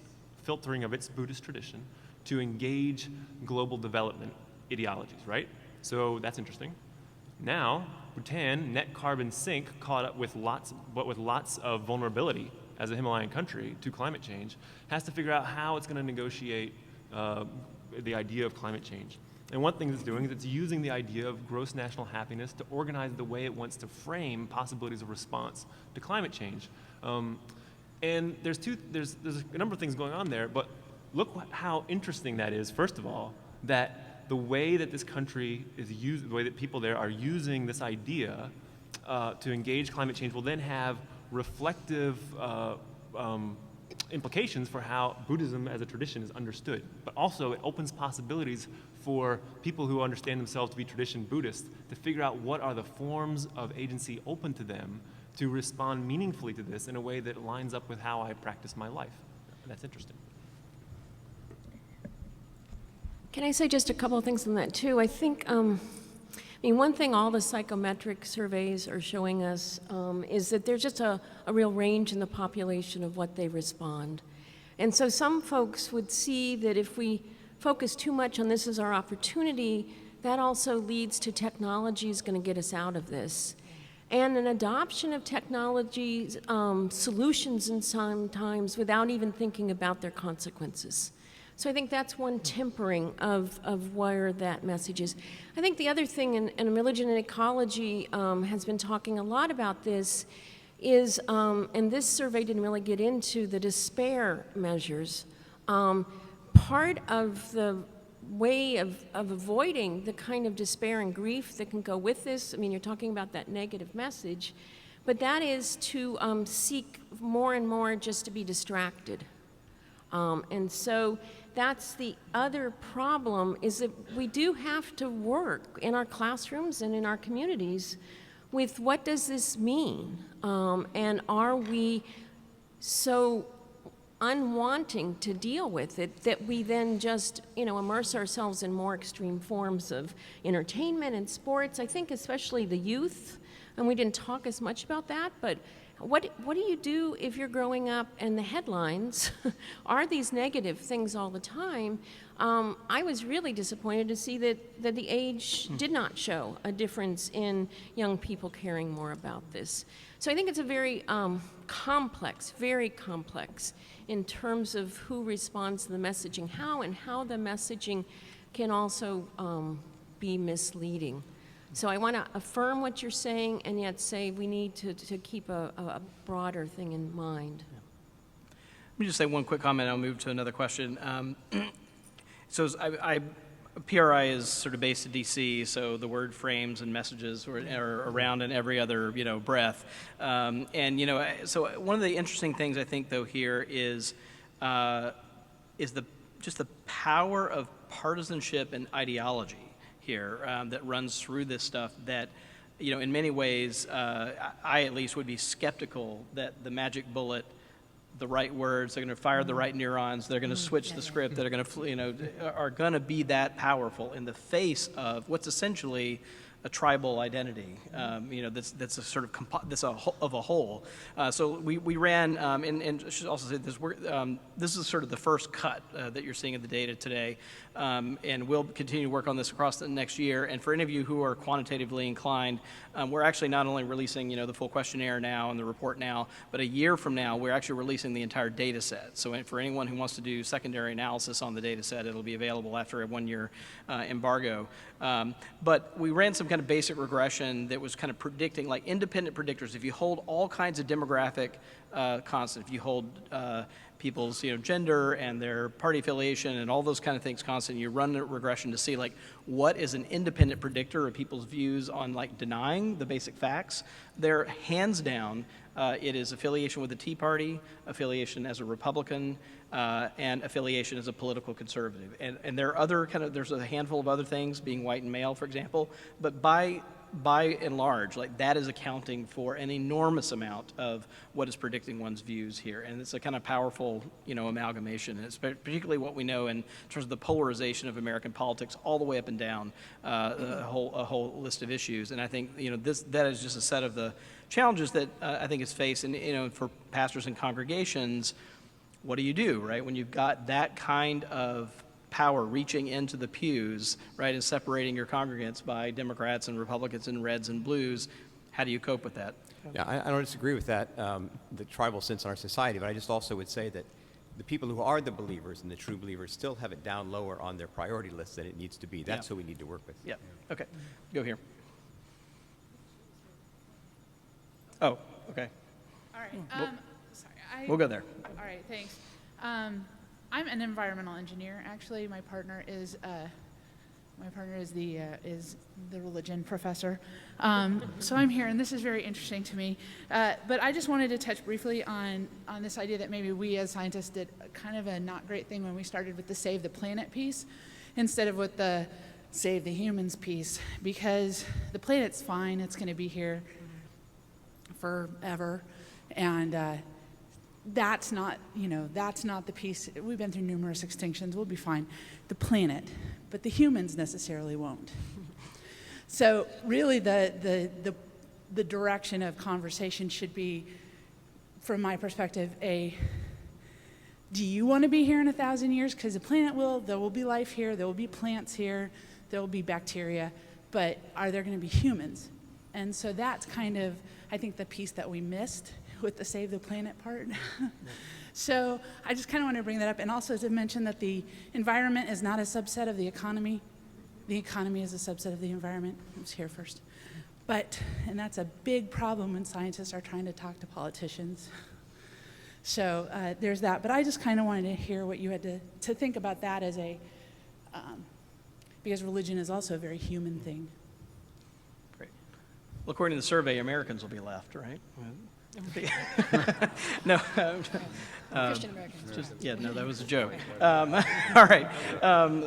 filtering of its Buddhist tradition to engage global development ideologies, right? So that's interesting. Now, Bhutan, net carbon sink, caught up with lots of vulnerability as a Himalayan country to climate change, has to figure out how it's going to negotiate the idea of climate change. And one thing it's doing is it's using the idea of gross national happiness to organize the way it wants to frame possibilities of response to climate change. And there's a number of things going on there, but look how interesting that is, first of all, that the way that this country is the way that people there are using this idea to engage climate change will then have reflective implications for how Buddhism as a tradition is understood. But also it opens possibilities for people who understand themselves to be tradition Buddhists to figure out what are the forms of agency open to them to respond meaningfully to this in a way that lines up with how I practice my life. And that's interesting. Can I say just a couple of things on that too? I think, one thing all the psychometric surveys are showing us is that there's just a real range in the population of what they respond. And so some folks would see that if we focus too much on this as our opportunity, that also leads to technology is going to get us out of this. And an adoption of technology solutions in sometimes without even thinking about their consequences. So I think that's one tempering of where that message is. I think the other thing, and religion and ecology has been talking a lot about this, is, and this survey didn't really get into the despair measures. Part of the way of avoiding the kind of despair and grief that can go with this, you're talking about that negative message, but that is to seek more and more just to be distracted. And so that's the other problem, is that we do have to work in our classrooms and in our communities with what does this mean? And are we so unwanting to deal with it that we then just, immerse ourselves in more extreme forms of entertainment and sports? I think especially the youth, and we didn't talk as much about that, but what do you do if you're growing up and the headlines are these negative things all the time? I was really disappointed to see that the age did not show a difference in young people caring more about this. So I think it's a very complex, very complex in terms of who responds to the messaging, and how the messaging can also be misleading. So I want to affirm what you're saying and yet say we need to keep a broader thing in mind. Let me just say one quick comment, I'll move to another question. So PRRI is sort of based in DC, so the word frames and messages are around in every other breath. So one of the interesting things I think though here is just the power of partisanship and ideology here that runs through this stuff that, in many ways, I at least would be skeptical that the magic bullet, the right words, they're going to fire the right neurons, they're going to switch the script, that are going to, are going to be that powerful in the face of what's essentially a tribal identity, that's a sort of a whole. So we ran, and I should also say this: this is sort of the first cut that you're seeing of the data today, and we'll continue to work on this across the next year. And for any of you who are quantitatively inclined, we're actually not only releasing the full questionnaire now and the report now, but a year from now we're actually releasing the entire data set. So for anyone who wants to do secondary analysis on the data set, it'll be available after a 1-year embargo. But we ran some kind of basic regression that was kind of predicting, like independent predictors. If you hold all kinds of demographic constant, if you hold people's gender and their party affiliation and all those kind of things constant, you run a regression to see like what is an independent predictor of people's views on like denying the basic facts. They're hands down, it is affiliation with the Tea Party, affiliation as a Republican, and affiliation as a political conservative. And there are other there's a handful of other things, being white and male, for example, but by and large, like that is accounting for an enormous amount of what is predicting one's views here. And it's a kind of powerful, amalgamation. And it's particularly what we know in terms of the polarization of American politics all the way up and down a whole list of issues. And I think, that is just a set of the challenges that I think is faced. And, for pastors and congregations, what do you do, right? When you've got that kind of power reaching into the pews, right, and separating your congregants by Democrats and Republicans and reds and blues. How do you cope with that? Yeah, I don't disagree with that, the tribal sense in our society, but I just also would say that the people who are the believers and the true believers still have it down lower on their priority list than it needs to be. That's who we need to work with. Yeah. Okay. Go here. Oh, okay. All right. Sorry. We'll go there. All right. Thanks. I'm an environmental engineer. Actually, my partner is the religion professor. So I'm here, and this is very interesting to me. But I just wanted to touch briefly on this idea that maybe we as scientists did kind of a not great thing when we started with the Save the Planet piece instead of with the Save the Humans piece, because the planet's fine. It's going to be here forever, and that's not the piece. We've been through numerous extinctions. We'll be fine. The planet, but the humans necessarily won't. So really, the direction of conversation should be, from my perspective, do you want to be here in 1,000 years? Because the planet will. There will be life here. There will be plants here. There will be bacteria. But are there going to be humans? And so that's kind of, I think, the piece that we missed with the Save the Planet part. So I just kind of want to bring that up, and also to mention that the environment is not a subset of the economy. The economy is a subset of the environment. It was here first. And that's a big problem when scientists are trying to talk to politicians. So there's that. But I just kind of wanted to hear what you had to think about that as because religion is also a very human thing. Great. Well, according to the survey, Americans will be left, right? No. Christian Americans. No, that was a joke. All right.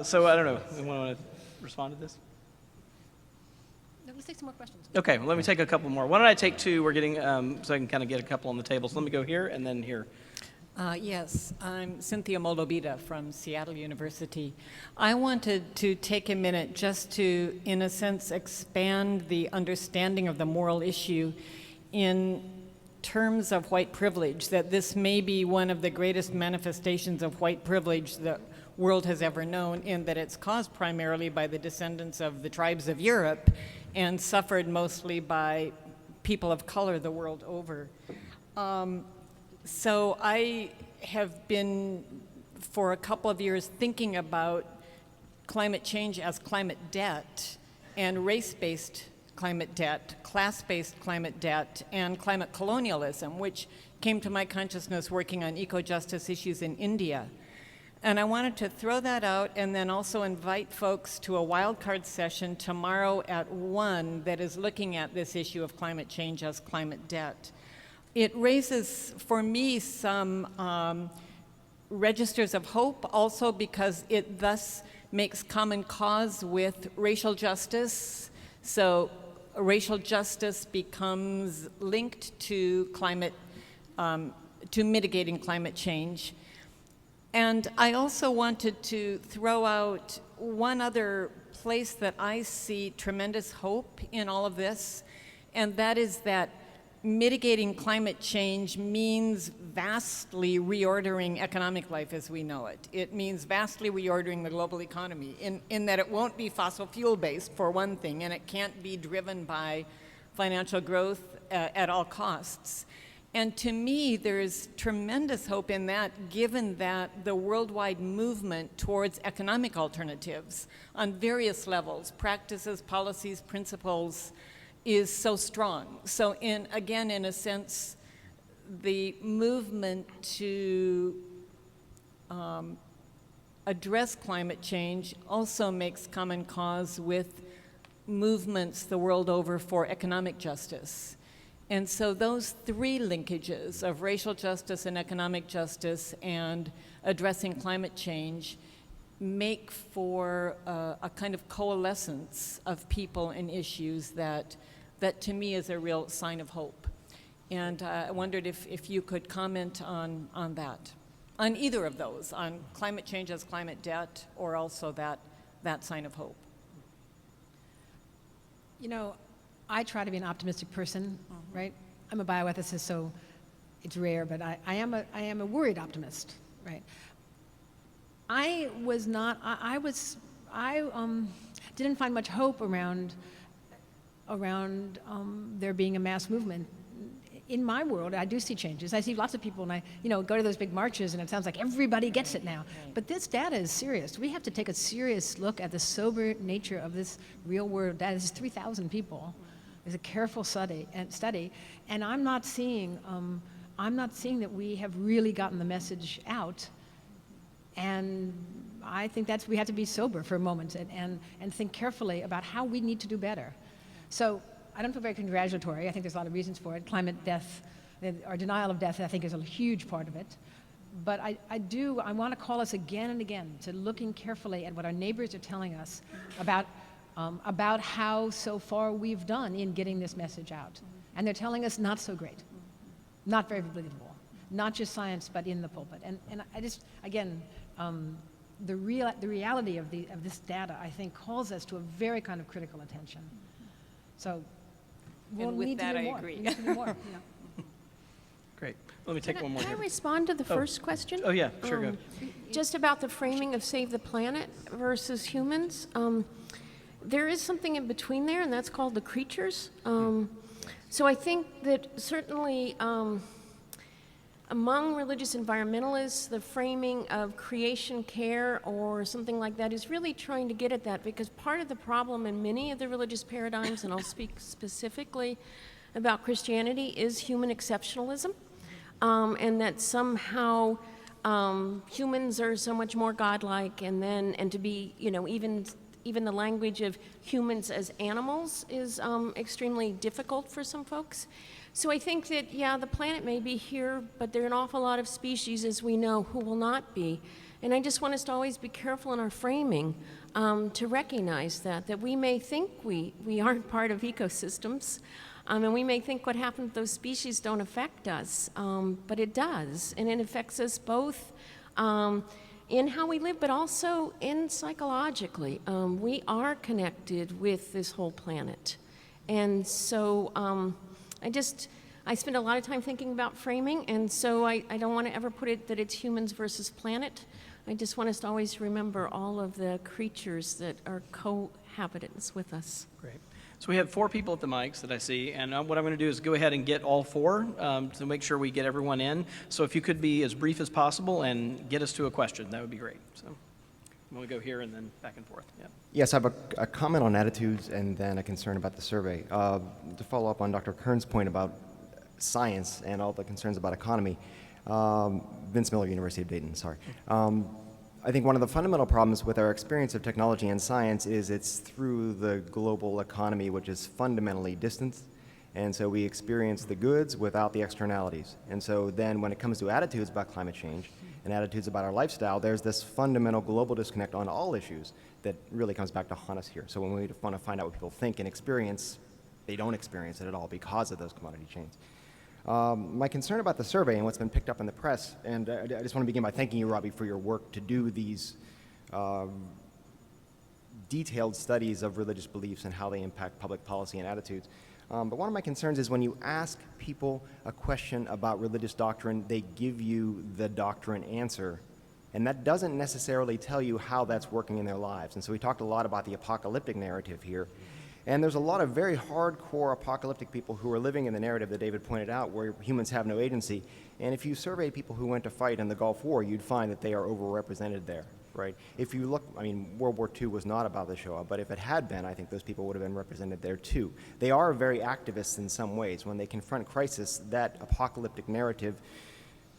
So I don't know. Anyone want to respond to this? No, let's take some more questions. Okay. Well, let me take a couple more. Why don't I take two? We're getting so I can kind of get a couple on the table. So let me go here and then here. Yes, I'm Cynthia Moldovita from Seattle University. I wanted to take a minute just to, in a sense, expand the understanding of the moral issue in terms of white privilege, that this may be one of the greatest manifestations of white privilege the world has ever known, in that it's caused primarily by the descendants of the tribes of Europe and suffered mostly by people of color the world over. So I have been, for a couple of years, thinking about climate change as climate debt and race-based climate debt, class-based climate debt, and climate colonialism, which came to my consciousness working on eco-justice issues in India. And I wanted to throw that out and then also invite folks to a wildcard session tomorrow at 1 that is looking at this issue of climate change as climate debt. It raises, for me, some registers of hope, also because it thus makes common cause with racial justice. So racial justice becomes linked to climate, to mitigating climate change. And I also wanted to throw out one other place that I see tremendous hope in all of this, and that is that mitigating climate change means vastly reordering economic life as we know it. It means vastly reordering the global economy in that it won't be fossil fuel based, for one thing, and it can't be driven by financial growth at all costs. And to me, there's tremendous hope in that, given that the worldwide movement towards economic alternatives on various levels, practices, policies, principles, is so strong. So again, in a sense, the movement to address climate change also makes common cause with movements the world over for economic justice. And so those three linkages of racial justice and economic justice and addressing climate change make for a kind of coalescence of people and issues that to me is a real sign of hope. And I wondered if you could comment on that, on either of those, on climate change as climate debt, or also that sign of hope. You know, I try to be an optimistic person, right? I'm a bioethicist, so it's rare, but I am a worried optimist, right? I didn't find much hope around there being a mass movement. In my world, I do see changes. I see lots of people, and I go to those big marches, and it sounds like everybody gets it now. But this data is serious. We have to take a serious look at the sober nature of this real world data. This is 3,000 people. It's a careful study, and I'm not seeing that we have really gotten the message out. And I think we have to be sober for a moment and think carefully about how we need to do better. So I don't feel very congratulatory. I think there's a lot of reasons for it. Climate death, or denial of death, I think is a huge part of it. But I want to call us again and again to looking carefully at what our neighbors are telling us about how so far we've done in getting this message out. And they're telling us not so great, not very believable, not just science, but in the pulpit. And I just, again, the reality of this data, I think, calls us to a very kind of critical attention. So we'll with need that, to do I more. agree. We need to do more. Great. Let me take one more Can I here. respond to the first question? Oh, yeah, sure, go ahead. Just about the framing of Save the Planet versus humans. There is something in between there, and that's called the creatures. So I think that certainly among religious environmentalists, the framing of creation care or something like that is really trying to get at that, because part of the problem in many of the religious paradigms, and I'll speak specifically about Christianity, is human exceptionalism, and that somehow humans are so much more godlike, and to be, even the language of humans as animals is extremely difficult for some folks. So I think that, yeah, the planet may be here, but there are an awful lot of species, as we know, who will not be. And I just want us to always be careful in our framing to recognize that we may think we aren't part of ecosystems, and we may think what happened to those species don't affect us, but it does, and it affects us both in how we live, but also in psychologically. We are connected with this whole planet. And so I spend a lot of time thinking about framing, and so I don't want to ever put it that it's humans versus planet. I just want us to always remember all of the creatures that are cohabitants with us. Great. So we have 4 people at the mics that I see, and what I'm going to do is go ahead and get all 4 to make sure we get everyone in. So if you could be as brief as possible and get us to a question, that would be great. So we'll go here and then back and forth. Yeah. Yes, I have a comment on attitudes and then a concern about the survey. To follow up on Dr. Kearns' point about science and all the concerns about economy, Vince Miller, University of Dayton, sorry. I think one of the fundamental problems with our experience of technology and science is it's through the global economy, which is fundamentally distant. And so we experience the goods without the externalities. And so then when it comes to attitudes about climate change and attitudes about our lifestyle, there's this fundamental global disconnect on all issues that really comes back to haunt us here. So when we want to find out what people think and experience, they don't experience it at all because of those commodity chains. My concern about the survey and what's been picked up in the press, and I just want to begin by thanking you, Robbie, for your work to do these detailed studies of religious beliefs and how they impact public policy and attitudes. But one of my concerns is when you ask people a question about religious doctrine, they give you the doctrine answer, and that doesn't necessarily tell you how that's working in their lives. And so we talked a lot about the apocalyptic narrative here. And there's a lot of very hardcore apocalyptic people who are living in the narrative that David pointed out, where humans have no agency. And if you survey people who went to fight in the Gulf War, you'd find that they are overrepresented there, right? If you look, I mean, World War II was not about the Shoah, but if it had been, I think those people would have been represented there too. They are very activists in some ways. When they confront crisis, that apocalyptic narrative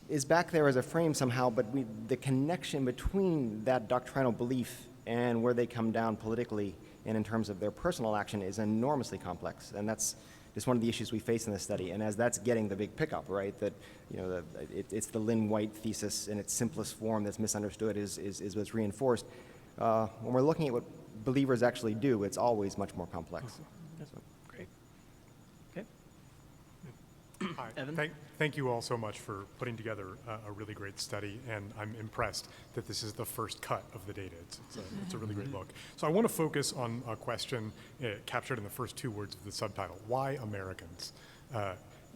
is back there as a frame somehow, but the connection between that doctrinal belief and where they come down politically and in terms of their personal action is enormously complex. And that's just one of the issues we face in this study. And as that's getting the big pickup, right, that, it's the Lynn White thesis in its simplest form that's misunderstood is what's reinforced. When we're looking at what believers actually do, it's always much more complex. So. Great. Okay. Hi. Evan? Thank you all so much for putting together a really great study, and I'm impressed that this is the first cut of the data. It's a really great look. So I want to focus on a question captured in the first 2 words of the subtitle: why Americans?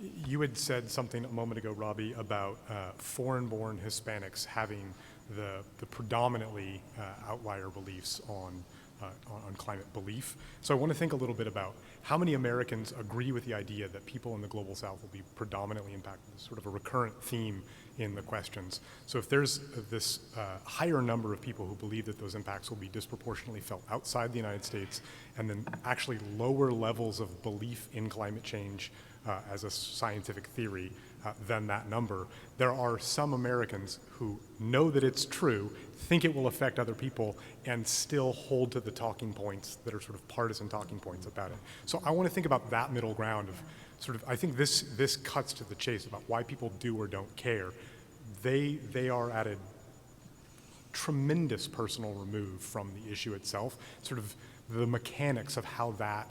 You had said something a moment ago, Robbie, about foreign-born Hispanics having the predominantly outlier beliefs on climate belief. So I want to think a little bit about how many Americans agree with the idea that people in the global south will be predominantly impacted. It's sort of a recurrent theme in the questions. So if there's this higher number of people who believe that those impacts will be disproportionately felt outside the United States, and then actually lower levels of belief in climate change as a scientific theory than that number, there are some Americans who know that it's true, think it will affect other people, and still hold to the talking points that are sort of partisan talking points about it. So I want to think about that middle ground of sort of, I think this cuts to the chase about why people do or don't care. They are at a tremendous personal remove from the issue itself. Sort of the mechanics of how that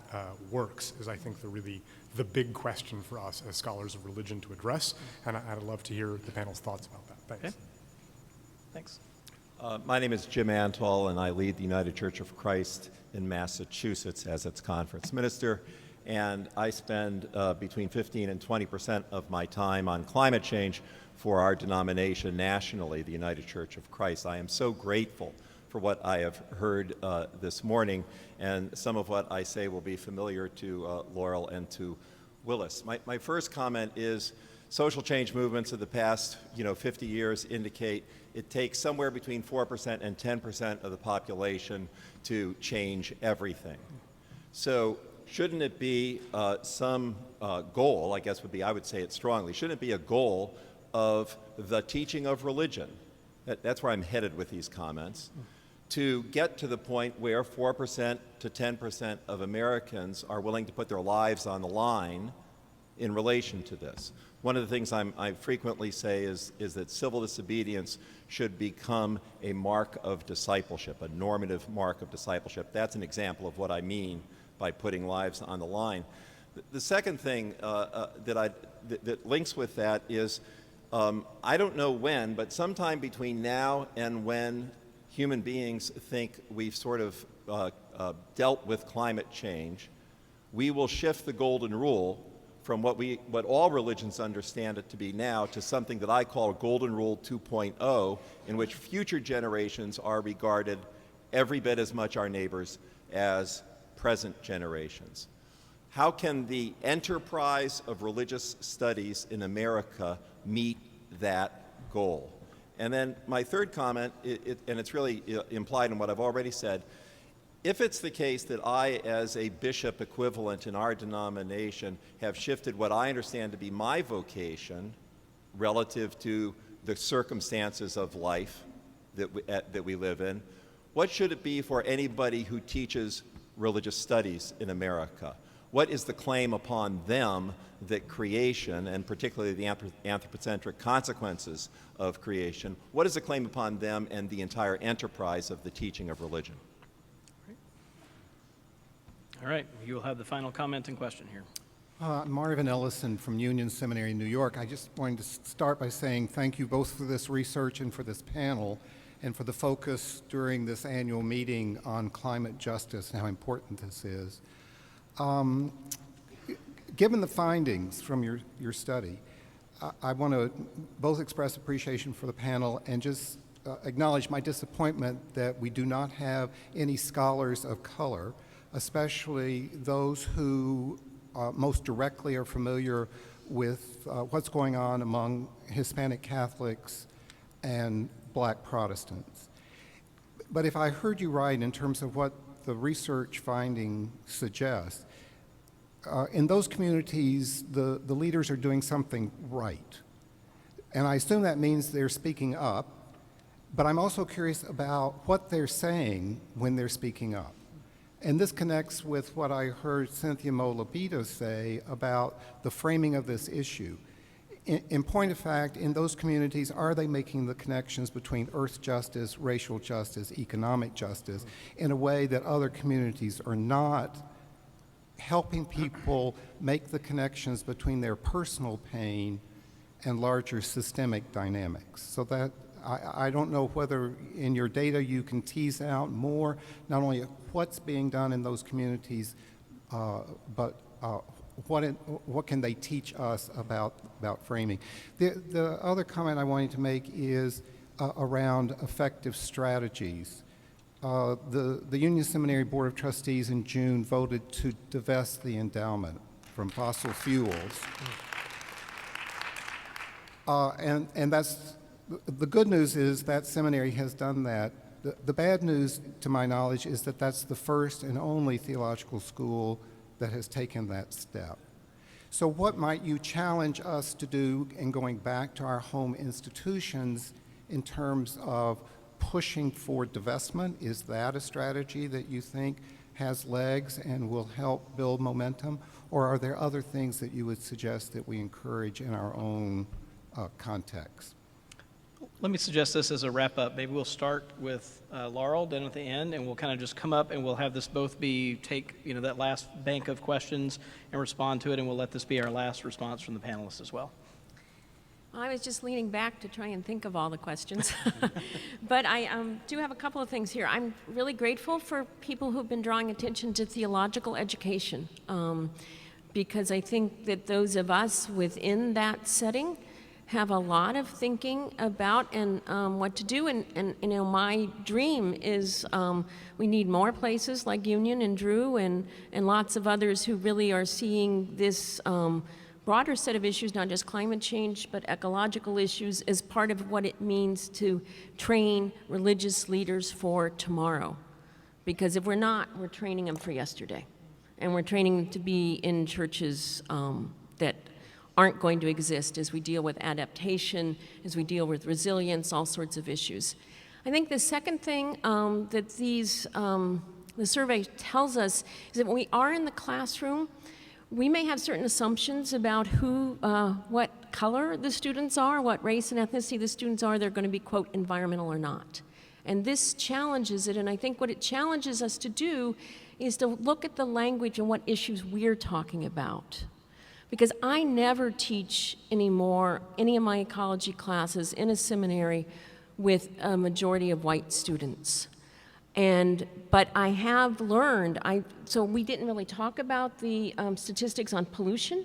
works is, I think, the big question for us as scholars of religion to address, and I'd love to hear the panel's thoughts about that. Thanks. Okay. Thanks. My name is Jim Antall, and I lead the United Church of Christ in Massachusetts as its conference minister, and I spend between 15 and 20% of my time on climate change for our denomination nationally, the United Church of Christ. I am so grateful for what I have heard this morning, and some of what I say will be familiar to Laurel and to Willis. My first comment is social change movements of the past 50 years indicate it takes somewhere between 4% and 10% of the population to change everything. So shouldn't it be some goal, I guess I would say it strongly, shouldn't it be a goal of the teaching of religion? That's where I'm headed with these comments. To get to the point where 4% to 10% of Americans are willing to put their lives on the line in relation to this. One of the things I frequently say is that civil disobedience should become a mark of discipleship, a normative mark of discipleship. That's an example of what I mean by putting lives on the line. The second thing that links with that is, I don't know when, but sometime between now and when human beings think we've sort of dealt with climate change, we will shift the golden rule from what all religions understand it to be now to something that I call Golden Rule 2.0, in which future generations are regarded every bit as much our neighbors as present generations. How can the enterprise of religious studies in America meet that goal? And then my third comment, and it's really implied in what I've already said, if it's the case that I, as a bishop equivalent in our denomination, have shifted what I understand to be my vocation relative to the circumstances of life that we live in, what should it be for anybody who teaches religious studies in America? What is the claim upon them that creation, and particularly the anthropocentric consequences of creation, what is the claim upon them and the entire enterprise of the teaching of religion? All right, you will have the final comment and question here. Marvin Ellison from Union Seminary, New York. I just wanted to start by saying thank you both for this research and for this panel and for the focus during this annual meeting on climate justice and how important this is. Given the findings from your study, I want to both express appreciation for the panel and just acknowledge my disappointment that we do not have any scholars of color, especially those who most directly are familiar with what's going on among Hispanic Catholics and Black Protestants. But if I heard you right in terms of what the research finding suggests, in those communities, the leaders are doing something right. And I assume that means they're speaking up, but I'm also curious about what they're saying when they're speaking up. And this connects with what I heard Cynthia Molabito say about the framing of this issue. In point of fact, in those communities, are they making the connections between earth justice, racial justice, economic justice, in a way that other communities are not, helping people make the connections between their personal pain and larger systemic dynamics? So that I don't know whether in your data you can tease out more, not only what's being done in those communities, but what can they teach us about framing? The other comment I wanted to make is around effective strategies. The Union Seminary Board of Trustees in June voted to divest the endowment from fossil fuels. And that's, the good news is that seminary has done that. The bad news, to my knowledge, is that that's the first and only theological school that has taken that step. So what might you challenge us to do in going back to our home institutions in terms of pushing for divestment? Is that a strategy that you think has legs and will help build momentum? Or are there other things that you would suggest that we encourage in our own context? Let me suggest this as a wrap-up. Maybe we'll start with Laurel down at the end, and we'll kind of just come up and we'll have this both be, take that last bank of questions and respond to it, and we'll let this be our last response from the panelists as well. I was just leaning back to try and think of all the questions. But I do have a couple of things here. I'm really grateful for people who've been drawing attention to theological education, because I think that those of us within that setting have a lot of thinking about and what to do. And my dream is we need more places like Union and Drew and lots of others who really are seeing this broader set of issues, not just climate change, but ecological issues, as part of what it means to train religious leaders for tomorrow. Because if we're not, we're training them for yesterday. And we're training them to be in churches that aren't going to exist as we deal with adaptation, as we deal with resilience, all sorts of issues. I think the second thing that the survey tells us is that when we are in the classroom, we may have certain assumptions about what color the students are, what race and ethnicity the students are. They're going to be, quote, environmental or not. And this challenges it, and I think what it challenges us to do is to look at the language and what issues we're talking about. Because I never teach anymore any of my ecology classes in a seminary with a majority of white students. But I have learned, so we didn't really talk about the statistics on pollution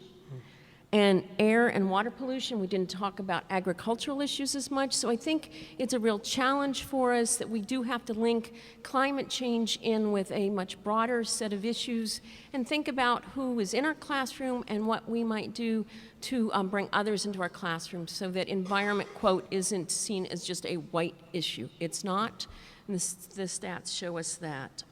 and air and water pollution. We didn't talk about agricultural issues as much. So I think it's a real challenge for us that we do have to link climate change in with a much broader set of issues and think about who is in our classroom and what we might do to bring others into our classroom so that environment, quote, isn't seen as just a white issue. It's not. And the stats show us that.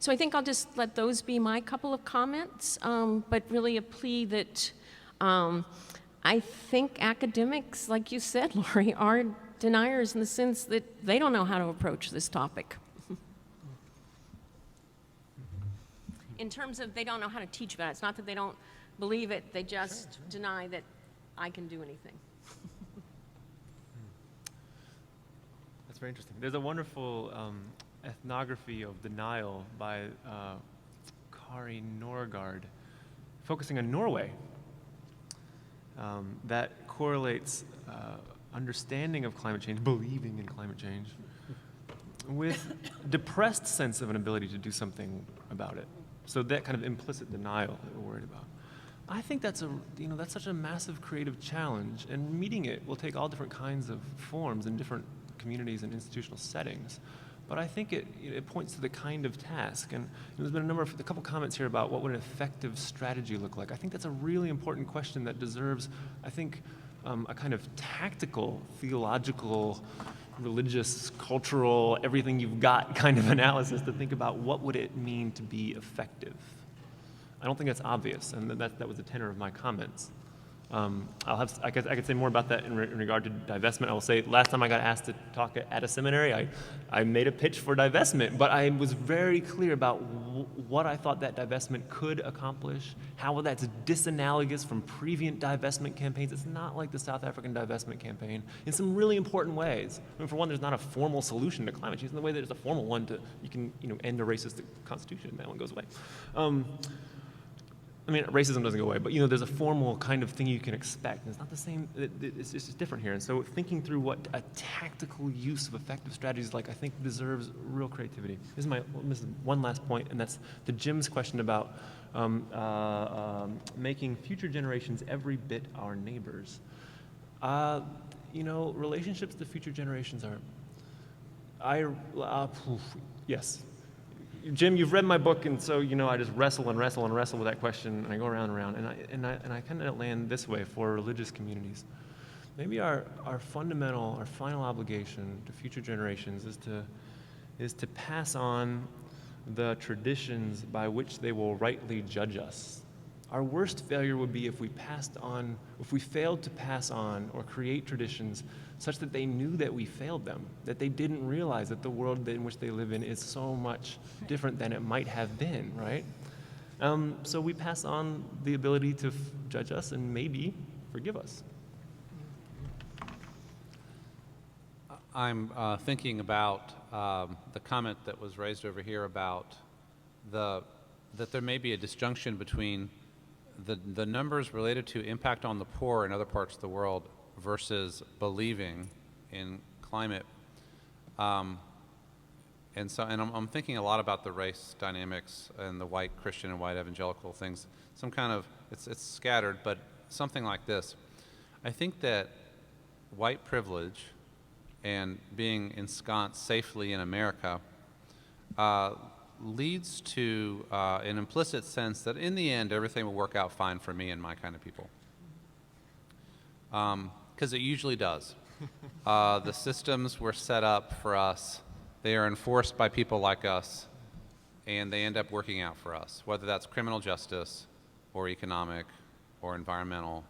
So I think I'll just let those be my couple of comments, but really a plea that I think academics, like you said, Laurie, are deniers in the sense that they don't know how to approach this topic. In terms of they don't know how to teach about it. It's not that they don't believe it, they just deny that I can do anything. That's very interesting. There's a wonderful ethnography of denial by Kari Norgard, focusing on Norway, that correlates understanding of climate change, believing in climate change, with depressed sense of an ability to do something about it. So that kind of implicit denial that we're worried about. I think that's that's such a massive creative challenge, and meeting it will take all different kinds of forms in different communities and institutional settings. But I think it points to the kind of task. And there's been a couple comments here about what would an effective strategy look like. I think that's a really important question that deserves, I think, a kind of tactical, theological, religious, cultural, everything you've got kind of analysis to think about what would it mean to be effective. I don't think that's obvious, and that was the tenor of my comments. I could say more about that in regard to divestment. I will say, last time I got asked to talk at a seminary, I made a pitch for divestment, but I was very clear about what I thought that divestment could accomplish, how that's disanalogous from previous divestment campaigns. It's not like the South African divestment campaign in some really important ways. I mean, for one, there's not a formal solution to climate change in the way that there's a formal one to, you can end a racist constitution and that one goes away. I mean, racism doesn't go away, but there's a formal kind of thing you can expect. And it's not the same. It's just different here. And so thinking through what a tactical use of effective strategies like, I think deserves real creativity. This is one last point, and that's to Jim's question about making future generations every bit our neighbors. Relationships to future generations yes. Jim, you've read my book, and so I just wrestle and wrestle and wrestle with that question, and I go around and around, and I kind of land this way for religious communities. Maybe our final obligation to future generations is to pass on the traditions by which they will rightly judge us. Our worst failure would be if we failed to pass on or create traditions such that they knew that we failed them, that they didn't realize that the world in which they live in is so much different than it might have been, right? So we pass on the ability to judge us and maybe forgive us. I'm thinking about the comment that was raised over here about that there may be a disjunction between the numbers related to impact on the poor in other parts of the world versus believing in climate. And I'm thinking a lot about the race dynamics and the white Christian and white evangelical things. Some kind of, it's scattered, but something like this. I think that white privilege and being ensconced safely in America leads to an implicit sense that in the end everything will work out fine for me and my kind of people. Because it usually does. The systems were set up for us. They are enforced by people like us, and they end up working out for us, whether that's criminal justice or economic or environmental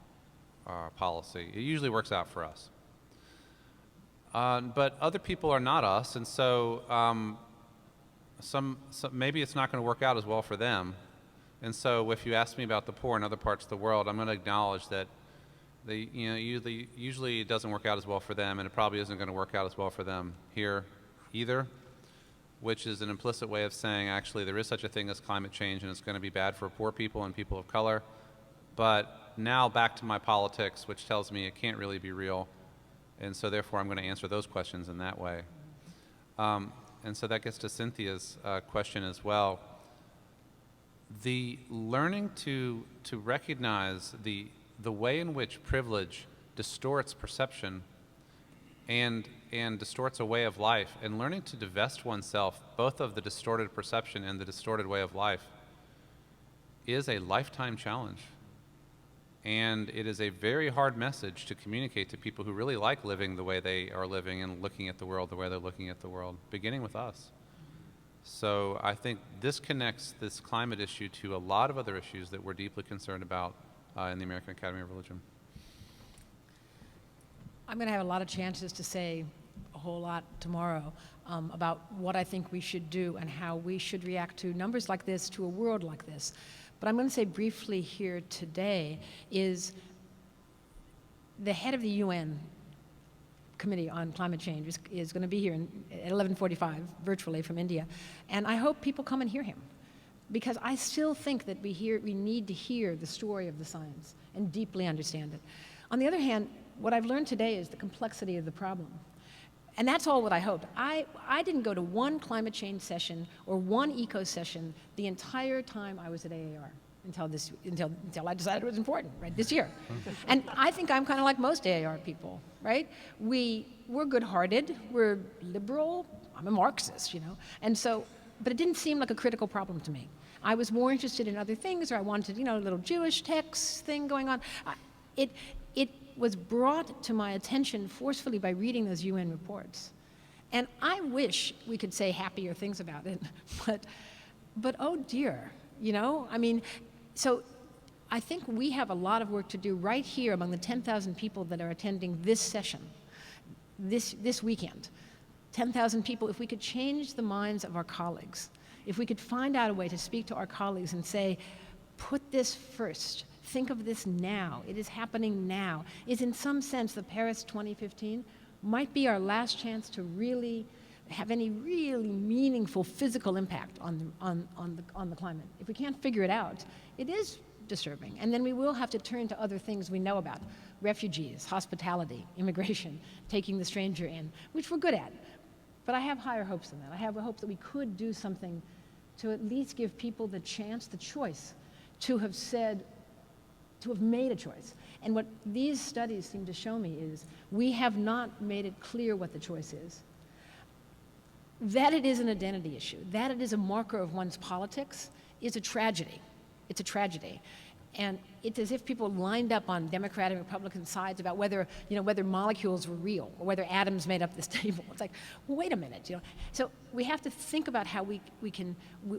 policy. It usually works out for us. But other people are not us, and so maybe it's not going to work out as well for them. And so if you ask me about the poor in other parts of the world, I'm going to acknowledge that usually it doesn't work out as well for them, and it probably isn't going to work out as well for them here either, which is an implicit way of saying actually there is such a thing as climate change, and it's going to be bad for poor people and people of color. But now back to my politics, which tells me it can't really be real, and so therefore I'm going to answer those questions in that way. And so that gets to Cynthia's question as well. The learning to recognize the way in which privilege distorts perception and distorts a way of life, and learning to divest oneself both of the distorted perception and the distorted way of life is a lifetime challenge. And it is a very hard message to communicate to people who really like living the way they are living and looking at the world the way they're looking at the world, beginning with us. So I think this connects this climate issue to a lot of other issues that we're deeply concerned about in the American Academy of Religion. I'm going to have a lot of chances to say a whole lot tomorrow about what I think we should do and how we should react to numbers like this, to a world like this. But I'm going to say briefly here today is the head of the UN Committee on Climate Change is going to be here at 11:45 virtually from India. And I hope people come and hear him, because I still think that we need to hear the story of the science and deeply understand it. On the other hand, what I've learned today is the complexity of the problem. And that's all what I hoped. I didn't go to one climate change session or one eco session the entire time I was at AAR until I decided it was important, right, this year. And I think I'm kind of like most AAR people, right? We're good-hearted, we're liberal, I'm a Marxist, and so, but it didn't seem like a critical problem to me. I was more interested in other things, or I wanted, a little Jewish text thing going on. It was brought to my attention forcefully by reading those UN reports. And I wish we could say happier things about it, but oh dear, so I think we have a lot of work to do right here among the 10,000 people that are attending this session, this weekend. 10,000 people, if we could change the minds of our colleagues, if we could find out a way to speak to our colleagues and say, put this first. Think of this now. It is happening now. Is in some sense the Paris 2015 might be our last chance to really have any really meaningful physical impact on the climate. If we can't figure it out, it is disturbing. And then we will have to turn to other things we know about: refugees, hospitality, immigration, taking the stranger in, which we're good at. But I have higher hopes than that. I have a hope that we could do something to at least give people the chance, the choice, to have made a choice. And what these studies seem to show me is we have not made it clear what the choice is. That it is an identity issue, that it is a marker of one's politics, is a tragedy. It's a tragedy. And it's as if people lined up on Democratic and Republican sides about whether molecules were real or whether atoms made up this table. It's like, well, wait a minute, So we have to think about how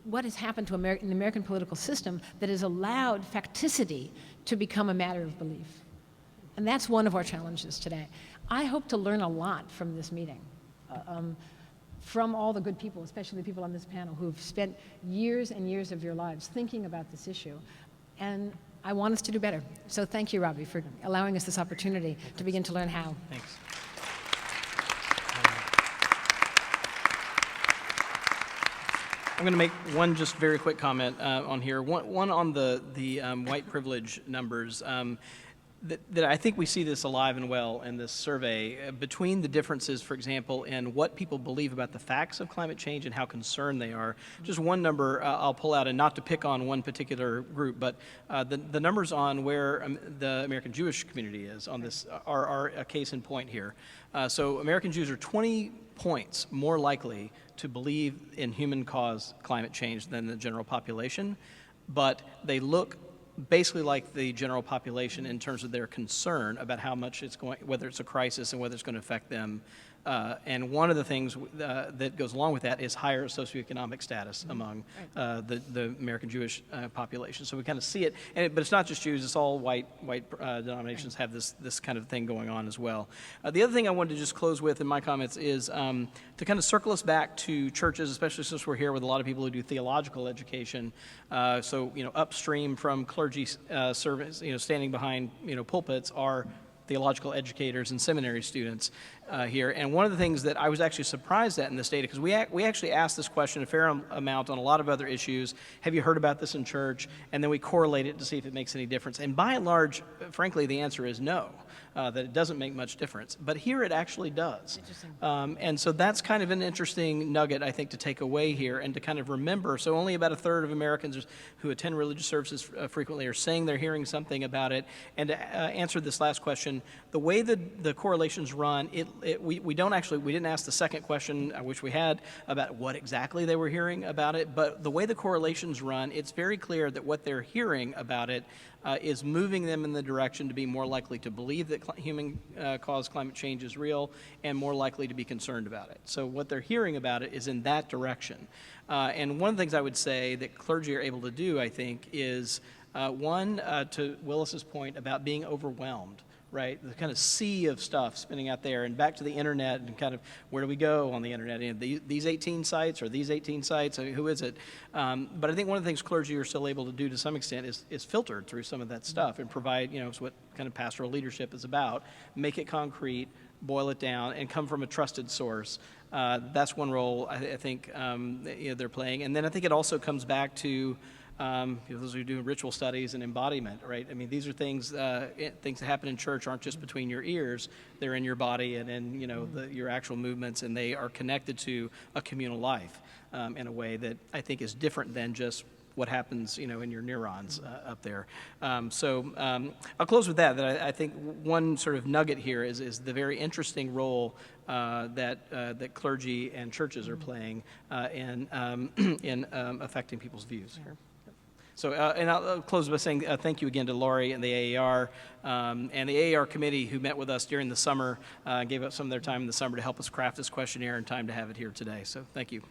what has happened to in the American political system that has allowed facticity to become a matter of belief. And that's one of our challenges today. I hope to learn a lot from this meeting. From all the good people, especially the people on this panel who've spent years and years of your lives thinking about this issue. And I want us to do better. So thank you, Robbie, for allowing us this opportunity to begin to learn how. Thanks. I'm going to make one just very quick comment on here. One on the white privilege numbers. That I think we see this alive and well in this survey between the differences, for example, in what people believe about the facts of climate change and how concerned they are. Just one number I'll pull out, and not to pick on one particular group, but the numbers on where the American Jewish community is on this are a case in point here. So American Jews are 20 points more likely to believe in human-caused climate change than the general population, but they look basically like the general population in terms of their concern about how much it's going, whether it's a crisis and whether it's going to affect them. And one of the things that goes along with that is higher socioeconomic status among the American Jewish population. So we kind of see it, but it's not just Jews; it's all white denominations have this kind of thing going on as well. The other thing I wanted to just close with in my comments is to kind of circle us back to churches, especially since we're here with a lot of people who do theological education. So upstream from clergy service, standing behind pulpits are theological educators and seminary students here. And one of the things that I was actually surprised at in this data, because we actually asked this question a fair amount on a lot of other issues. Have you heard about this in church? And then we correlate it to see if it makes any difference. And by and large, frankly, the answer is no, that it doesn't make much difference. But here it actually does. And so that's kind of an interesting nugget, I think, to take away here and to kind of remember. So only about a third of Americans who attend religious services frequently are saying they're hearing something about it. And to answer this last question, the way the correlations run, we didn't ask the second question, I wish we had, about what exactly they were hearing about it, but the way the correlations run, it's very clear that what they're hearing about it is moving them in the direction to be more likely to believe that human-caused climate change is real and more likely to be concerned about it. So what they're hearing about it is in that direction. And one of the things I would say that clergy are able to do, I think, is to Willis's point about being overwhelmed. Right, the kind of sea of stuff spinning out there, and back to the internet, and kind of where do we go on the internet? These 18 sites, or these 18 sites, who is it? But I think one of the things clergy are still able to do to some extent is filter through some of that stuff and provide, it's what kind of pastoral leadership is about. Make it concrete, boil it down, and come from a trusted source. That's one role I think they're playing, and then I think it also comes back to those who do ritual studies and embodiment, right? I mean, these are things that happen in church aren't just between your ears; they're in your body and in your actual movements, and they are connected to a communal life in a way that I think is different than just what happens, in your neurons up there. So I'll close with that. That I think one sort of nugget here is the very interesting role that clergy and churches are playing in affecting people's views here. So, and I'll close by saying thank you again to Laurie and the AAR, and the AAR committee who met with us during the summer, gave up some of their time in the summer to help us craft this questionnaire and time to have it here today. So thank you.